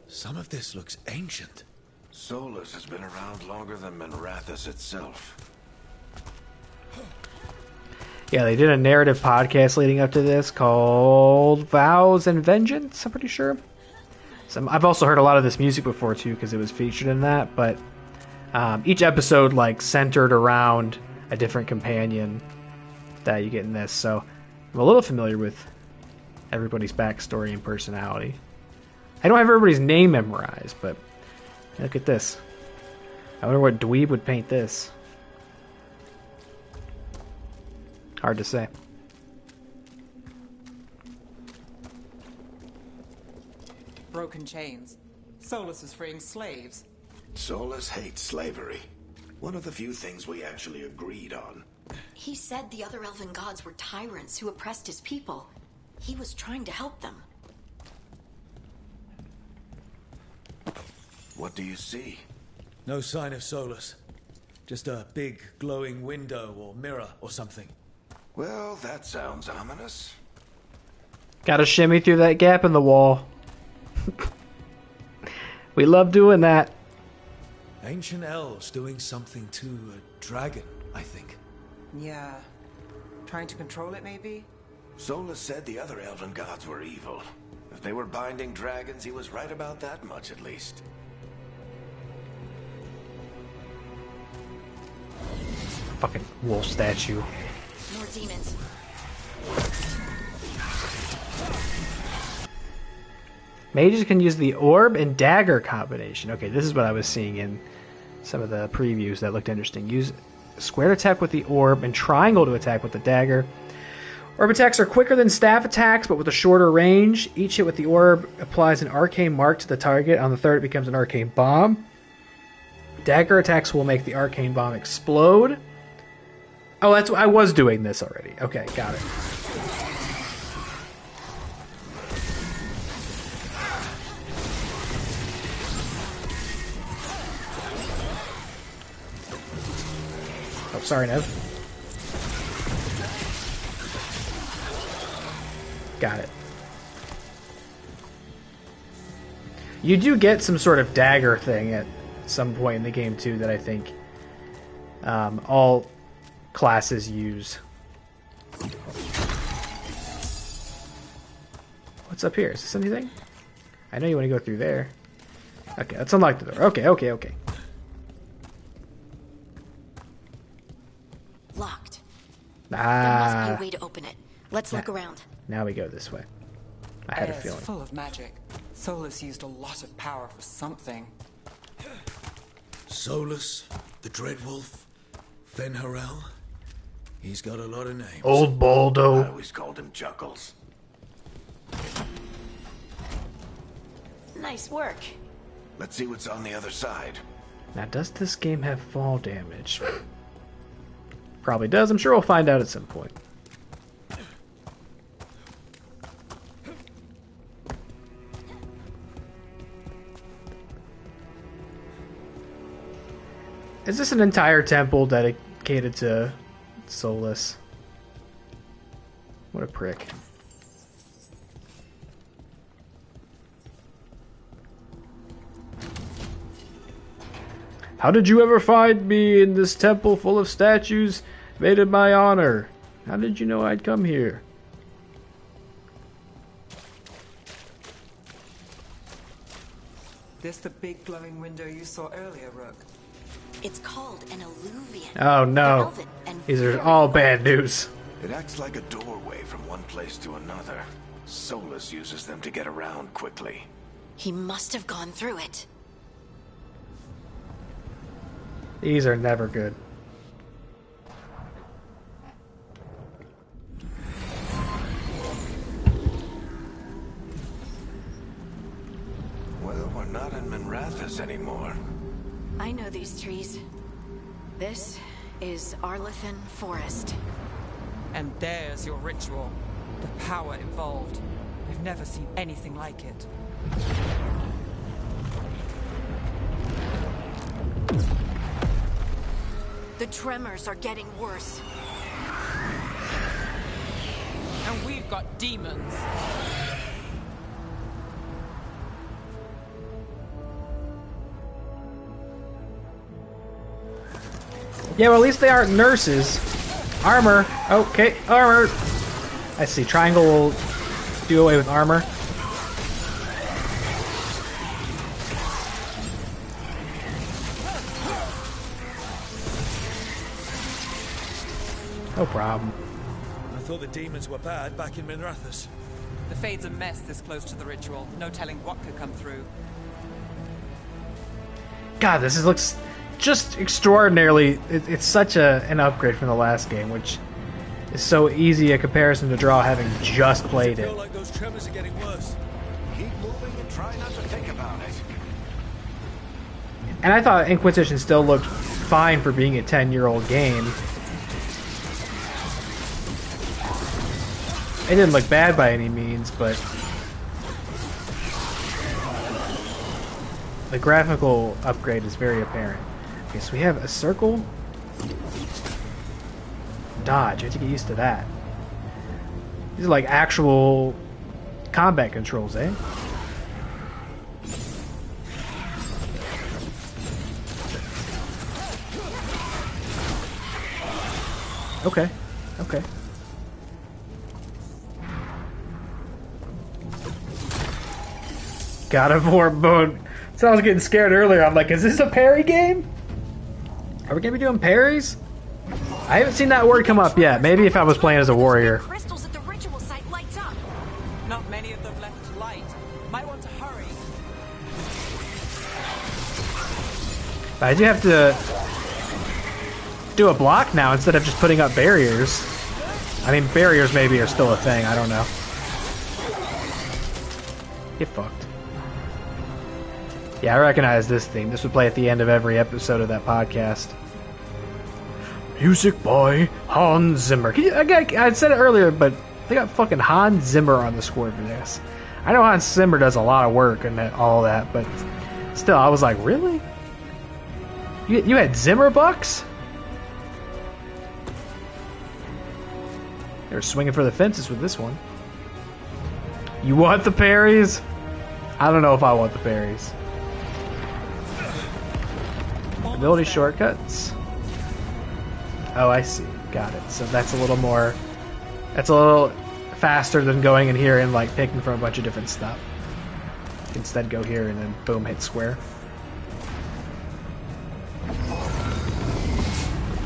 Some of this looks ancient. Solus has been around longer than Minrathous itself. Yeah, they did a narrative podcast leading up to this called Vows and Vengeance, I'm pretty sure. I've also heard a lot of this music before, too, because it was featured in that, but each episode, like, centered around a different companion that you get in this, so I'm a little familiar with everybody's backstory and personality. I don't have everybody's name memorized, but look at this. I wonder what dweeb would paint this. Hard to say. Broken chains. Solus is freeing slaves. Solus hates slavery. One of the few things we actually agreed on. He said the other elven gods were tyrants who oppressed his people. He was trying to help them. What do you see? No sign of Solus. Just a big glowing window or mirror or something. Well, that sounds ominous. Gotta shimmy through that gap in the wall. We love doing that. Ancient elves doing something to a dragon, I think. Yeah. Trying to control it, maybe? Solus said the other elven gods were evil. If they were binding dragons, he was right about that much, at least. Fucking wolf statue. More demons. Mages can use the orb and dagger combination. Okay, this is what I was seeing in some of the previews that looked interesting. Use square to attack with the orb and triangle to attack with the dagger. Orb attacks are quicker than staff attacks, but with a shorter range. Each hit with the orb applies an arcane mark to the target. On the third, it becomes an arcane bomb. Dagger attacks will make the arcane bomb explode. Oh, that's I was doing this already. Okay, got it. Oh, sorry, Nev. Got it. You do get some sort of dagger thing at some point in the game, too, that I think all classes use. What's up here? Is this anything? I know you want to go through there. Okay, let's unlock the door. Okay. Locked. Ah. There must be a way to open it. Let's look around. Now we go this way. I had a Air's feeling. full of magic. Solus used a lot of power for something. Solus, the Dreadwolf, Fenharel. He's got a lot of names. Old Baldo. I always called him Chuckles. Nice work. Let's see what's on the other side. Now, does this game have fall damage? Probably does. I'm sure we'll find out at some point. Is this an entire temple dedicated to Solus? What a prick. How did you ever find me in this temple full of statues made in my honor? How did you know I'd come here? This the big glowing window you saw earlier, Rook? It's called an alluvian. Oh no. These are all bad news. It acts like a doorway from one place to another. Solus uses them to get around quickly. He must have gone through it. These are never good. Minrathous anymore. I know these trees. This is Arlethan Forest. And there's your ritual. The power involved. I've never seen anything like it. The tremors are getting worse. And we've got demons. Yeah, well, at least they aren't nurses. Armor. Okay, armor. I see. Triangle will do away with armor. No problem. I thought the demons were bad back in Minrathous. The Fade's a mess this close to the ritual. No telling what could come through. God, looks just extraordinarily. It's such an upgrade from the last game, which is so easy a comparison to draw having just played I it. feel like those tremors are getting worse. Keep moving and try not to think about it. And I thought Inquisition still looked fine for being a 10-year-old game. It didn't look bad by any means, but the graphical upgrade is very apparent. Okay, so we have a circle. Dodge, I have to get used to that. These are like actual combat controls, eh? Okay, okay. God of War mode. So I was getting scared earlier. I'm like, is this a parry game? Are we gonna be doing parries? I haven't seen that word come up yet. Maybe if I was playing as a warrior. Crystals at the ritual site lights up. Not many of them left to light. Might want to hurry. But I do have to do a block now instead of just putting up barriers. I mean, barriers maybe are still a thing. I don't know. Get fucked. Yeah, I recognize this theme. This would play at the end of every episode of that podcast. Music by Hans Zimmer. I said it earlier, but they got fucking Hans Zimmer on the score for this. I know Hans Zimmer does a lot of work and all that, but still, I was like, really? You had Zimmer bucks? They were swinging for the fences with this one. You want the parries? I don't know if I want the parries. Ability shortcuts. Oh, I see. Got it. So that's a little more... That's a little faster than going in here and like picking from a bunch of different stuff. Instead go here and then boom, hit square.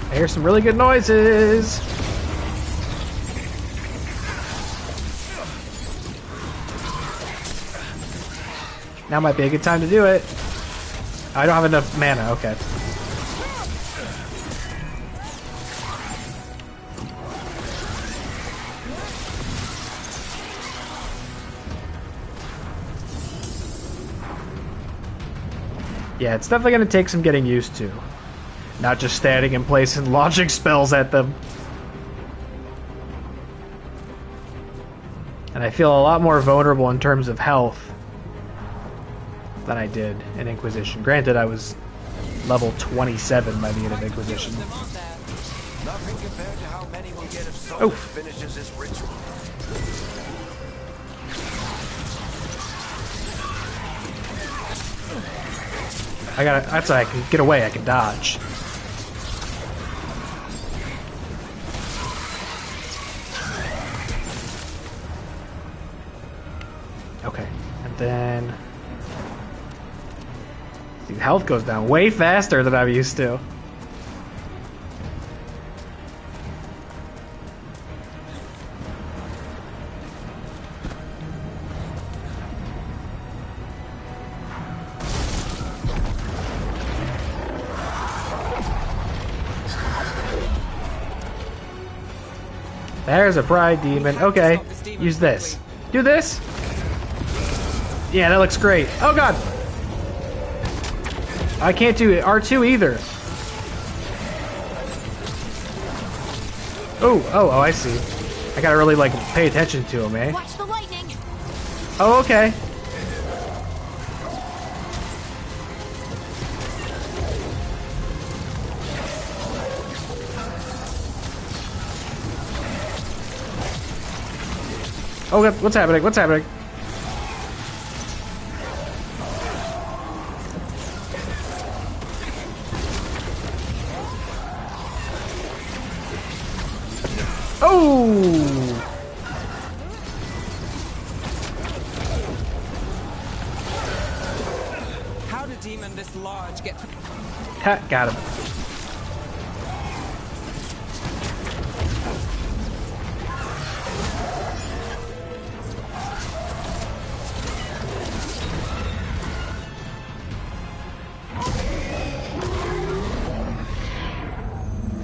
I hear some really good noises! Now might be a good time to do it. I don't have enough mana, okay. Yeah, it's definitely going to take some getting used to. Not just standing in place and launching spells at them. And I feel a lot more vulnerable in terms of health than I did in Inquisition. Granted, I was level 27 by the end of Inquisition. Nothing compared to how many will get if Solus finishes his ritual. That's how I can get away, I can dodge. Okay, and then... See, health goes down way faster than I'm used to. There's a pride demon. Okay, use this. Do this. Yeah, that looks great. Oh god. I can't do R2 either. Oh, I see. I gotta really, like, pay attention to him, eh? Watch the lightning. Oh, okay. Oh, God, what's happening? What's happening? Oh! How did a demon this large get? Ha, got him.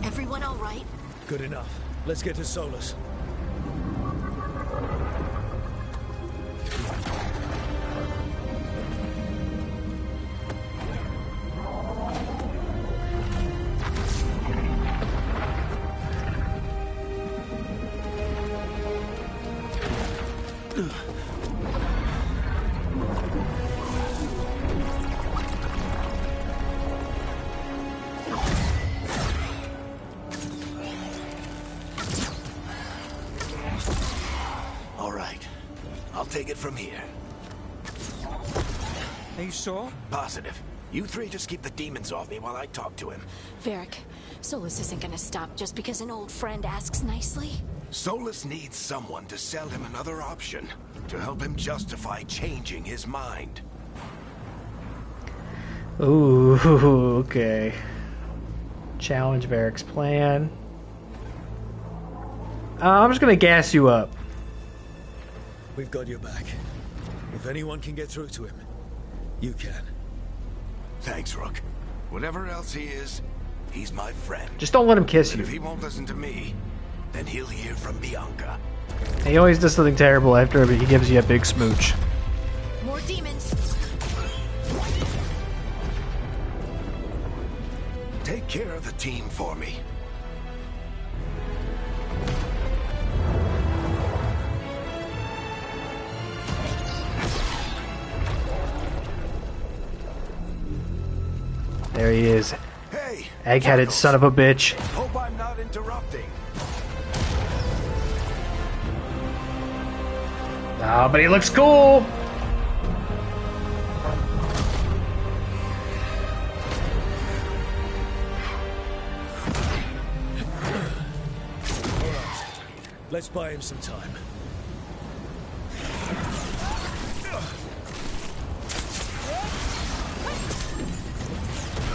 Everyone all right? Good enough. Let's get to Solus. Take it from here. Are you sure? Positive. You three just keep the demons off me while I talk to him. Varric, Solus isn't gonna stop just because an old friend asks nicely. Solus needs someone to sell him another option, to help him justify changing his mind. Ooh, okay. Challenge Varric's plan. I'm just gonna gas you up. We've got your back. If anyone can get through to him, you can. Thanks, Rook. Whatever else he is, he's my friend. Just don't let him kiss And you. if he won't listen to me, then he'll hear from Bianca. He always does something terrible after he gives you a big smooch. More demons. Take care of the team for me. There he is. Hey, Egg-headed son of a bitch. Hope I'm not interrupting. Oh, but he looks cool. Let's buy him some time.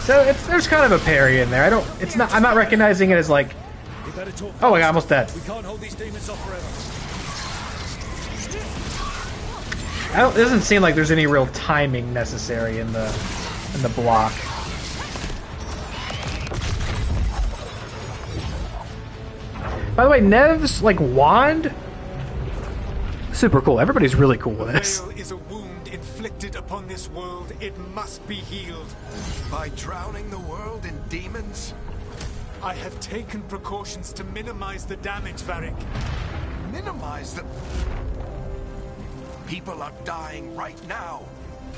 So there's kind of a parry in there. I'm not recognizing it as like. You better talk Oh my god, almost dead. We can't hold these demons off forever. It doesn't seem like there's any real timing necessary in the block. By the way, Nev's like wand, super cool. Everybody's really cool with this. Veil is a wound inflicted upon this world. It must be healed. By drowning the world in demons? I have taken precautions to minimize the damage, Varric. Minimize the... People are dying right now.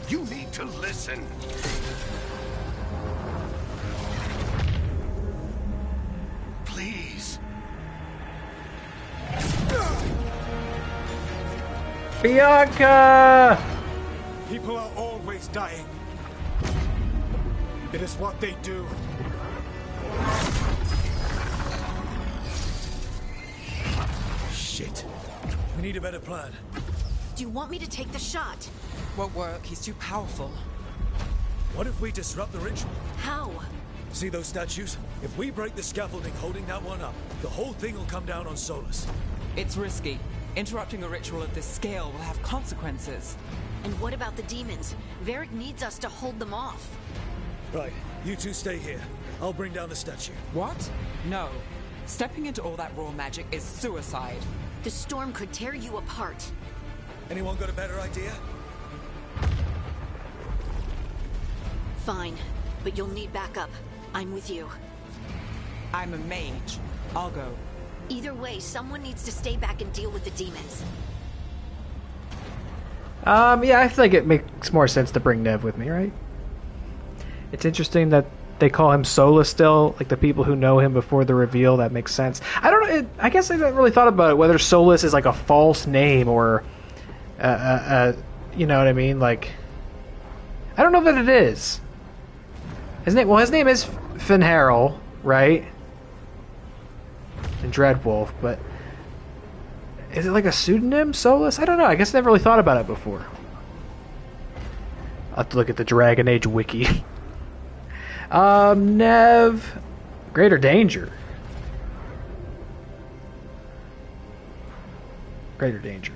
You need to listen. Please. Bianca! People are always dying. It is what they do. Shit. We need a better plan. Do you want me to take the shot? Won't work. He's too powerful. What if we disrupt the ritual? How? See those statues? If we break the scaffolding holding that one up, the whole thing will come down on Solus. It's risky. Interrupting a ritual of this scale will have consequences. And what about the demons? Varric needs us to hold them off. Right, you two stay here. I'll bring down the statue. What? No. Stepping into all that raw magic is suicide. The storm could tear you apart. Anyone got a better idea? Fine. but you'll need backup. I'm with you. I'm a mage. I'll go. Either way, someone needs to stay back and deal with the demons. Yeah, I think it makes more sense to bring Nev with me, right? It's interesting that they call him Solus still, like the people who know him before the reveal. That makes sense. I don't know. I guess I haven't really thought about it, whether Solus is like a false name or, you know what I mean? Like, I don't know that it is. His name is Finharel, right? And Dreadwolf, but is it like a pseudonym, Solus? I don't know. I guess I never really thought about it before. I'll have to look at the Dragon Age wiki. Nev, Greater Danger. Greater Danger.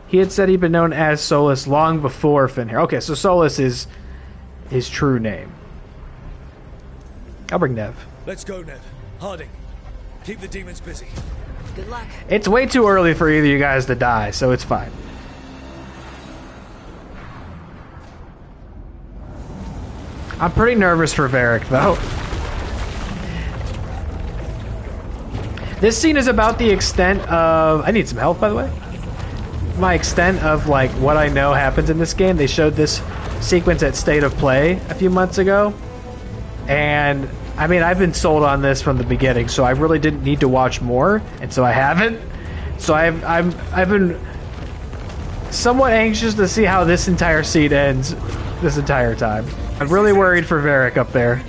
He had said he'd been known as Solus long before Finhair. Okay, so Solus is his true name. I'll bring Nev. Let's go, Nev. Harding, keep the demons busy. Good luck. It's way too early for either of you guys to die, so it's fine. I'm pretty nervous for Varric, though. This scene is about the extent of... I need some help, by the way. My extent of, like, what I know happens in this game. They showed this sequence at State of Play a few months ago. And, I mean, I've been sold on this from the beginning, so I really didn't need to watch more, and so I haven't. So I've been somewhat anxious to see how this entire scene ends this entire time. I'm really worried for Varric up there.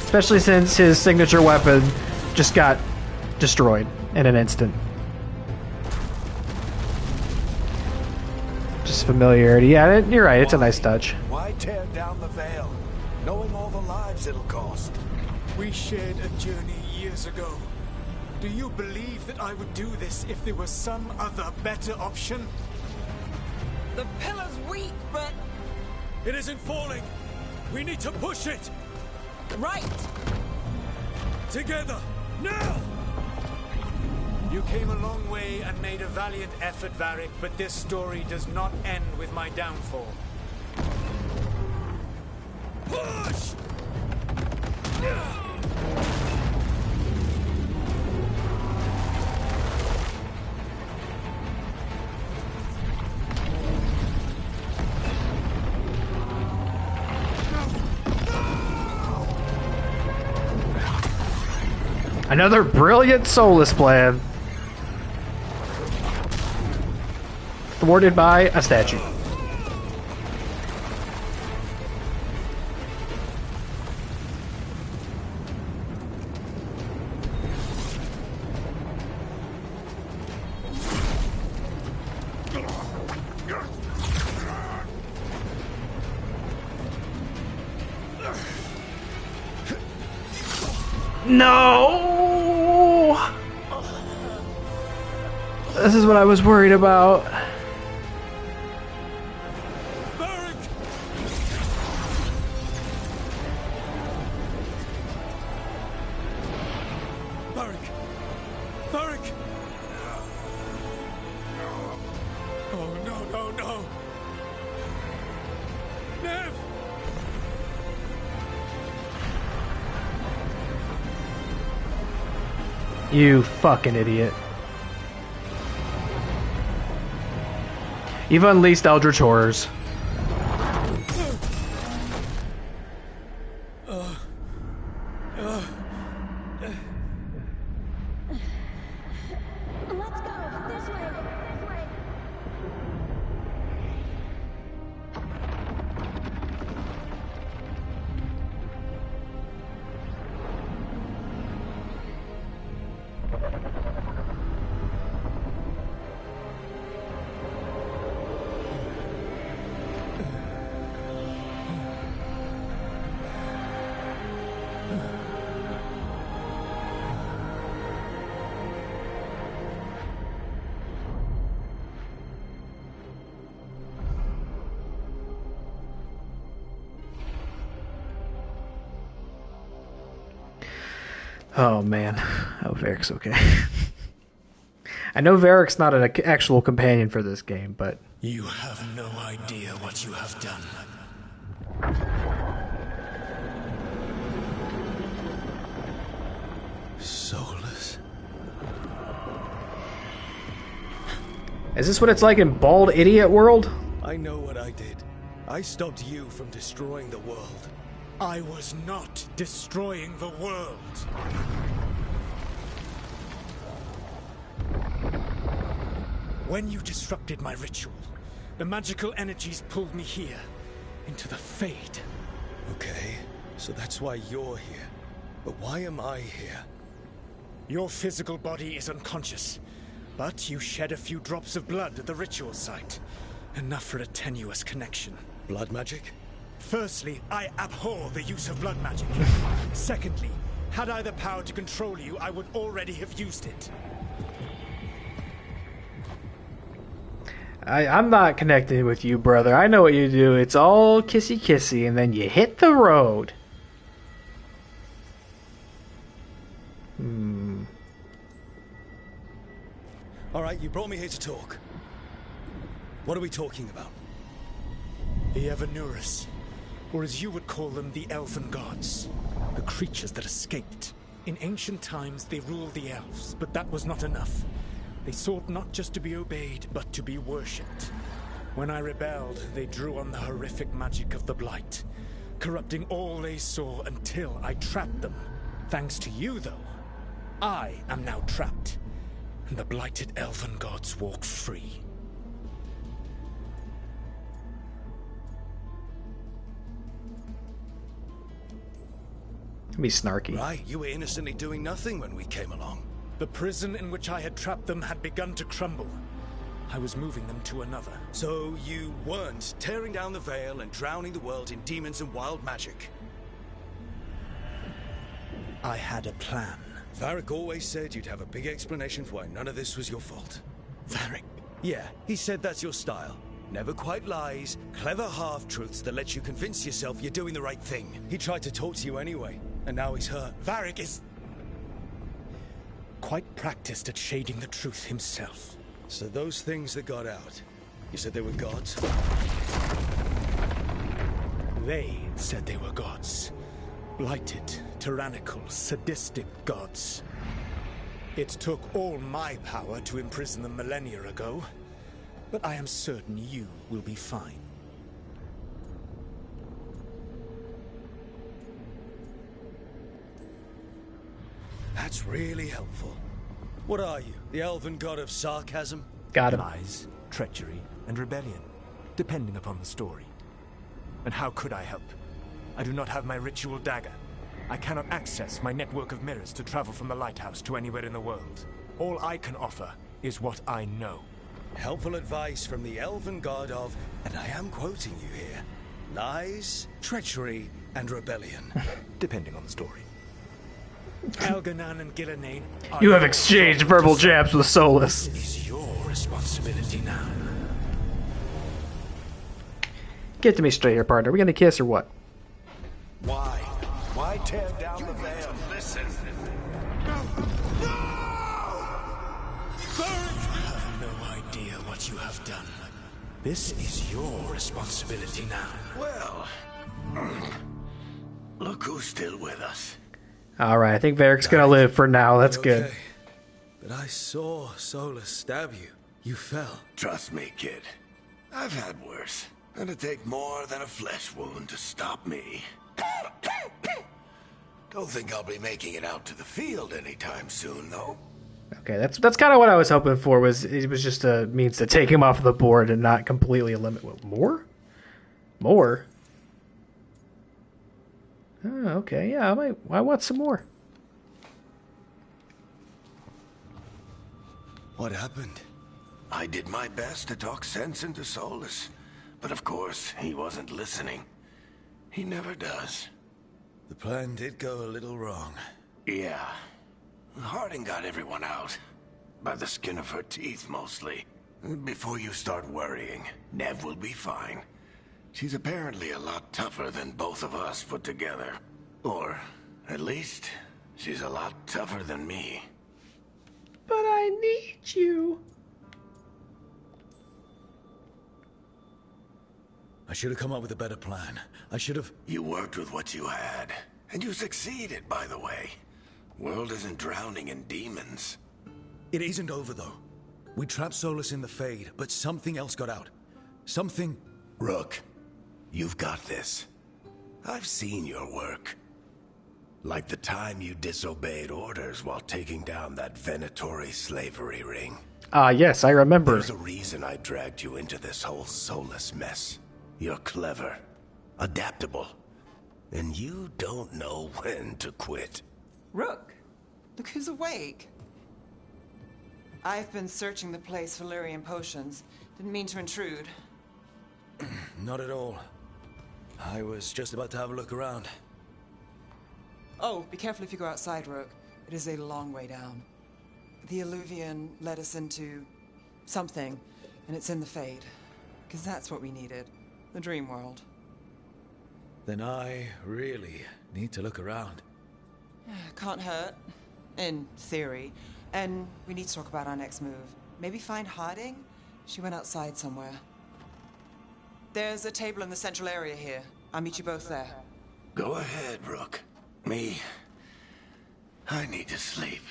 Especially since his signature weapon just got destroyed in an instant. Just familiarity. Yeah, you're right. It's a nice touch. Why tear down the veil, knowing all the lives it'll cost? We shared a journey years ago. Do you believe that I would do this if there was some other better option? The pillar's weak, but... It isn't falling. We need to push it. Right. Together. Now! You came a long way and made a valiant effort, Varric, but this story does not end with my downfall. Push! Another brilliant Solus plan. Thwarted by a statue. No! This is what I was worried about. Varric! Oh, no. Nev! You fucking idiot. You've unleashed Eldritch Horrors. Let's go. This way. Oh man. Oh, Varric's okay. I know Varric's not an actual companion for this game, but... You have no idea what you have done. Soulless? Is this what it's like in Bald Idiot World? I know what I did. I stopped you from destroying the world. I was not destroying the world. When you disrupted my ritual, the magical energies pulled me here, into the Fade. Okay, so that's why you're here. But why am I here? Your physical body is unconscious, but you shed a few drops of blood at the ritual site. Enough for a tenuous connection. Blood magic? Firstly, I abhor the use of blood magic. Secondly, had I the power to control you, I would already have used it. I'm not connected with you, brother. I know what you do. It's all kissy-kissy, and then you hit the road. Alright, you brought me here to talk. What are we talking about? The Evanuris, or as you would call them, the Elven Gods. The creatures that escaped. In ancient times, they ruled the elves, but that was not enough. They sought not just to be obeyed, but to be worshipped. When I rebelled, they drew on the horrific magic of the Blight, corrupting all they saw until I trapped them. Thanks to you, though, I am now trapped, and the blighted Elven Gods walk free. Be snarky. Right, you were innocently doing nothing when we came along. The prison in which I had trapped them had begun to crumble. I was moving them to another. So you weren't tearing down the veil and drowning the world in demons and wild magic? I had a plan. Varric always said you'd have a big explanation for why none of this was your fault. Varric? Yeah, he said that's your style. Never quite lies, clever half-truths that let you convince yourself you're doing the right thing. He tried to talk to you anyway, and now he's hurt. Varric is quite practiced at shading the truth himself. So those things that got out, you said they were gods? They said they were gods. Blighted, tyrannical, sadistic gods. It took all my power to imprison them millennia ago, but I am certain you will be fine. That's really helpful. What are you, the elven god of sarcasm? Got him. Lies, treachery, and rebellion, depending upon the story. And how could I help? I do not have my ritual dagger. I cannot access my network of mirrors to travel from the lighthouse to anywhere in the world. All I can offer is what I know. Helpful advice from the elven god of, and I am quoting you here, lies, treachery, and rebellion. Depending on the story. Algernon and Gillenane, You have exchanged verbal jabs with Solus. This is your responsibility now. Get to me straight here, partner. Are we gonna kiss or what? Why? Why tear down the veil? Listen. You have no idea what you have done. This is your responsibility now. Well, look who's still with us. Alright, I think Varric's gonna live for now. That's good. But I saw Solus stab you. You fell. Trust me, kid. I've had worse. It'll take more than a flesh wound to stop me. Don't think I'll be making it out to the field anytime soon, though. Okay, that's kind of what I was hoping for. It was just a means to take him off the board and not completely eliminate. What, more? More? Oh, okay, yeah, I want some more. What happened? I did my best to talk sense into Solus, but of course, he wasn't listening. He never does. The plan did go a little wrong. Yeah. Harding got everyone out. By the skin of her teeth, mostly. Before you start worrying, Nev will be fine. She's apparently a lot tougher than both of us put together. Or, at least, she's a lot tougher than me. But I need you. I should have come up with a better plan. I should have... You worked with what you had. And you succeeded, by the way. World isn't drowning in demons. It isn't over, though. We trapped Solus in the Fade, but something else got out. Something... Rook, you've got this. I've seen your work. Like the time you disobeyed orders while taking down that Veilguard slavery ring. Ah, yes, I remember. There's a reason I dragged you into this whole Solus mess. You're clever, adaptable, and you don't know when to quit. Rook, look who's awake. I've been searching the place for Lyrian potions. Didn't mean to intrude. Not at all. I was just about to have a look around. Oh, be careful if you go outside, Rook. It is a long way down. The Illuvian led us into something, and it's in the Fade. Because that's what we needed. The dream world. Then I really need to look around. Can't hurt. In theory. And we need to talk about our next move. Maybe find Harding? She went outside somewhere. There's a table in the central area here. I'll meet you both there. Go ahead, Rook. Me, I need to sleep.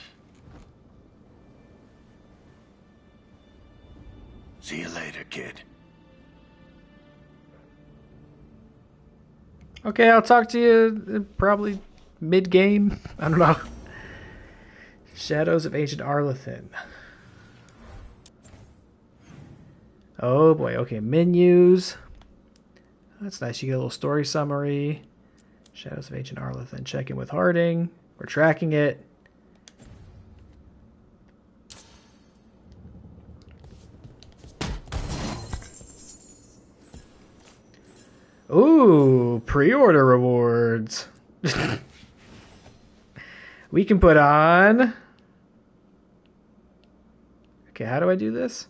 See you later, kid. Okay, I'll talk to you probably mid-game. I don't know. Shadows of Ancient Arlethan. Oh boy, okay, menus. That's nice, you get a little story summary. Shadows of Ancient Arlethan. Check in with Harding. We're tracking it. Ooh, pre-order rewards. We can put on... Okay, how do I do this?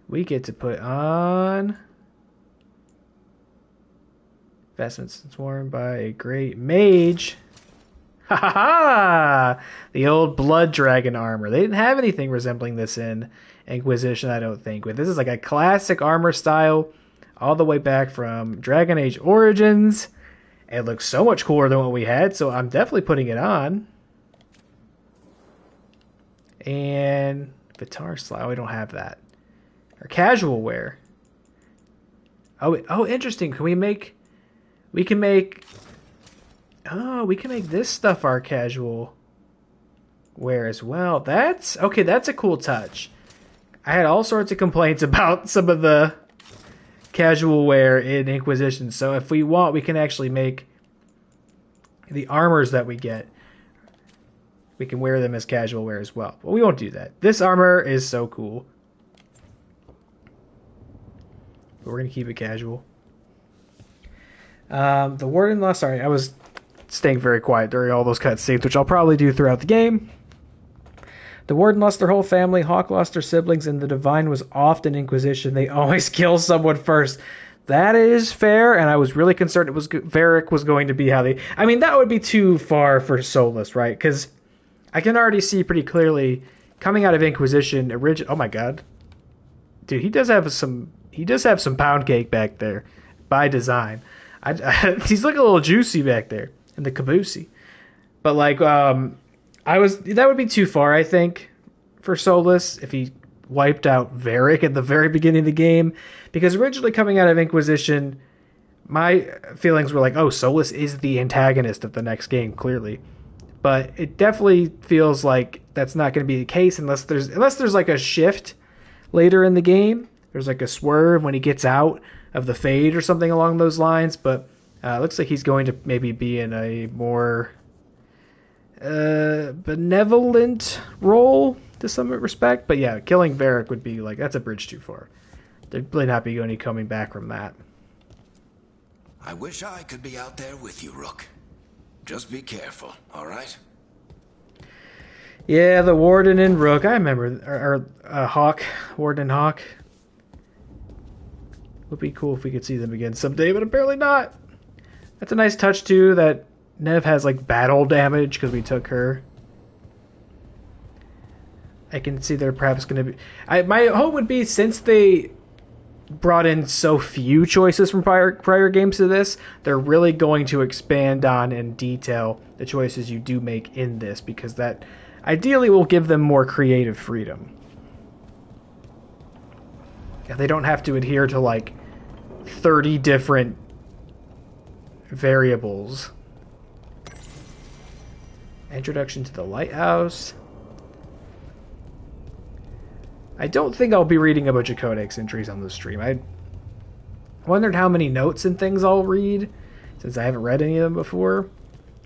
We get to put on... Vestments worn by a great mage. Ha ha ha! The old blood dragon armor. They didn't have anything resembling this in Inquisition, I don't think. But this is like a classic armor style, all the way back from Dragon Age Origins. It looks so much cooler than what we had, so I'm definitely putting it on. And Vitar Slough, we don't have that. Or casual wear. Oh, interesting. Can we make... We can make... Oh, we can make this stuff our casual wear as well. That's... Okay, that's a cool touch. I had all sorts of complaints about some of the casual wear in Inquisition. So if we want, we can actually make the armors that we get. We can wear them as casual wear as well. But we won't do that. This armor is so cool. But we're going to keep it casual. The Warden lost... Sorry, I was staying very quiet during all those cutscenes, which I'll probably do throughout the game. The Warden lost their whole family, Hawk lost her siblings, and the Divine was often Inquisition. They always kill someone first. That is fair, and I was really concerned it was Varric was going to be how they... I mean, that would be too far for Solus, right? Because I can already see pretty clearly, coming out of Inquisition, oh my god. Dude, he does have some pound cake back there, by design. He's looking a little juicy back there in the caboose. But like, that would be too far, I think, for Solus if he wiped out Varric at the very beginning of the game. Because originally coming out of Inquisition, my feelings were like, oh, Solus is the antagonist of the next game, clearly. But it definitely feels like that's not going to be the case unless there's like a shift later in the game. There's like a swerve when he gets out of the Fade or something along those lines. But it looks like he's going to maybe be in a more benevolent role to some respect. But yeah, killing Varric would be like, that's a bridge too far. There'd really not be any coming back from that. I wish I could be out there with you, Rook. Just be careful, all right? Yeah, the Warden and Rook. I remember, Hawk, Warden and Hawk. Would be cool if we could see them again someday, but apparently not. That's a nice touch too. That Nev has like battle damage because we took her. I can see they're perhaps going to be... my hope would be, since they brought in so few choices from prior games to this, they're really going to expand on and detail the choices you do make in this, because that ideally will give them more creative freedom. Yeah, they don't have to adhere to like 30 different variables. Introduction to the lighthouse. I don't think I'll be reading a bunch of codex entries on the stream. I wondered how many notes and things I'll read, since I haven't read any of them before.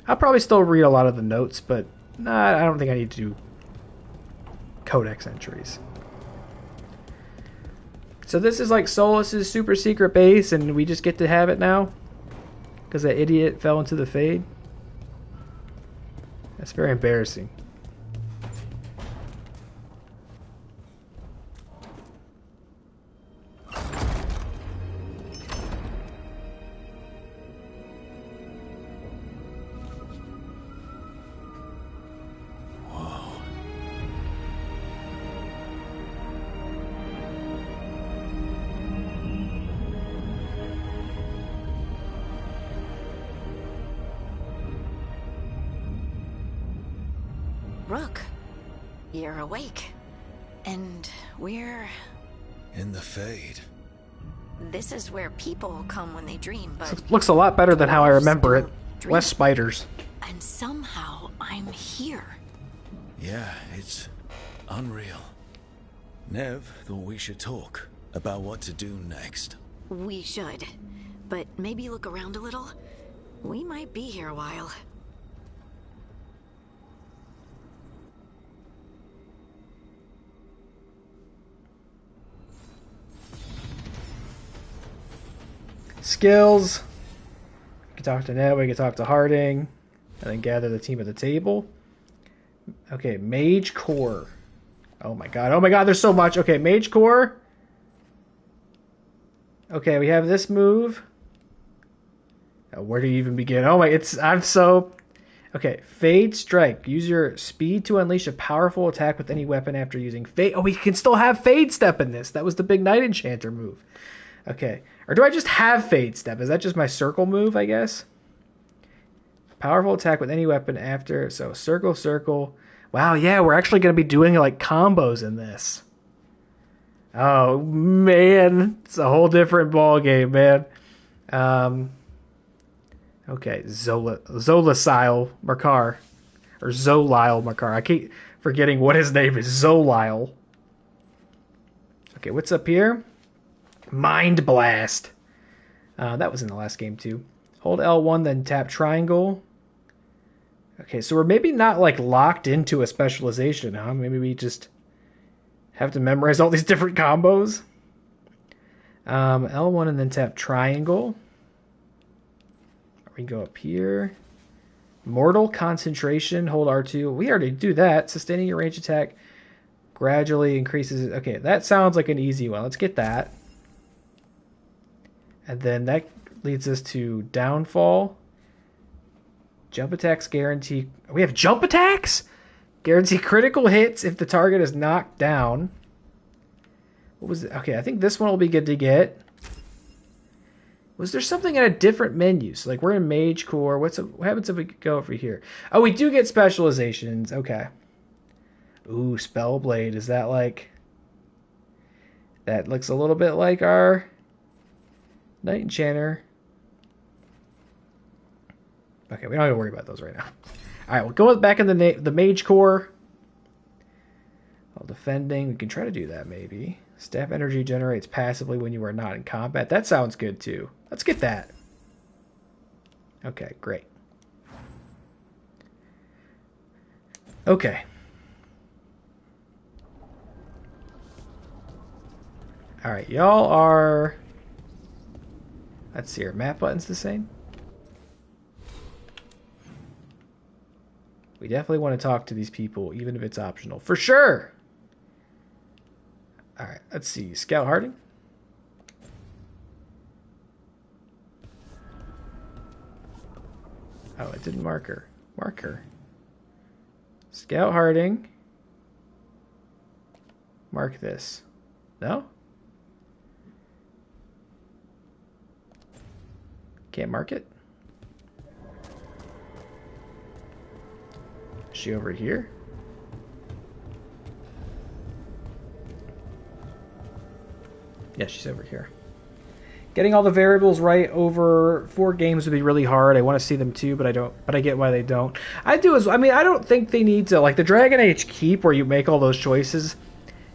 I'll probably still read a lot of the notes, but I don't think I need to do codex entries. So this is like Solus's super secret base, and we just get to have it now? Because that idiot fell into the Fade? That's very embarrassing. Rook, you're awake. And we're... in the Fade. This is where people come when they dream, but... Looks a lot better than how I remember it. Less spiders. And somehow I'm here. Yeah, it's unreal. Nev thought we should talk about what to do next. We should. But maybe look around a little. We might be here a while. Skills. We can talk to Ned, we can talk to Harding, and then gather the team at the table. Okay, Mage Core. Oh my god, there's so much. Okay, Mage Core. Okay, we have this move. Where do you even begin? Oh my, I'm so... Okay, Fade Strike. Use your speed to unleash a powerful attack with any weapon after using Fade. Oh, we can still have Fade Step in this. That was the big Night Enchanter move. Okay. Or do I just have Fade Step? Is that just my circle move, I guess? Powerful attack with any weapon after. So circle, circle. Wow, yeah, we're actually going to be doing like combos in this. Oh, man. It's a whole different ball game, man. Okay, Zolasile Makar. Or Zolile Makar. I keep forgetting what his name is. Zolile. Okay, what's up here? Mind Blast. That was in the last game too. Hold L1, then tap triangle. Okay, so we're maybe not like locked into a specialization, huh? Maybe we just have to memorize all these different combos. L1 and then tap triangle. We can go up here. Mortal Concentration. Hold R2. We already do that. Sustaining your range attack gradually increases. Okay, that sounds like an easy one. Let's get that. And then that leads us to Downfall. Jump attacks guarantee... We have jump attacks? Guarantee critical hits if the target is knocked down. What was it? Okay, I think this one will be good to get. Was there something in a different menu? So, like, we're in Mage Core. What happens if we go over here? Oh, we do get specializations. Okay. Ooh, Spellblade. Is that like... That looks a little bit like our... Night Enchanter. Okay, we don't have to worry about those right now. Alright, we'll go back in the Mage Core. While defending, we can try to do that maybe. Staff energy generates passively when you are not in combat. That sounds good too. Let's get that. Okay, great. Okay. Alright, y'all are... Let's see, are map buttons the same? We definitely want to talk to these people, even if it's optional. For sure! Alright, let's see. Scout Harding? Oh, it didn't mark her. Mark her. Scout Harding. Mark this. No? Can't mark it? Is she over here? Yeah, she's over here. Getting all the variables right over 4 games would be really hard. I want to see them too, but I don't. But I get why they don't. I don't think they need to, like the Dragon Age Keep, where you make all those choices.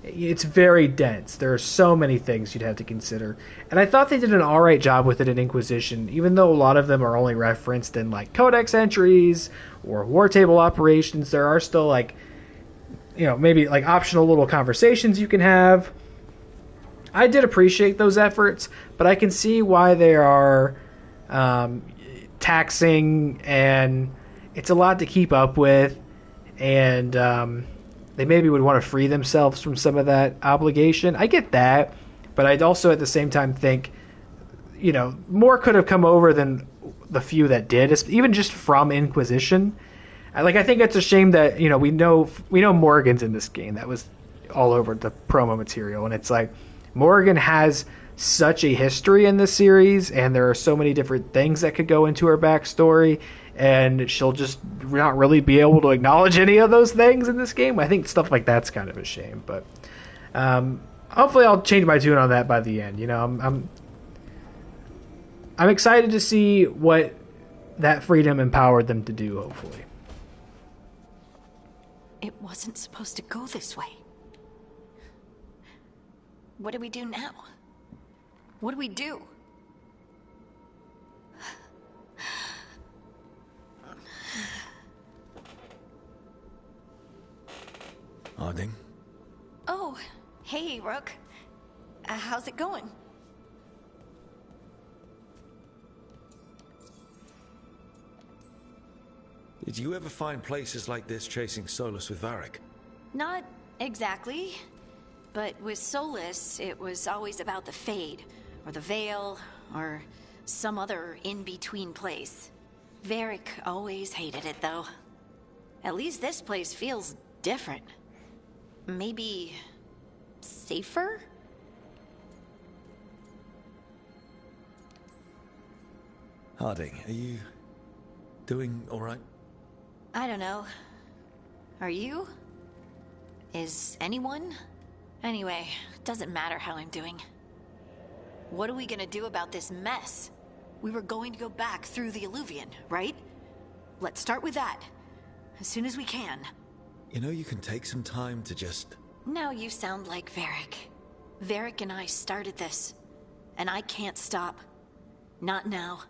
It's very dense. There are so many things you'd have to consider, and I thought they did an all right job with it in Inquisition, even though a lot of them are only referenced in like codex entries or war table operations. There are still like, maybe like optional little conversations you can have. I did appreciate those efforts, but I can see why they are taxing, and it's a lot to keep up with, and they maybe would want to free themselves from some of that obligation. I get that, but I'd also at the same time think, more could have come over than the few that did, even just from Inquisition. I think it's a shame that, we know Morgan's in this game. That was all over the promo material, and it's like, Morgan has such a history in this series, and there are so many different things that could go into her backstory, and she'll just not really be able to acknowledge any of those things in this game. I think stuff like that's kind of a shame, but hopefully I'll change my tune on that by the end. I'm excited to see what that freedom empowered them to do, hopefully. It wasn't supposed to go this way. What do we do now? What do we do? Harding? Oh, hey, Rook. How's it going? Did you ever find places like this chasing Solus with Varric? Not exactly. But with Solus, it was always about the Fade, or the Veil, or some other in-between place. Varric always hated it, though. At least this place feels different. Maybe safer? Harding, are you doing all right? I don't know. Are you? Is anyone? Anyway, doesn't matter how I'm doing. What are we gonna do about this mess? We were going to go back through the Illuvian, right? Let's start with that. As soon as we can. You can take some time to just... Now you sound like Varric. Varric and I started this. And I can't stop. Not now.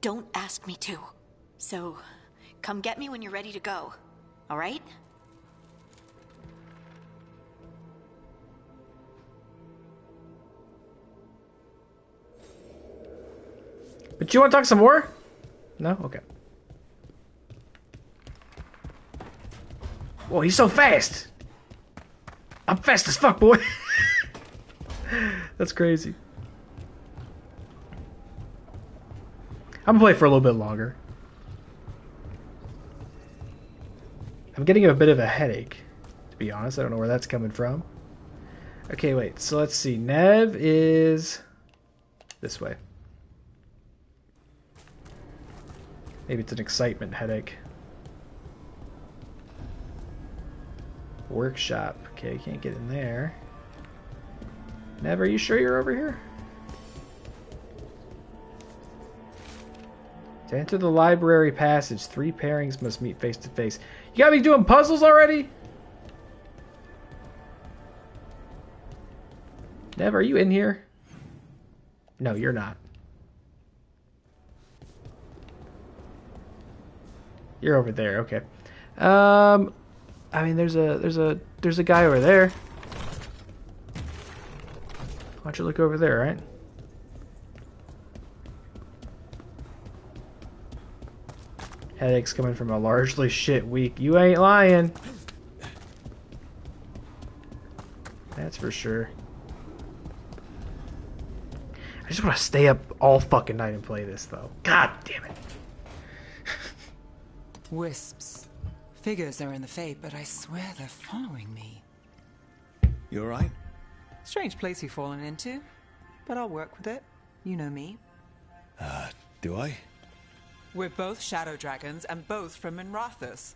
Don't ask me to. So, come get me when you're ready to go. All right? But you want to talk some more? No? Okay. Whoa, he's so fast! I'm fast as fuck, boy! That's crazy. I'm gonna play for a little bit longer. I'm getting a bit of a headache, to be honest. I don't know where that's coming from. Okay, wait. So let's see. Nev is this way. Maybe it's an excitement headache. Workshop. Okay, can't get in there. Nev, are you sure you're over here? To enter the library passage, 3 pairings must meet face to face. You gotta be doing puzzles already? Nev, are you in here? No, you're not. You're over there, okay. I mean, there's a guy over there. Why don't you look over there, right? Headaches coming from a largely shit week. You ain't lying. That's for sure. I just want to stay up all fucking night and play this, though. God damn it. Wisps. Figures are in the Fade, but I swear they're following me. You alright? Strange place you've fallen into, but I'll work with it. You know me. Do I? We're both shadow dragons and both from Minrathous.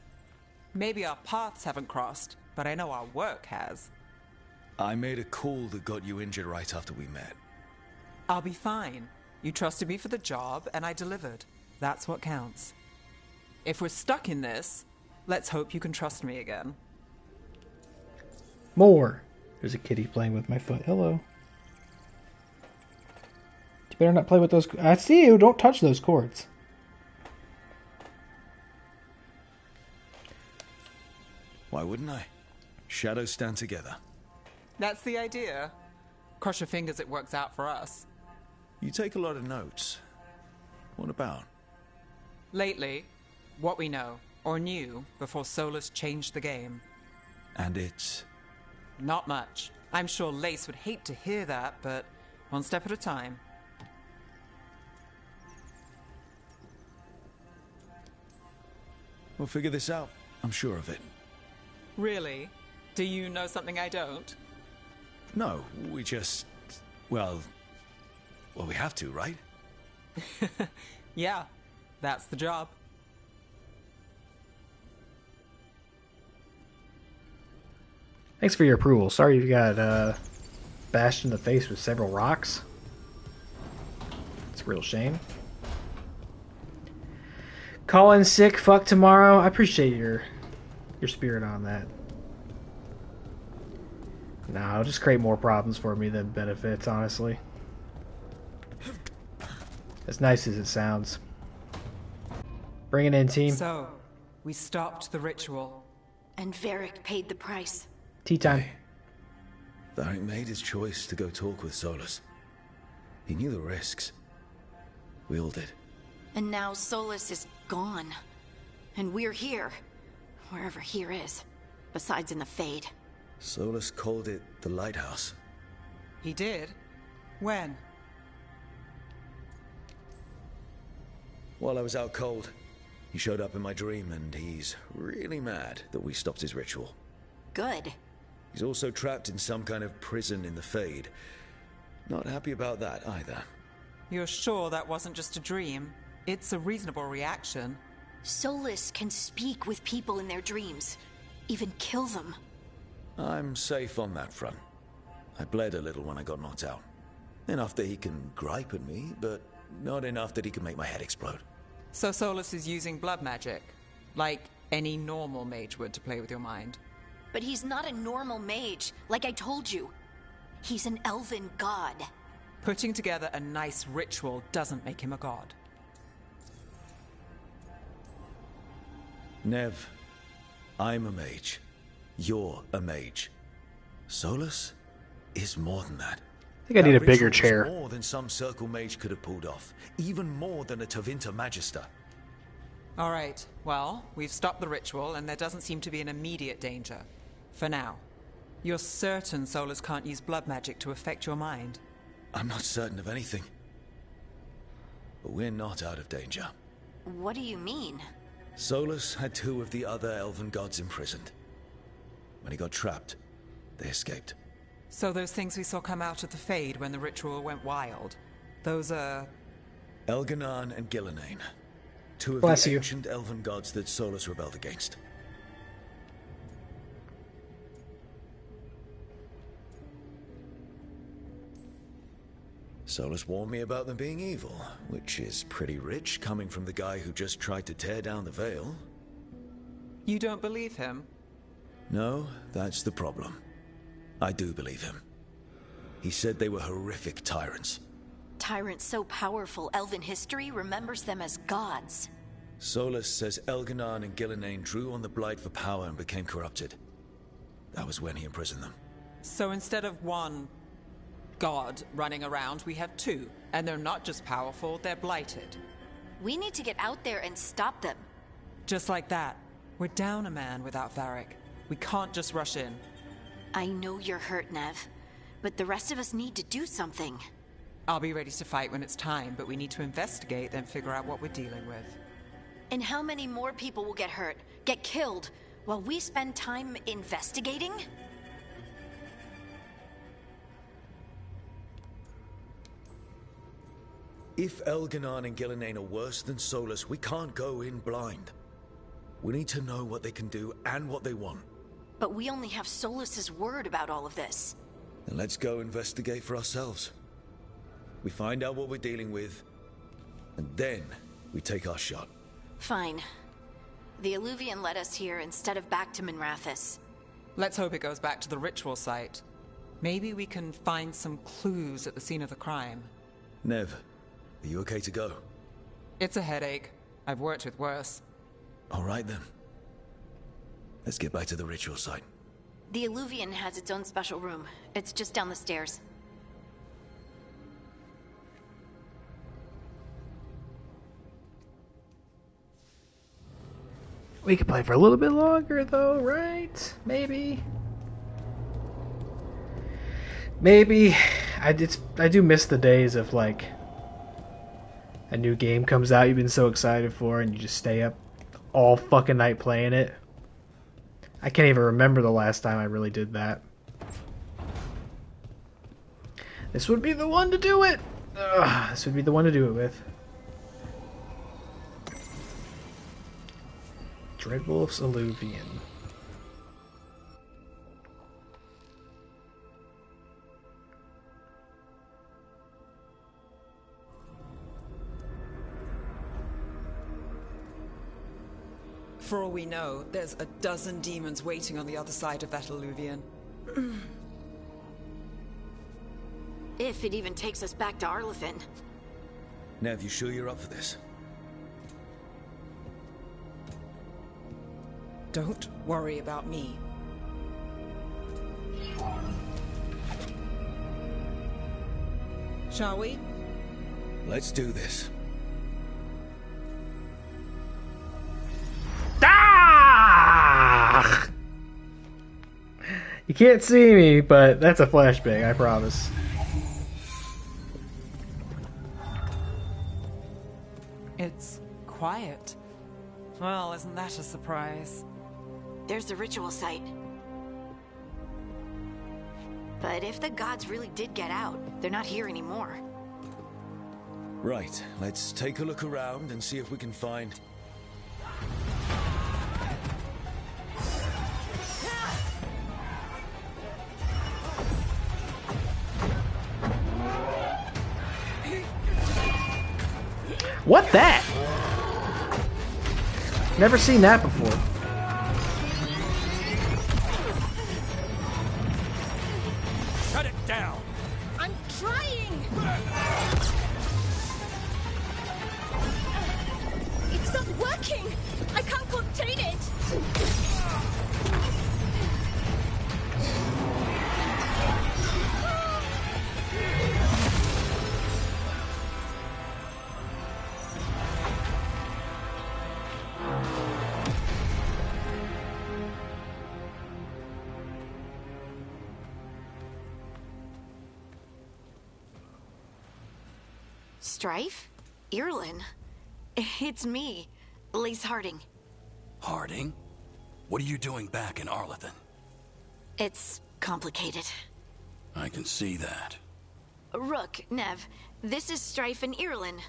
Maybe our paths haven't crossed, but I know our work has. I made a call that got you injured right after we met. I'll be fine. You trusted me for the job, and I delivered. That's what counts. If we're stuck in this, let's hope you can trust me again. More. There's a kitty playing with my foot. Hello. You better not play with those. I see you. Don't touch those cords. Why wouldn't I? Shadows stand together. That's the idea. Cross your fingers it works out for us. You take a lot of notes. What about? Lately, what we know, or knew, before Solus changed the game. And it's... Not much. I'm sure Lace would hate to hear that, but one step at a time. We'll figure this out. I'm sure of it. Really? Do you know something I don't? No, we just... Well, we have to, right? Yeah, that's the job. Thanks for your approval. Sorry you got bashed in the face with several rocks. It's a real shame. Call in sick, fuck tomorrow. I appreciate your spirit on that. Nah, it'll just create more problems for me than benefits, honestly. As nice as it sounds. Bring it in, team. So, we stopped the ritual. And Varric paid the price. Tea time. Varric made his choice to go talk with Solus. He knew the risks. We all did. And now Solus is gone. And we're here. Wherever here is. Besides in the Fade. Solus called it the Lighthouse. He did? When? While I was out cold, he showed up in my dream, and he's really mad that we stopped his ritual. Good. He's also trapped in some kind of prison in the Fade. Not happy about that either. You're sure that wasn't just a dream? It's a reasonable reaction. Solus can speak with people in their dreams. Even kill them. I'm safe on that front. I bled a little when I got knocked out. Enough that he can gripe at me, but not enough that he can make my head explode. So Solus is using blood magic, like any normal mage would to play with your mind. But he's not a normal mage, like I told you. He's an elven god. Putting together a nice ritual doesn't make him a god. Nev, I'm a mage. You're a mage. Solus is more than that. I think I need a bigger ritual was chair. More than some circle mage could have pulled off. Even more than a Tavinta Magister. All right, well, we've stopped the ritual and there doesn't seem to be an immediate danger. For now. You're certain Solus can't use blood magic to affect your mind? I'm not certain of anything. But we're not out of danger. What do you mean? Solus had 2 of the other elven gods imprisoned. When he got trapped, they escaped. So those things we saw come out of the Fade when the ritual went wild, those are... Elganan and Gillenane. 2 of Bless the you. ancient elven gods that Solus rebelled against. Solus warned me about them being evil, which is pretty rich coming from the guy who just tried to tear down the veil. You don't believe him? No, that's the problem. I do believe him. He said they were horrific tyrants. Tyrants so powerful, elven history remembers them as gods. Solus says Elganan and Gillenane drew on the Blight for power and became corrupted. That was when he imprisoned them. So instead of one god running around, we have 2. And they're not just powerful, they're blighted. We need to get out there and stop them. Just like that. We're down a man without Varric. We can't just rush in. I know you're hurt, Nev. But the rest of us need to do something. I'll be ready to fight when it's time, but we need to investigate, then figure out what we're dealing with. And how many more people will get hurt, get killed, while we spend time investigating? If Elganon and Gillenane are worse than Solus, we can't go in blind. We need to know what they can do and what they want. But we only have Solus's word about all of this. Then let's go investigate for ourselves. We find out what we're dealing with, and then we take our shot. Fine. The Illuvian led us here instead of back to Minrathous. Let's hope it goes back to the ritual site. Maybe we can find some clues at the scene of the crime. Nev, are you okay to go? It's a headache. I've worked with worse. All right then. Let's get back to the ritual site. The Illuvian has its own special room. It's just down the stairs. We could play for a little bit longer, though, right? Maybe. I do miss the days of, like, a new game comes out you've been so excited for, and you just stay up all fucking night playing it. I can't even remember the last time I really did that. This would be the one to do it! Ugh, this would be the one to do it with. Dreadwolf's Illuvian. For all we know, there's a dozen demons waiting on the other side of that Illuvian. If it even takes us back to Arlathan. Nev, you sure you're up for this? Don't worry about me. Shall we? Let's do this. Ah! You can't see me, but that's a flashbang, I promise. It's quiet. Well, isn't that a surprise? There's the ritual site. But if the gods really did get out, they're not here anymore. Right, let's take a look around and see if we can find... What that? Never seen that before. Shut it down! I'm trying! It's not working! I can't contain it! Strife? Irlin? It's me, Lise Harding. Harding? What are you doing back in Arlathan? It's complicated. I can see that. Rook, Nev, this is Strife and Irlin.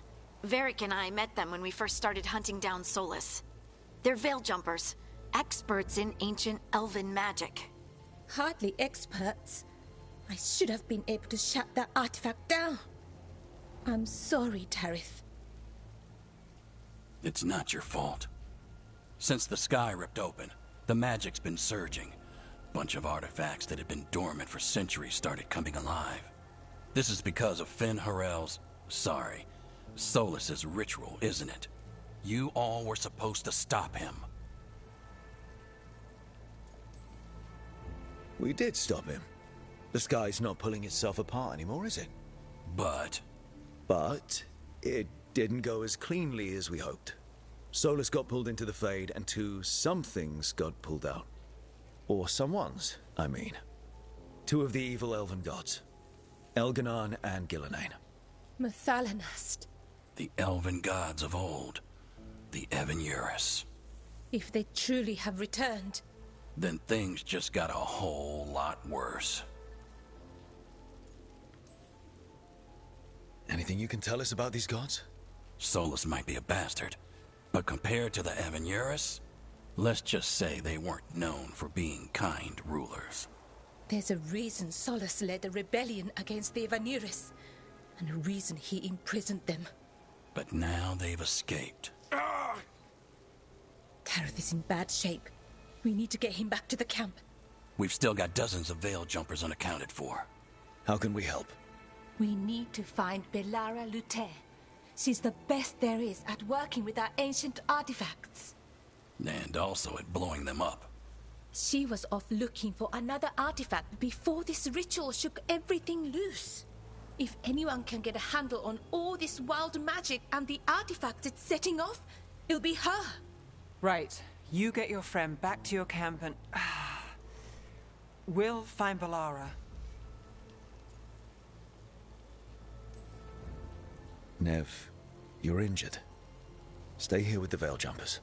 Varric and I met them when we first started hunting down Solus. They're veil jumpers, experts in ancient elven magic. Hardly experts. I should have been able to shut that artifact down. I'm sorry, Tarith. It's not your fault. Since the sky ripped open, the magic's been surging. Bunch of artifacts that had been dormant for centuries started coming alive. This is because of Finn Harel's... Solus's ritual, isn't it? You all were supposed to stop him. We did stop him. The sky's not pulling itself apart anymore, is it? But it didn't go as cleanly as we hoped. Solus got pulled into the Fade, and some things got pulled out. Or someones, I mean. Two of the evil elven gods. Elganon and Gillenane. Mathalanast. the elven gods of old. The Evan-Uris. If they truly have returned, Then things just got a whole lot worse. Anything you can tell us about these gods? Solus might be a bastard, but compared to the Evan-Uris, let's just say they weren't known for being kind rulers. there's a reason Solus led a rebellion against the Evan-Uris, and a reason he imprisoned them. But now they've escaped. Kareth is in bad shape. We need to get him back to the camp. We've still got dozens of Veil jumpers unaccounted for. How can we help? We need to find Belara Luther. She's the best there is at working with our ancient artifacts. And also at blowing them up. She was off looking for another artifact before this ritual shook everything loose. If anyone can get a handle on all this wild magic and the artifacts it's setting off, it'll be her. Right. You get your friend back to your camp and... we'll find Belara. Nev, you're injured. Stay here with the Veil Jumpers.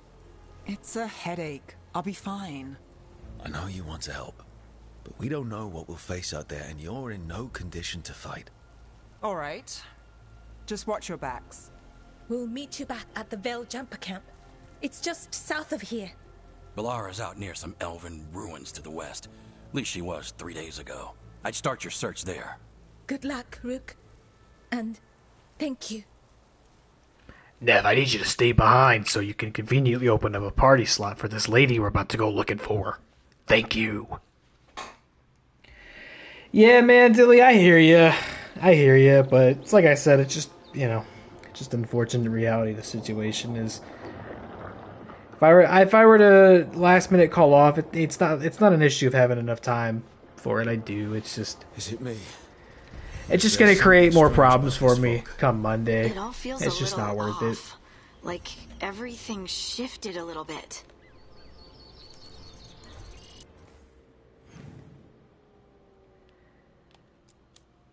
It's a headache. I'll be fine. I know you want to help, but we don't know what we'll face out there, and you're in no condition to fight. All right. Just watch your backs. We'll meet you back at the Veil Jumper camp. It's just south of here. Belara's out near some elven ruins to the west. At least she was 3 days ago. I'd start your search there. Good luck, Rook. And thank you. Nev, I need you to stay behind so you can conveniently open up a party slot for this lady we're about to go looking for. Thank you. Yeah, man, Dilly, I hear you. But it's like I said, it's just, just unfortunate reality of the situation is... If I were to last minute call off, it's not an issue of having enough time for it. I do. It's just... Is it me? It's just going to create more problems for me come Monday. It all feels it's a just little not worth it. off. Like everything shifted a little bit.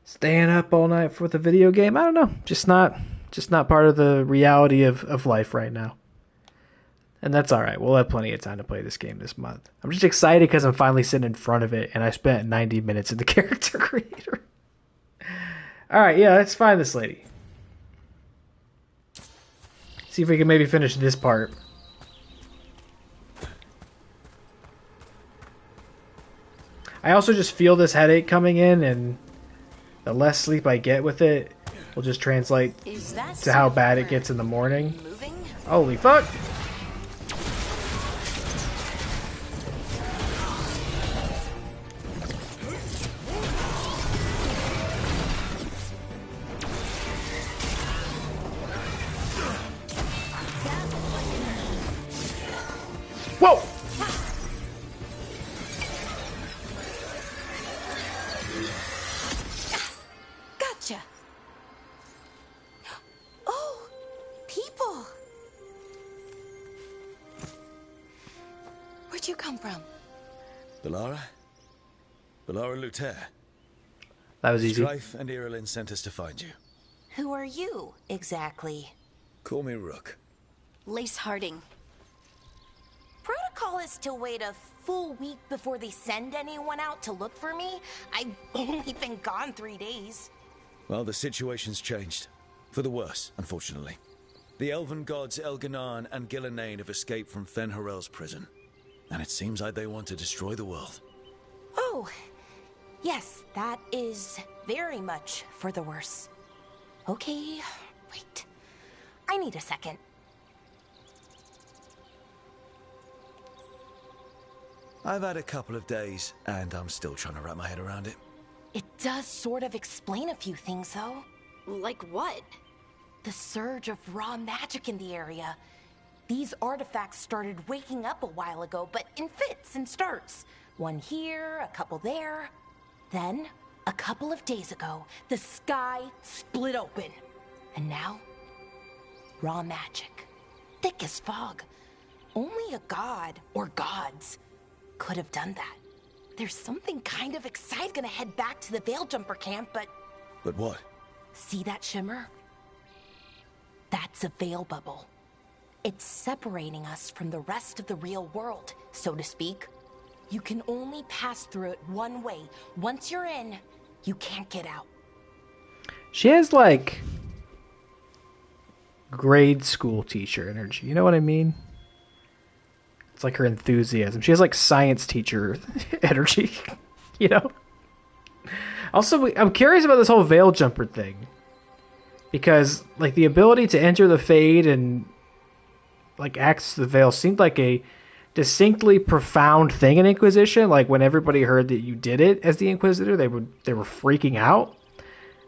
Staying up all night for the video game? I don't know. Just not part of the reality of life right now. And that's alright. We'll have plenty of time to play this game this month. I'm just excited because I'm finally sitting in front of it and I spent 90 minutes in the character creator. Alright, yeah, let's find this lady. See if we can maybe finish this part. I also just feel this headache coming in, and the less sleep I get with it will just translate to how bad it gets in the morning. Holy fuck! Whoa! Gotcha. Oh, people. Where'd you come from? Belara? Belara Luther. That was easy. Strife and Irilyn sent us to find you. Who are you, exactly? Call me Rook. Lace Harding. Protocol is to wait a full week before they send anyone out to look for me. I've only been gone 3 days. Well, the situation's changed. For the worse, unfortunately. The elven gods Elganan and Gillenane have escaped from Fen'Harel's prison. And it seems like they want to destroy the world. Oh, yes, that is very much for the worse. Okay, wait. I need a second. I've had a couple of days, and I'm still trying to wrap my head around it. It does sort of explain a few things, though. Like what? The surge of raw magic in the area. These artifacts started waking up a while ago, but in fits and starts. One here, a couple there. Then, a couple of days ago, the sky split open. And now, raw magic. Thick as fog. Only a god, or gods, could have done that. There's something kind of exciting gonna head back to the Veil Jumper camp, but... But what? See that shimmer? That's a veil bubble. It's separating us from the rest of the real world, so to speak. You can only pass through it one way. Once you're in, you can't get out. She has, like, grade school teacher energy. You know what I mean? It's like her enthusiasm. She has, like, science teacher energy. You know? Also, I'm curious about this whole veil jumper thing. Because, like, the ability to enter the Fade and, like, access the veil seemed like a distinctly profound thing in Inquisition. Like, when everybody heard that you did it as the Inquisitor, they were freaking out.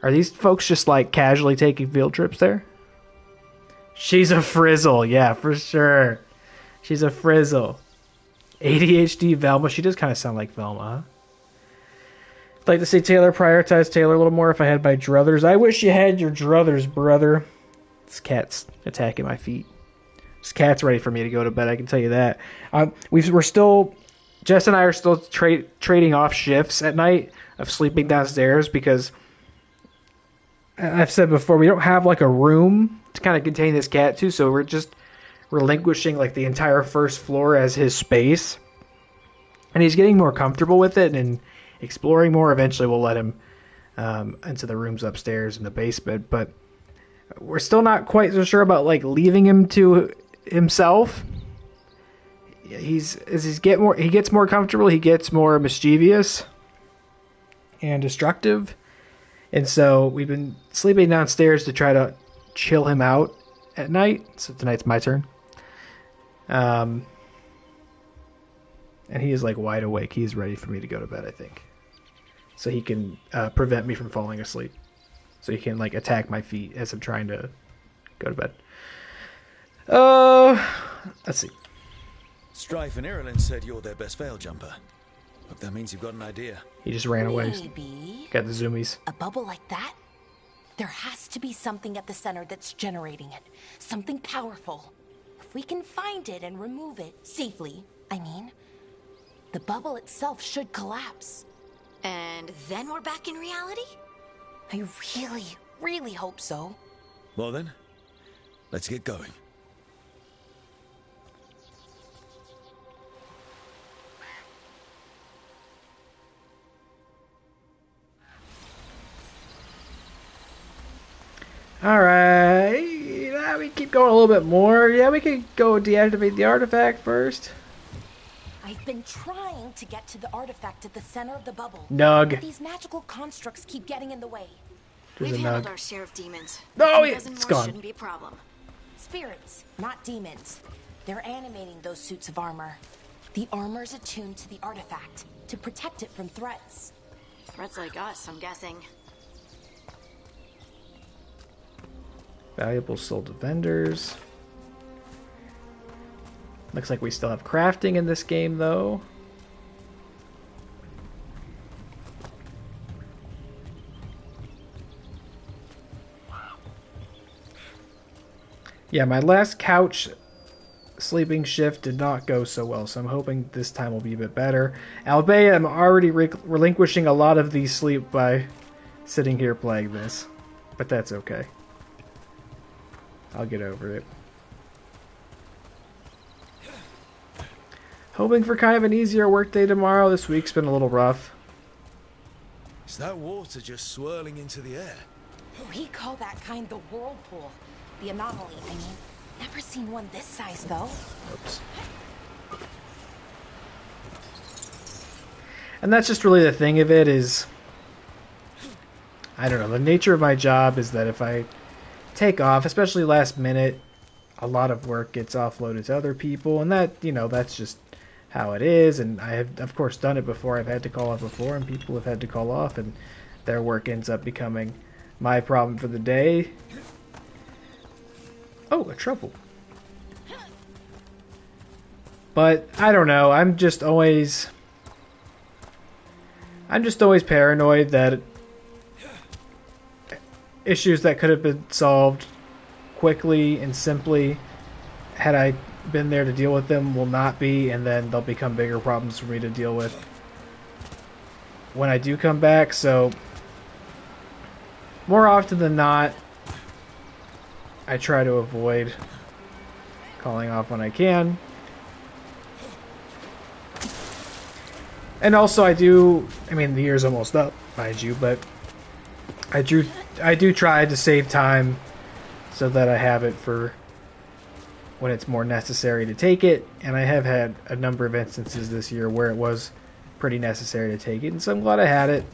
Are these folks just, like, casually taking field trips there? She's a frizzle, yeah, for sure. She's a frizzle. ADHD Velma. She does kind of sound like Velma, huh? I'd like to see Taylor prioritize Taylor a little more if I had my druthers. I wish you had your druthers, brother. This cat's attacking my feet. This cat's ready for me to go to bed, I can tell you that. We're still... Jess and I are still trading off shifts at night of sleeping downstairs because... I've said before, we don't have, like, a room to kind of contain this cat, too, so we're just relinquishing, like, the entire first floor as his space. And he's getting more comfortable with it and exploring more. Eventually we'll let him into the rooms upstairs in the basement, but we're still not quite so sure about, like, leaving him to himself. He gets more comfortable, he gets more mischievous and destructive. And so we've been sleeping downstairs to try to chill him out at night. So tonight's my turn. And he is, like, wide awake. He's ready for me to go to bed, I think. So he can prevent me from falling asleep. So he can, like, attack my feet as I'm trying to go to bed. Let's see. Strife and Ireland said you're their best veil jumper. Hope that means you've got an idea. He just ran away. Maybe. Got the zoomies. A bubble like that? There has to be something at the center that's generating it. Something powerful. If we can find it and remove it safely, I mean, the bubble itself should collapse. And then we're back in reality? I really, really hope so. Well then, let's get going. Alright, we keep going a little bit more. Yeah, we could go deactivate the artifact first. I've been trying to get to the artifact at the center of the bubble. Nug. But these magical constructs keep getting in the way. We've handled our share of demons. Oh, it's gone. Shouldn't be a problem. Spirits, not demons. They're animating those suits of armor. The armor's attuned to the artifact to protect it from threats. Threats like us, I'm guessing. Valuables sold to vendors. Looks like we still have crafting in this game, though. Yeah, my last couch sleeping shift did not go so well, so I'm hoping this time will be a bit better. Albeit, I'm already relinquishing a lot of the sleep by sitting here playing this. But that's okay. I'll get over it. Hoping for kind of an easier workday tomorrow. This week's been a little rough. Is that water just swirling into the air? We call that kind the whirlpool. The anomaly, I mean. Never seen one this size, though. Oops. And that's just really the thing of it is... I don't know. The nature of my job is that if I take off, especially last minute, a lot of work gets offloaded to other people, and that, you know, that's just how it is. And I have, of course, done it before. I've had to call off before, and people have had to call off, and their work ends up becoming my problem for the day. Oh, a trouble. But I don't know. I'm just always paranoid that issues that could have been solved quickly and simply had I been there to deal with them will not be, and then they'll become bigger problems for me to deal with when I do come back. So more often than not, I try to avoid calling off when I can. And also I mean the year's almost up, mind you, but I do try to save time so that I have it for when it's more necessary to take it, and I have had a number of instances this year where it was pretty necessary to take it, and so I'm glad I had it.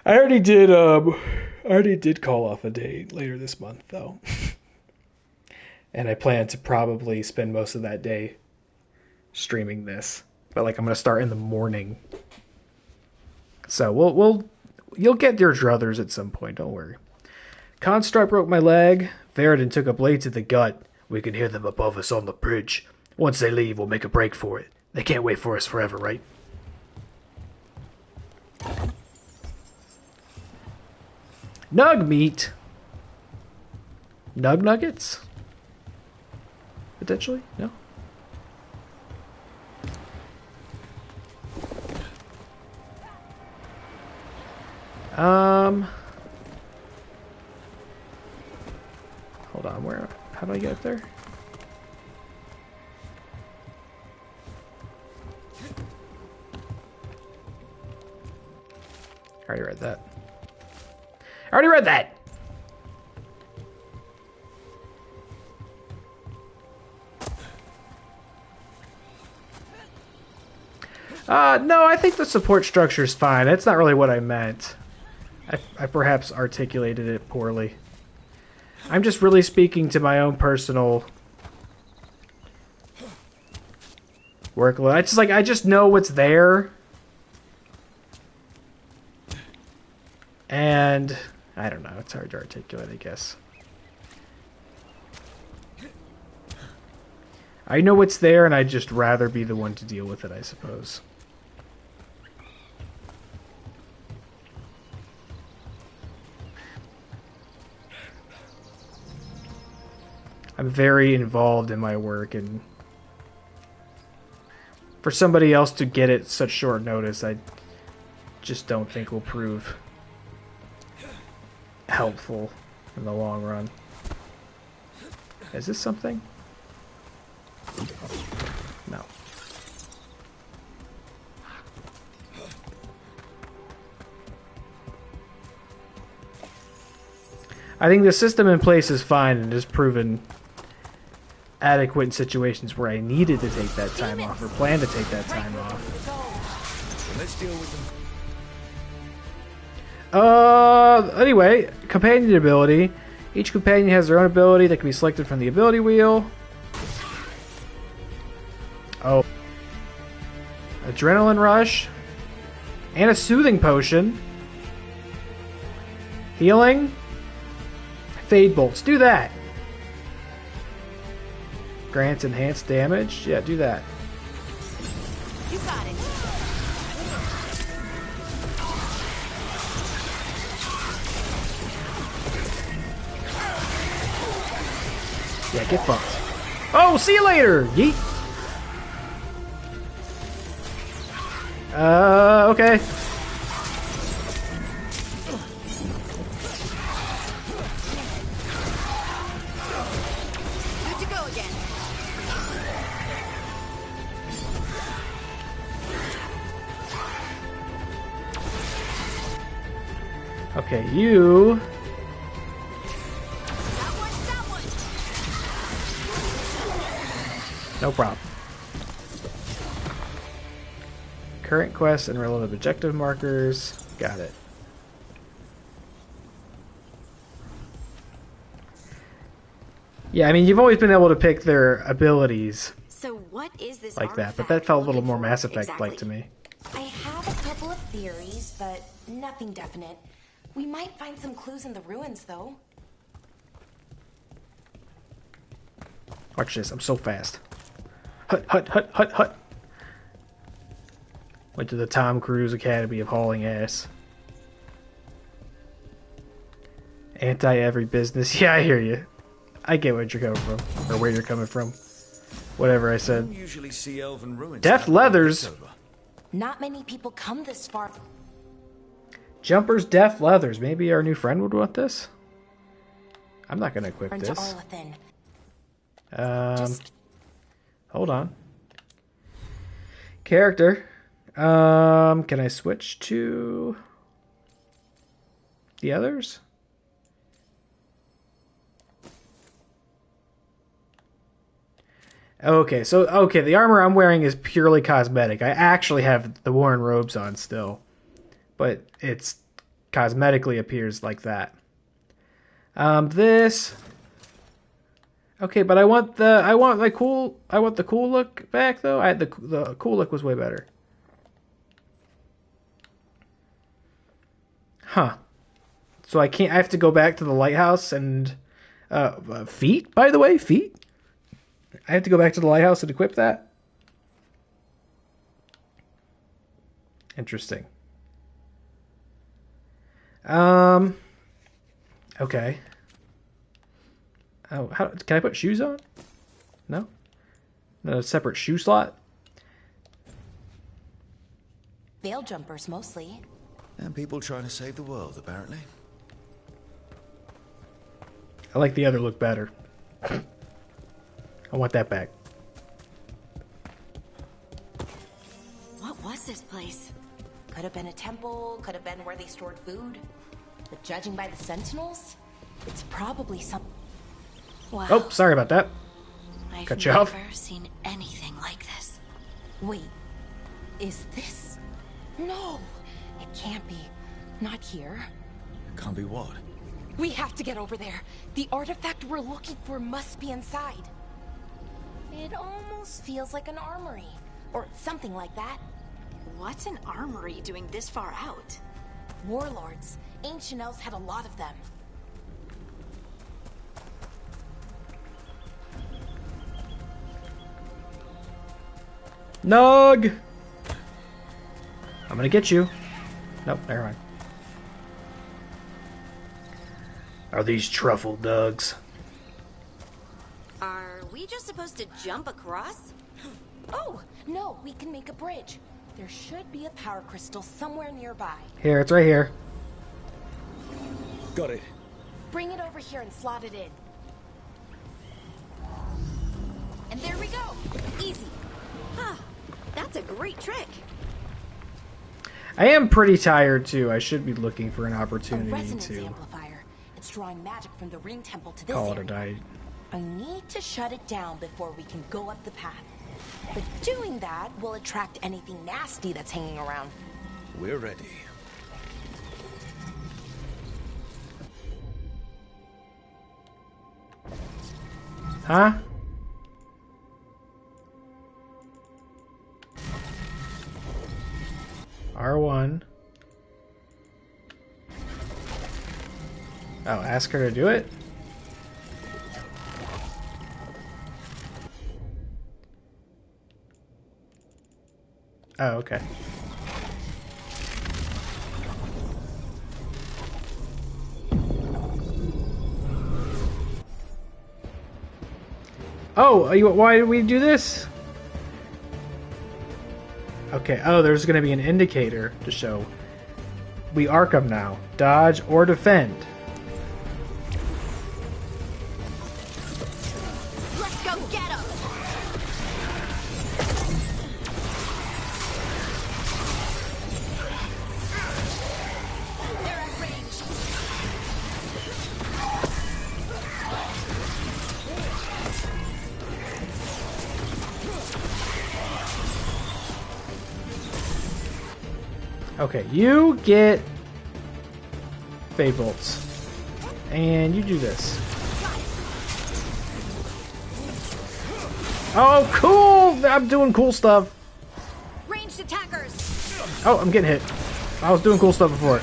I already did call off a day later this month though. And I plan to probably spend most of that day streaming this. But like I'm gonna start in the morning. So you'll get your druthers at some point, don't worry. Construct broke my leg. Veilguard took a blade to the gut. We can hear them above us on the bridge. Once they leave, we'll make a break for it. They can't wait for us forever, right? Nug meat. Nug nuggets? Potentially? No? Hold on, how do I get up there? I already read that. I already read that! No, I think the support structure is fine. That's not really what I meant. I perhaps articulated it poorly. I'm just really speaking to my own personal workload. I just know what's there. And I don't know, it's hard to articulate, I guess. I know what's there, and I'd just rather be the one to deal with it, I suppose. I'm very involved in my work, and for somebody else to get it such short notice, I just don't think will prove helpful in the long run. Is this something? No. I think the system in place is fine and has proven adequate in situations where I needed to take that time off or planned to take that time off. Let's deal with them. Anyway, companion ability. Each companion has their own ability that can be selected from the ability wheel. Oh. Adrenaline rush. And a soothing potion. Healing. Fade bolts. Do that. Grants enhanced damage. Yeah, do that. You got it. Yeah, get fucked. Oh, see you later! Yeet! Okay. Good to go again. Okay, you... No problem. Current quests and relevant objective markers. Got it. Yeah, I mean, you've always been able to pick their abilities So what is this like that, but that felt a little more Mass Effect-like to me. I have a couple of theories, but nothing definite. We might find some clues in the ruins, though. Watch this, I'm so fast. Hut, hut, hut, hut, hut. Went to the Tom Cruise Academy of Hauling Ass. Anti-every business. Yeah, I hear you. I get what you're coming from. Or where you're coming from. Whatever I said. Usually see elven ruins. Deft Leathers. Not many people come this far. Jumper's Deft Leathers. Maybe our new friend would want this? I'm not gonna equip Turn to this. Arlathan. Hold on. Character. Can I switch to the others? Okay, so the armor I'm wearing is purely cosmetic. I actually have the worn robes on still, but it's cosmetically appears like that. This. Okay, but I want the cool look back though. The cool look was way better. Huh. So I have to go back to the lighthouse and feet, by the way, feet. I have to go back to the lighthouse and equip that. Interesting. Okay. Oh, can I put shoes on? No? No separate shoe slot? Veil jumpers, mostly. And people trying to save the world, apparently. I like the other look better. I want that back. What was this place? Could have been a temple, could have been where they stored food. But judging by the sentinels, it's probably some... Wow. Oh, sorry about that. I've Cut you off. never seen anything like this. Wait, is this... No, it can't be. Not here. Can't be what? We have to get over there. The artifact we're looking for must be inside. It almost feels like an armory, or something like that. What's an armory doing this far out? Warlords. Ancient elves had a lot of them. Nug! I'm gonna get you. Nope, never mind. Are these truffle nugs? Are we just supposed to jump across? Oh, no, we can make a bridge. There should be a power crystal somewhere nearby. Here, it's right here. Got it. Bring it over here and slot it in. And there we go. Easy. Huh. That's a great trick. I am pretty tired too. I should be looking for an A opportunity resonance to amplifier. It's drawing magic from the ring temple to this call it a area. night. I need to shut it down before we can go up the path. But doing that will attract anything nasty that's hanging around. We're ready. Huh? R1. Oh, ask her to do it? Oh, okay. Oh, why did we do this? Okay, oh, there's going to be an indicator to show. We arc them now. Dodge or defend. Let's go get him! They're at range. Okay, you get Fade Bolts. And you do this. Oh, cool! I'm doing cool stuff. Ranged attackers. Oh, I'm getting hit. I was doing cool stuff before.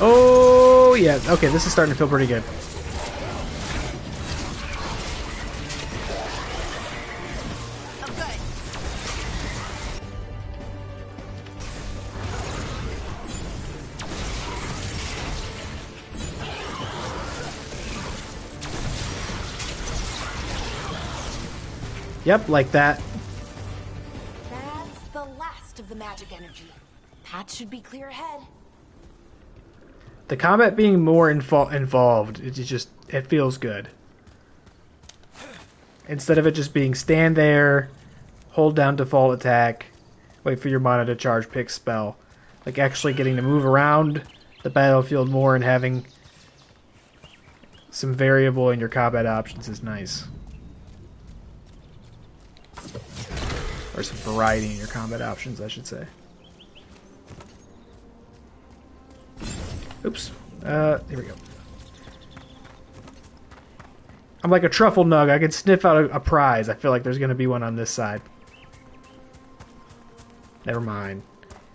Oh, yeah. Okay, this is starting to feel pretty good. Yep, like that. That's the last of the magic energy. Path should be clear ahead. The combat being more involved, it feels good. Instead of it just being stand there, hold down default attack, wait for your mana to charge, pick spell. Like actually getting to move around the battlefield more and having some variable in your combat options is nice. Or some variety in your combat options, I should say. Oops. Here we go. I'm like a truffle nug. I can sniff out a prize. I feel like there's going to be one on this side. Never mind.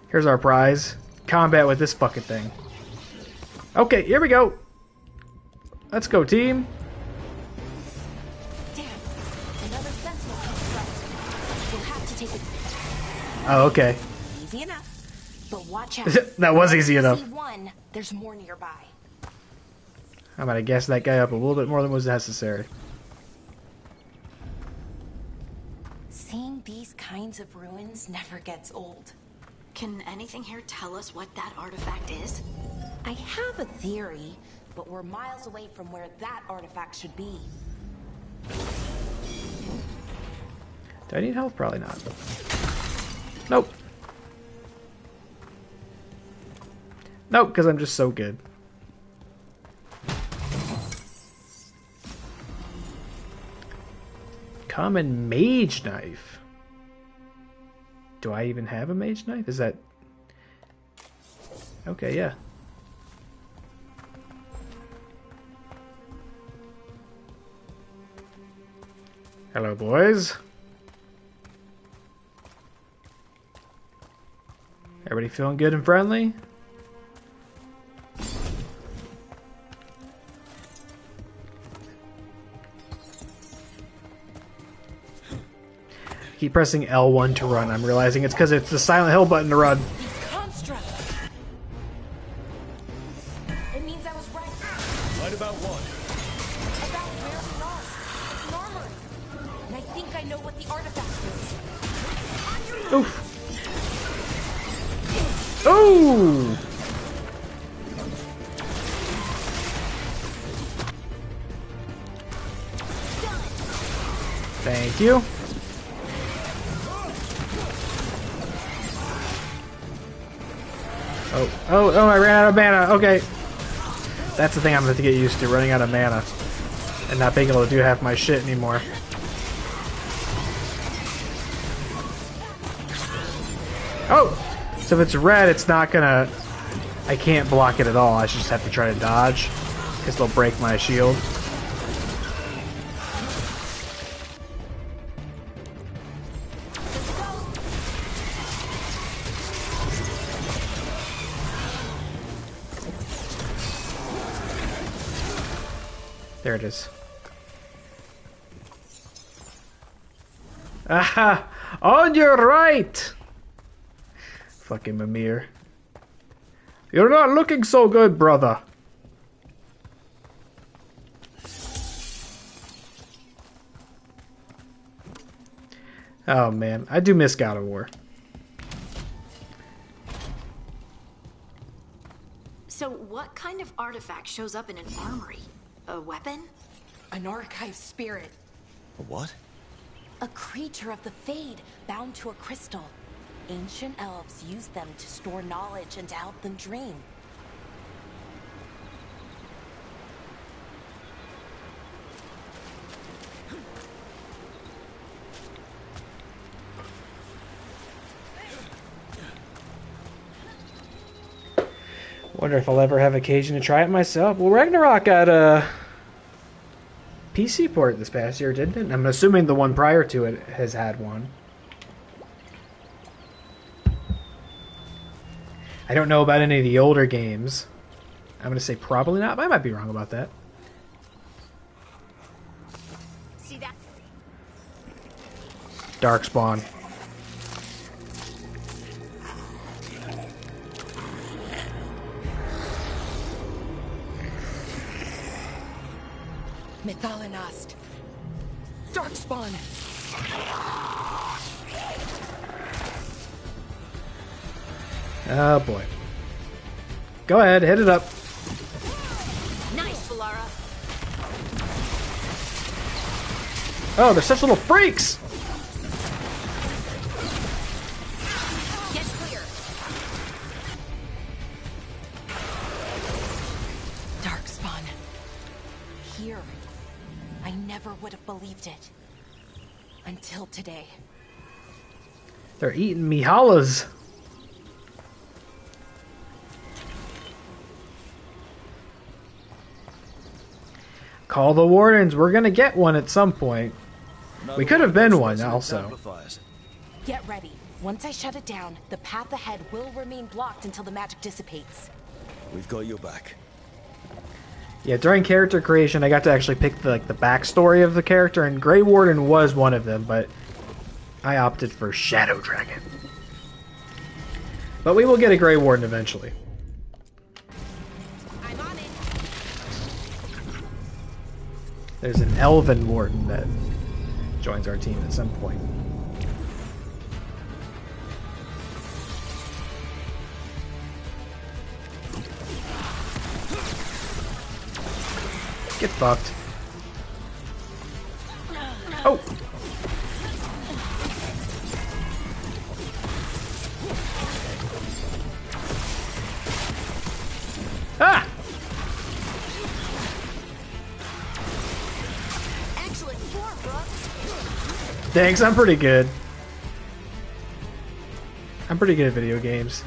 Here's our prize. Combat with this fucking thing. Okay, here we go. Let's go, team. Damn. Another sentinel comes right. We'll have to take it. Oh, okay. Easy enough. But watch out. That was easy enough. See one, there's more nearby. I'm gonna gas that guy up a little bit more than was necessary. Seeing these kinds of ruins never gets old. Can anything here tell us what that artifact is? I have a theory, but we're miles away from where that artifact should be. Do I need health? Probably not. Nope. Nope, because I'm just so good. Common mage knife. Do I even have a mage knife? Is that... Okay, yeah. Hello, boys. Everybody feeling good and friendly? Keep pressing L1 to run. I'm realizing it's because it's the Silent Hill button to run. These constructs. It means I was right. Right about what? About where we are. It's an armory. And I think I know what the artifact is. Oof. Ooh! Thank you. Oh, I ran out of mana. Okay. That's the thing I'm going to have to get used to, running out of mana. And not being able to do half my shit anymore. Oh! So if it's red, it's not gonna... I can't block it at all. I should just have to try to dodge. Because they'll break my shield. There it is. Aha! On your right! Fucking Mimir. You're not looking so good, brother. Oh man, I do miss God of War. So what kind of artifact shows up in an armory? A weapon? An archive spirit. A what? A creature of the Fade, bound to a crystal. Ancient elves used them to store knowledge and to help them dream. Wonder if I'll ever have occasion to try it myself. Well, Ragnarok got a PC port this past year, didn't it? I'm assuming the one prior to it has had one. I don't know about any of the older games. I'm going to say probably not, but I might be wrong about that. See that? Darkspawn. Methalinast. Darkspawn. Oh boy. Go ahead, hit it up. Nice, Valara. Oh, they're such little freaks! Get clear. Darkspawn. Here. I never would have believed it. Until today. They're eating Mihalas. Call the wardens. We're gonna get one at some point. We could have been one also. Get ready. Once I shut it down, the path ahead will remain blocked until the magic dissipates. We've got your back. Yeah, during character creation, I got to actually pick the backstory of the character, and Grey Warden was one of them, but I opted for Shadow Dragon. But we will get a Grey Warden eventually. I'm on it. There's an Elven Warden that joins our team at some point. Get fucked. Oh! Ah! Excellent form, bro. Thanks, I'm pretty good. I'm pretty good at video games.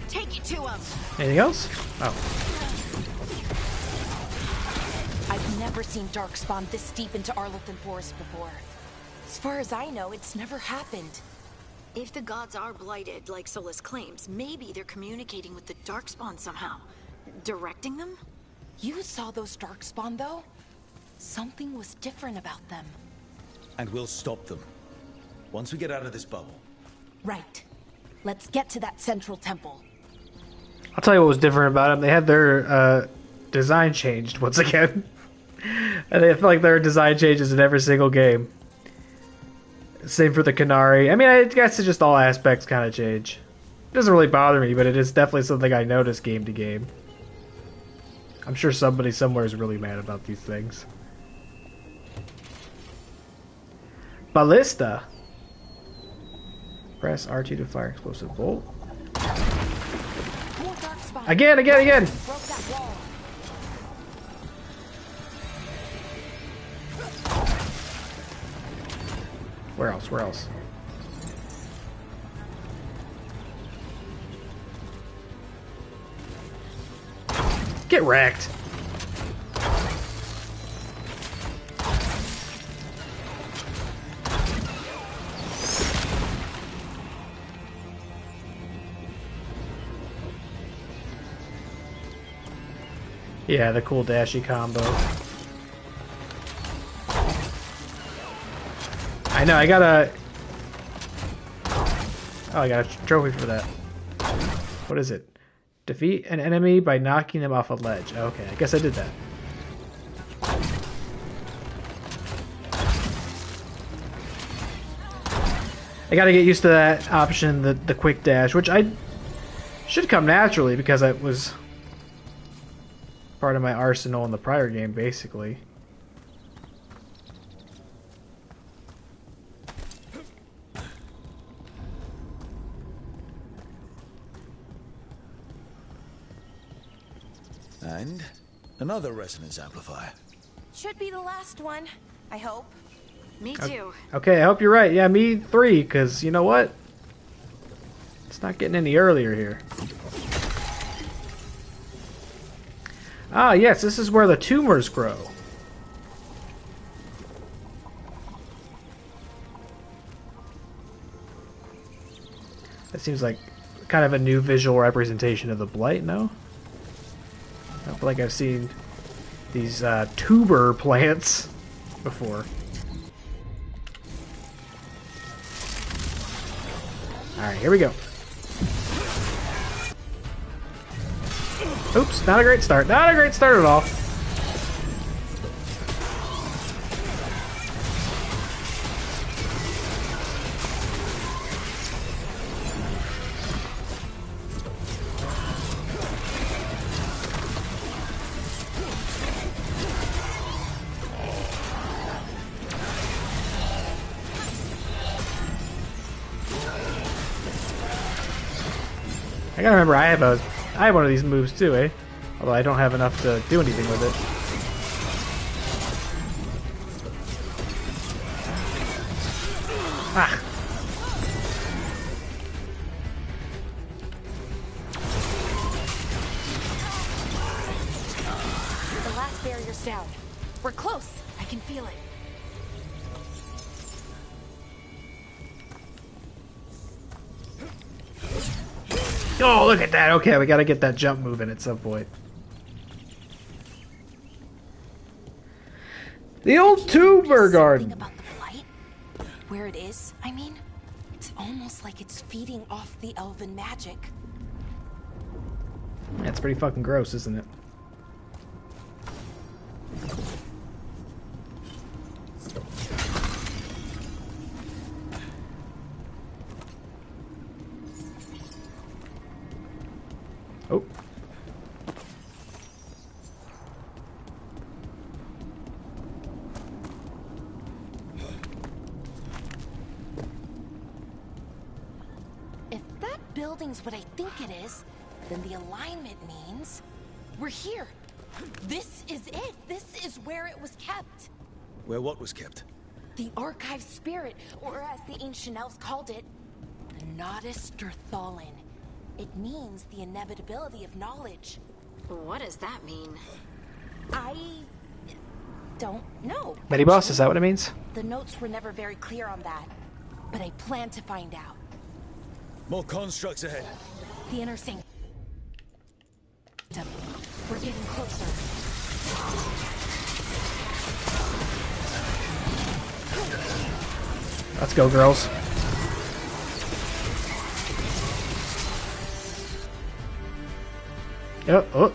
Take it to him. Anything else? Oh. I've never seen Darkspawn this deep into Arlothan Forest before. As far as I know, it's never happened. If the gods are blighted, like Solus claims, maybe they're communicating with the Darkspawn somehow. Directing them? You saw those Darkspawn, though? Something was different about them. And we'll stop them. Once we get out of this bubble. Right. Let's get to that central temple. I'll tell you what was different about them. They had their design changed once again. And I feel like their design changes in every single game. Same for the Canary. I mean, I guess it's just all aspects kind of change. It doesn't really bother me, but it is definitely something I notice game to game. I'm sure somebody somewhere is really mad about these things. Ballista. Press R2 to fire explosive bolt. Again! Broke that wall. Where else? Where else? Get wrecked! Yeah, the cool dashy combo. I know, I got a... Oh, I got a trophy for that. What is it? Defeat an enemy by knocking them off a ledge. Okay, I guess I did that. I gotta get used to that option, the quick dash, which I should come naturally because it was part of my arsenal in the prior game, basically. And another resonance amplifier. Should be the last one, I hope. Me too. Okay, I hope you're right. Yeah, me 3, because you know what? It's not getting any earlier here. Ah, yes, this is where the tumors grow. That seems like kind of a new visual representation of the blight, no? I feel like I've seen these tuber plants before. Alright, here we go. Oops, not a great start. Not a great start at all. I gotta remember I have one of these moves too, eh? Although I don't have enough to do anything with it. Ah. The last barrier's down. We're close. I can feel it. Oh, look at that. Okay, we gotta get that jump moving at some point. The old tube Veilguard. About the light, where it is, I mean, it's almost like it's feeding off the elven magic. That's pretty fucking gross, isn't it? Oh. If that building's what I think it is, then the alignment means we're here. This is it. This is where it was kept. Where what was kept? The archive spirit, or as the ancient elves called it, the Nodus Derthalin. It means the inevitability of knowledge. What does that mean? I don't know. Betty Boss, is that what it means? The notes were never very clear on that, but I plan to find out. More constructs ahead. The inner sanctum. We're getting closer. Let's go, girls. Oh.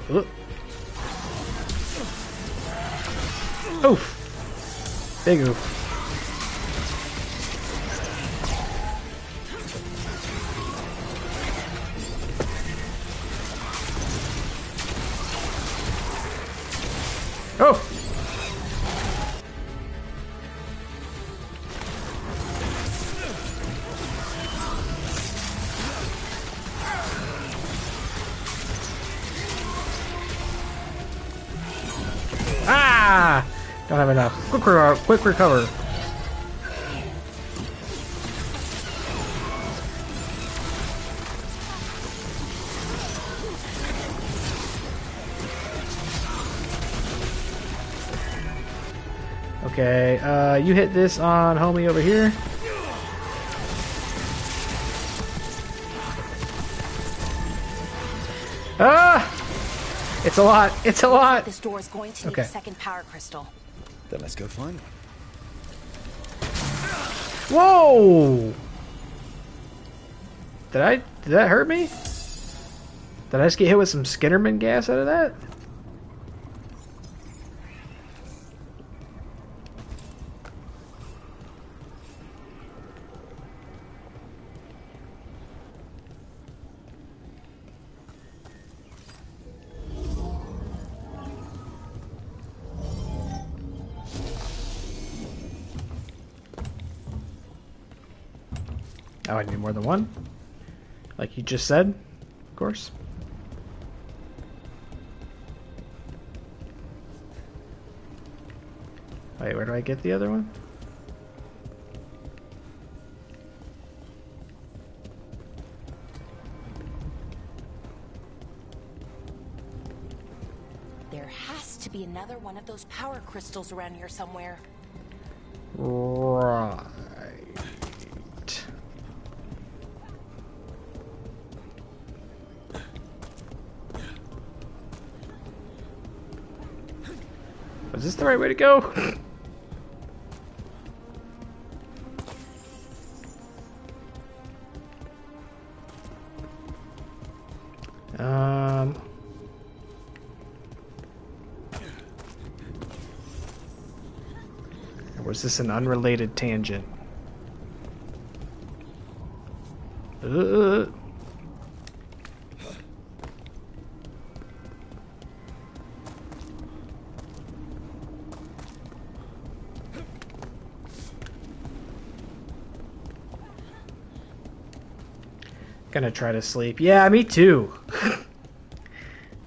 Oof. Big oof. Oh! Ah! Don't have enough. Quick recover. Okay, you hit this on homie over here. Ah! It's a lot. It's a lot. This door is going to need a second power crystal. Then let's go find one. Whoa! Did that hurt me? Did I just get hit with some Skinnerman gas out of that? Oh, I need more than one? Like you just said, of course. Wait, where do I get the other one? There has to be another one of those power crystals around here somewhere. Right. Is this the right way to go? Or was this an unrelated tangent? Gonna try to sleep. Yeah, me too.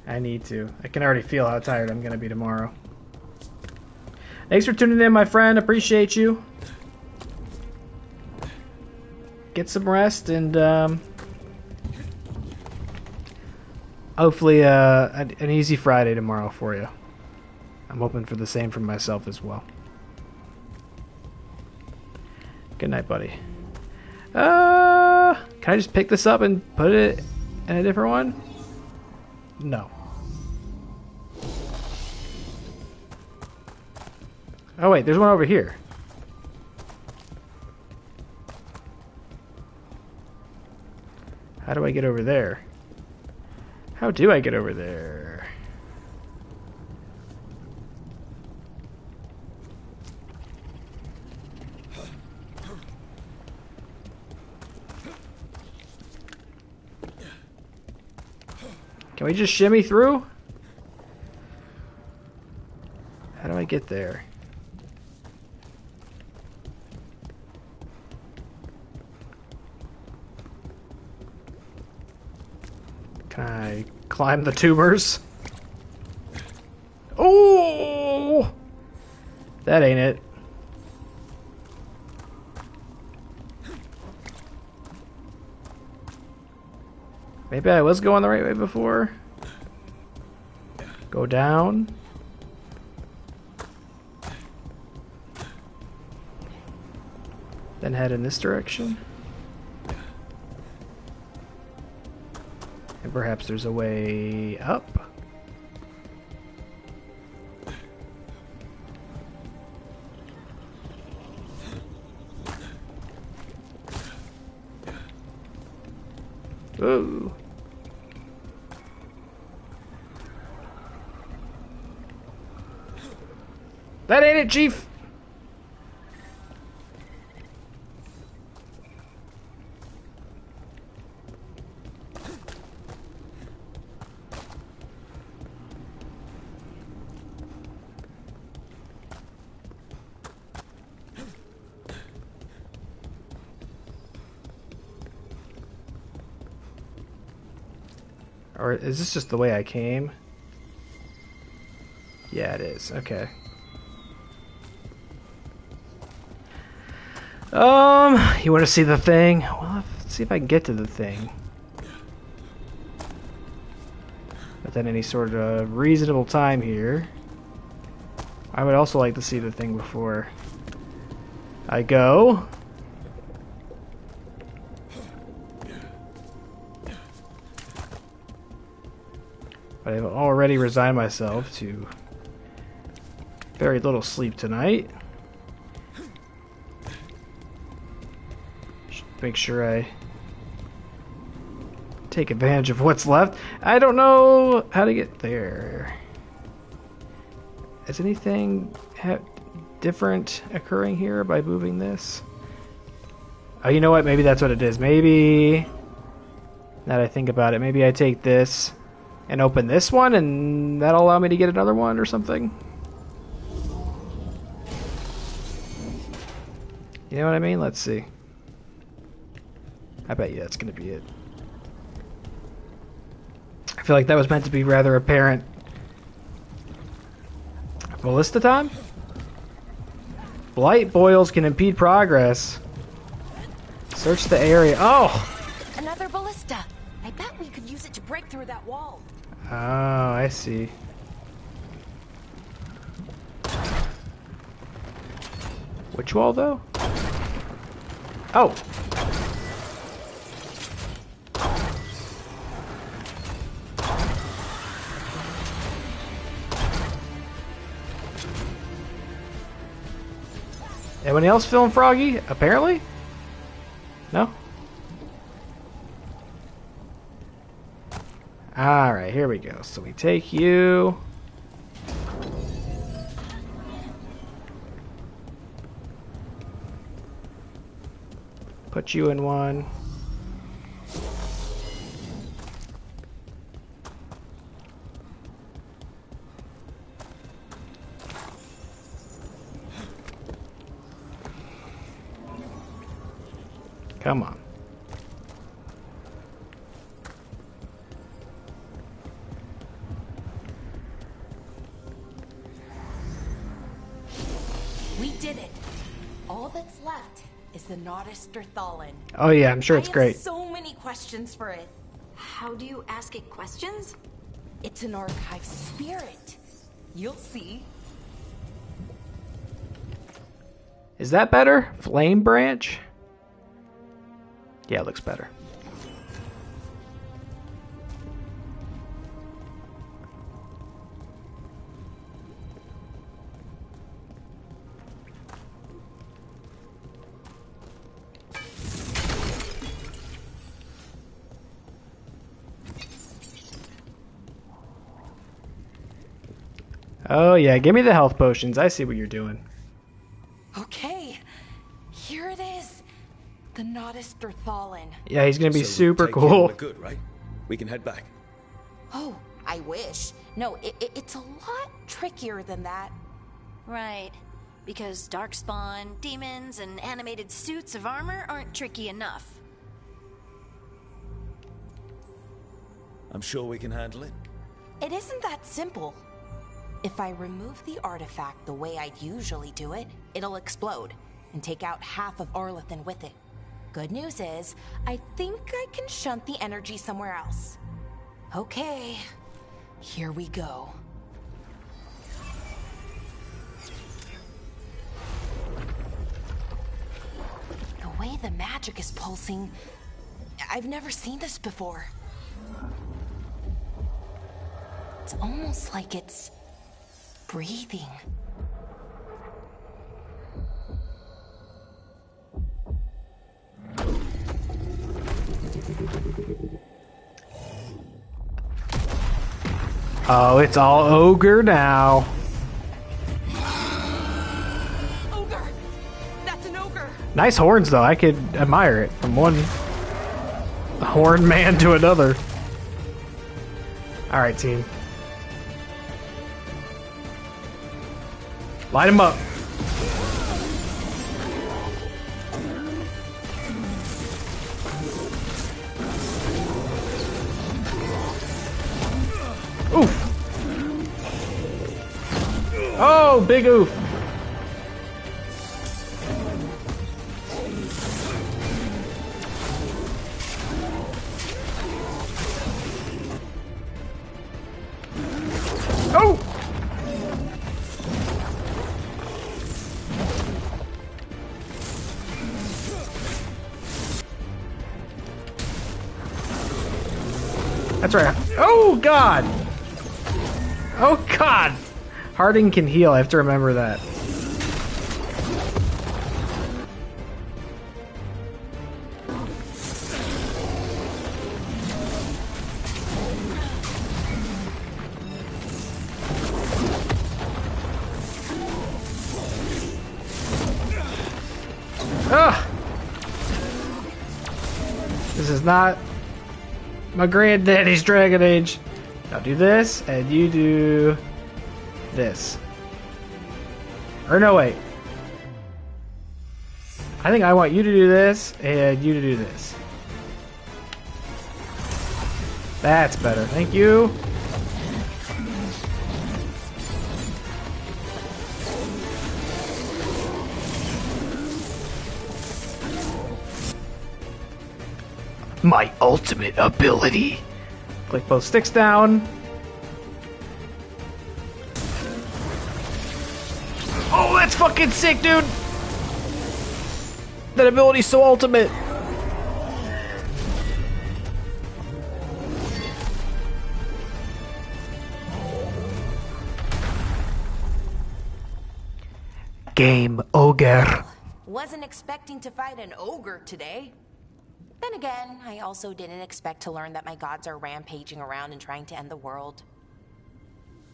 I need to. I can already feel how tired I'm gonna be tomorrow. Thanks for tuning in, my friend. Appreciate you. Get some rest and hopefully an easy Friday tomorrow for you. I'm hoping for the same for myself as well. Good night, buddy. Can I just pick this up and put it in a different one? No. Oh wait, there's one over here. How do I get over there? How do I get over there? Can we just shimmy through? How do I get there? Can I climb the tumors? Oh! That ain't it. Maybe I was going the right way before. Go down. Then head in this direction. And perhaps there's a way up. Ooh. That ain't it, Chief! Or is this just the way I came? Yeah, it is. Okay. You want to see the thing? Well, let's see if I can get to the thing. Within any sort of reasonable time here. I would also like to see the thing before I go. But I've already resigned myself to very little sleep tonight. Make sure I take advantage of what's left. I don't know how to get there. Is anything different occurring here by moving this? Oh, you know what? Maybe that's what it is. Maybe, now that I think about it, maybe I take this and open this one and that'll allow me to get another one or something. You know what I mean? Let's see. I bet you that's going to be it. I feel like that was meant to be rather apparent. Ballista time? Blight boils can impede progress. Search the area. Oh! Another ballista. I bet we could use it to break through that wall. Oh, I see. Which wall, though? Oh! Anyone else feeling froggy? Apparently? No? Alright, here we go. So we take you. Put you in one. Come on. We did it. All that's left is the Nodus Thallen. Oh yeah, I'm sure it's great. I have so many questions for it. How do you ask it questions? It's an archive spirit. You'll see. Is that better? Flame branch? Yeah, it looks better. Oh yeah, give me the health potions. I see what you're doing. Okay, here it is. The Nodus Thallen. Yeah, he's gonna be So super take care cool. of the good, right? We can head back. Oh, I wish. No, it's a lot trickier than that. Right. Because darkspawn, demons, and animated suits of armor aren't tricky enough. I'm sure we can handle it. It isn't that simple. If I remove the artifact the way I'd usually do it, it'll explode and take out half of Arlathan with it. Good news is, I think I can shunt the energy somewhere else. Okay, here we go. The way the magic is pulsing, I've never seen this before. It's almost like it's breathing. Oh, it's all ogre now. Ogre! That's an ogre! Nice horns though. I could admire it from one horn man to another. All right, team. Light him up. Oof. Oh, big oof. Oh! That's right. Oh, God! Oh, God! Harding can heal. I have to remember that. Ugh! This is not my granddaddy's Dragon Age. Now do this, and you do this. Or no, wait. I think I want you to do this, and you to do this. That's better. Thank you. My ultimate ability. Click both sticks down. Oh, that's fucking sick, dude! That ability's so ultimate. Game ogre. Wasn't expecting to fight an ogre today. Then again, I also didn't expect to learn that my gods are rampaging around and trying to end the world.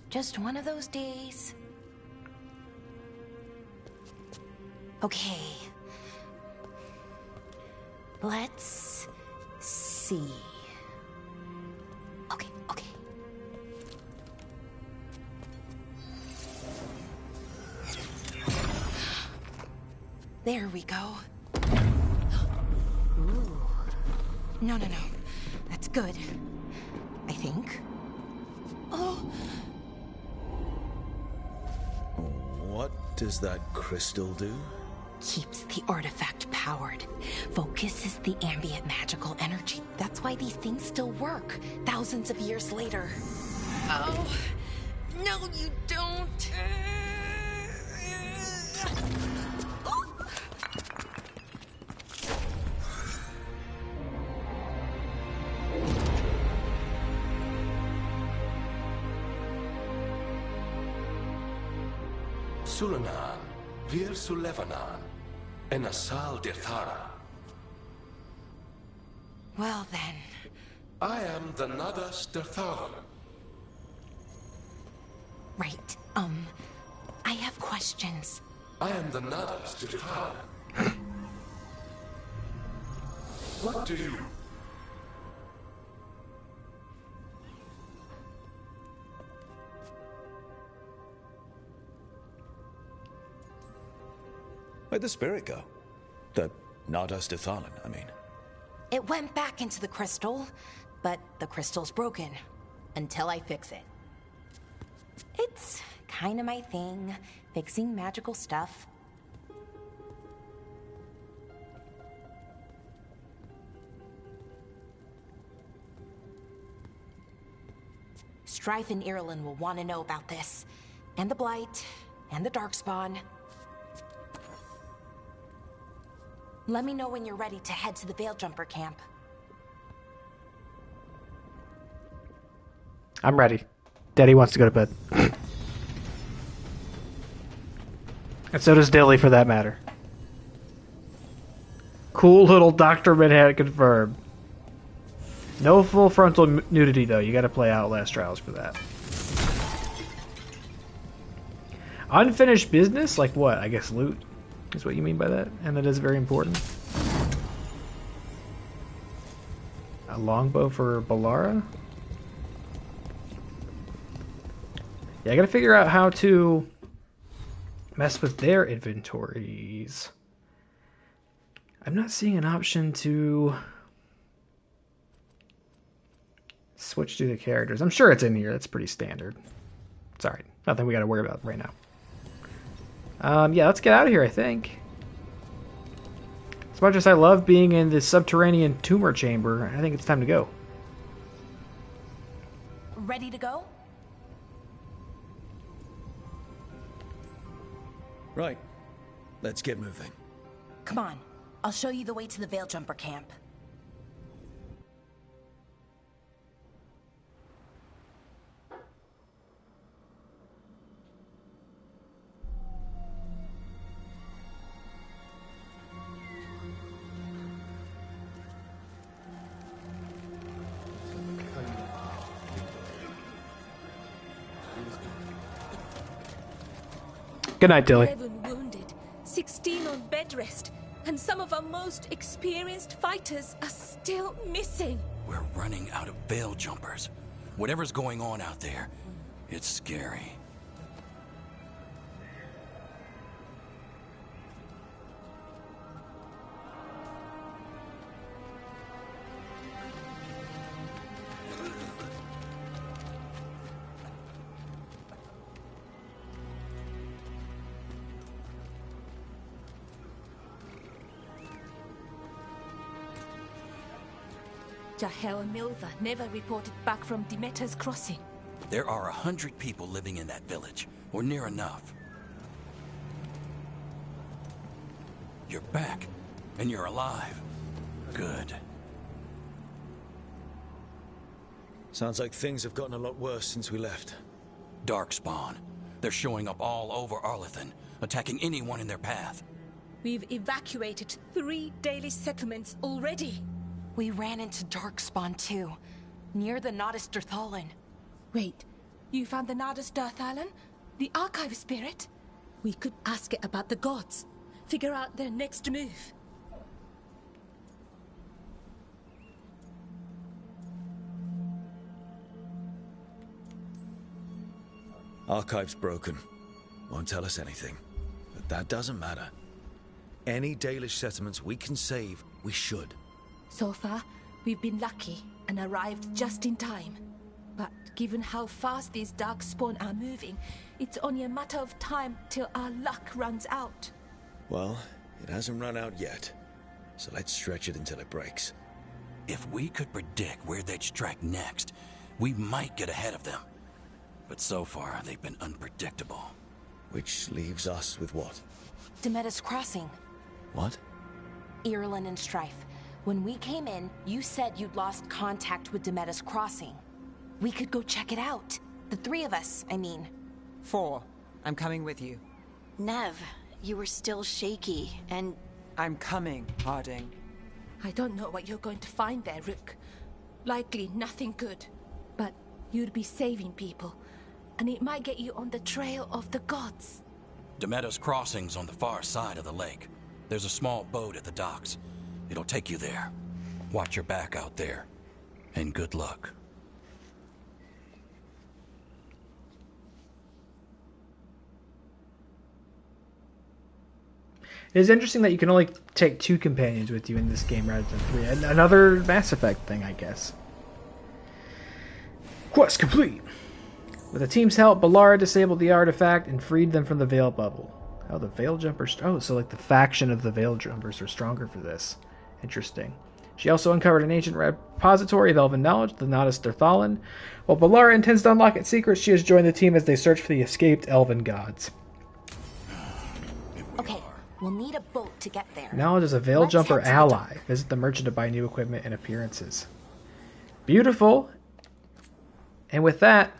Just one of those days. Okay. Let's see. Okay. There we go. Ooh. No. That's good. I think. Oh. What What does that crystal do? Keeps the artifact powered. Focuses the ambient magical energy. That's why these things still work, thousands of years later. Oh, no you don't. Sulanan, Vir Sulevanan, and Asal Dirthara. Well then. I am the Nadas Dirtharan. Right, I have questions. I am the Nadas Dirtharan. What do you... Where'd the spirit go? The Nadas Dirtharan, I mean. It went back into the crystal, but the crystal's broken. Until I fix it. It's kind of my thing, fixing magical stuff. Strife and Irulan will want to know about this. And the Blight, and the Darkspawn. Let me know when you're ready to head to the Veil-Jumper camp. I'm ready. Daddy wants to go to bed. And so does Dilly, for that matter. Cool little Dr. Manhattan confirmed. No full frontal nudity, though. You gotta play Outlast Trials for that. Unfinished business? Like what? I guess loot is what you mean by that? And that is very important. A longbow for Balara? Yeah, I gotta figure out how to mess with their inventories. I'm not seeing an option to switch to the characters. I'm sure it's in here. That's pretty standard. Sorry, nothing we gotta worry about right now. Yeah, let's get out of here, I think. As much as I love being in the subterranean tumor chamber, I think it's time to go. Ready to go? Right. Let's get moving. Come on. I'll show you the way to the Veil-Jumper camp. Good night, Dilly. 11 wounded, 16 on bed rest, and some of our most experienced fighters are still missing. We're running out of Veil Jumpers. Whatever's going on out there, it's scary. Jahel and Milva never reported back from Demeter's crossing. There are 100 people living in that village, or near enough. You're back, and you're alive. Good. Sounds like things have gotten a lot worse since we left. Darkspawn. They're showing up all over Arlathan, attacking anyone in their path. We've evacuated 3 daily settlements already. We ran into Darkspawn too, near the Nadas Dirthalan. Wait, you found the Nadas Dirthalan? The archive spirit? We could ask it about the gods. Figure out their next move. Archive's broken. Won't tell us anything. But that doesn't matter. Any Dalish settlements we can save, we should. So far, we've been lucky and arrived just in time. But And given how fast these darkspawn are moving, it's only a matter of time till our luck runs out. Well, it hasn't run out yet. So let's stretch it until it breaks. If we could predict where they'd strike next, we might get ahead of them. But so far, they've been unpredictable. Which leaves us with what? Demeter's Crossing. What? Irulan and Strife. When we came in, you said you'd lost contact with Demeter's Crossing. We could go check it out. The three of us, I mean. 4. I'm coming with you. Nev, you were still shaky, and... I'm coming, Harding. I don't know what you're going to find there, Rook. Likely nothing good. But you'd be saving people, and it might get you on the trail of the gods. Demeter's Crossing's on the far side of the lake. There's a small boat at the docks. It'll take you there. Watch your back out there. And good luck. It is interesting that you can only take 2 companions with you in this game rather than 3. Another Mass Effect thing, I guess. Quest complete! With the team's help, Balara disabled the artifact and freed them from the Veil bubble. Oh, the Veil Jumpers... Oh, so like the faction of the Veil Jumpers are stronger for this. Interesting. She also uncovered an ancient repository of elven knowledge, the Nodus Derthalin. While Balara intends to unlock its secrets, she has joined the team as they search for the escaped elven gods. Okay, we'll need a boat to get there. Knowledge is a Veil Jumper ally. Visit the merchant to buy new equipment and appearances. Beautiful. And with that...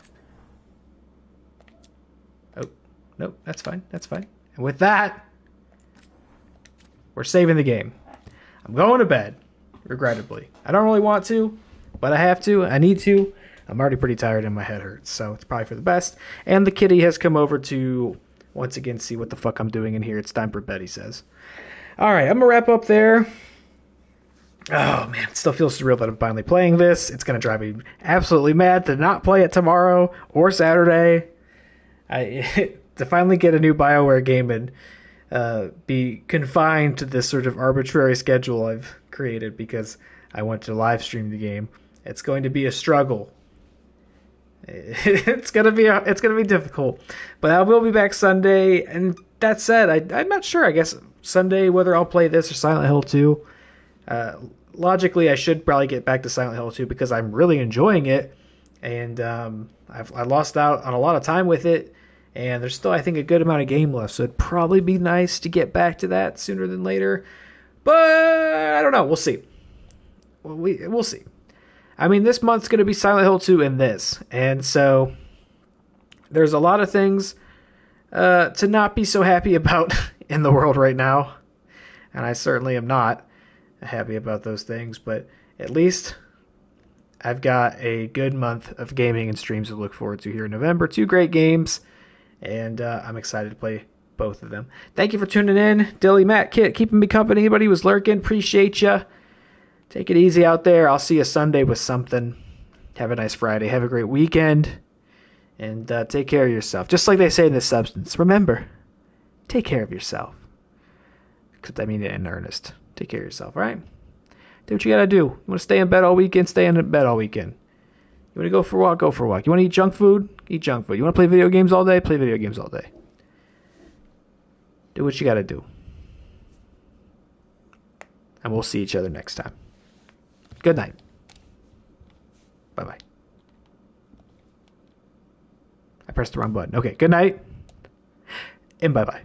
Oh, nope, that's fine, that's fine. And with that, we're saving the game. I'm going to bed, regrettably. I don't really want to, but I have to. I need to. I'm already pretty tired and my head hurts, so it's probably for the best. And the kitty has come over to, once again, see what the fuck I'm doing in here. It's time for bed, he says. All right, I'm going to wrap up there. Oh, man, it still feels surreal that I'm finally playing this. It's going to drive me absolutely mad to not play it tomorrow or Saturday. To finally get a new BioWare game and be confined to this sort of arbitrary schedule I've created because I want to live stream the game. It's going to be a struggle. It's gonna be difficult, but I will be back Sunday. And that said, I'm not sure. I guess Sunday whether I'll play this or Silent Hill 2. Logically, I should probably get back to Silent Hill 2 because I'm really enjoying it, and I lost out on a lot of time with it. And there's still, I think, a good amount of game left, so it'd probably be nice to get back to that sooner than later. But I don't know. We'll see. We'll see. I mean, this month's going to be Silent Hill 2 and this. And so there's a lot of things to not be so happy about in the world right now. And I certainly am not happy about those things. But at least I've got a good month of gaming and streams to look forward to here in November. 2 great games. And I'm excited to play both of them. Thank you for tuning in. Dilly, Matt, Kit, keeping me company. Anybody who's lurking, appreciate you. Take it easy out there. I'll see you Sunday with something. Have a nice Friday. Have a great weekend. And take care of yourself. Just like they say in this substance. Remember, take care of yourself. Except I mean it in earnest. Take care of yourself, all right? Do what you gotta do. You want to stay in bed all weekend? Stay in bed all weekend. You want to go for a walk? Go for a walk. You want to eat junk food? Eat junk food. You want to play video games all day? Play video games all day. Do what you got to do. And we'll see each other next time. Good night. Bye-bye. I pressed the wrong button. Okay, good night. And bye-bye.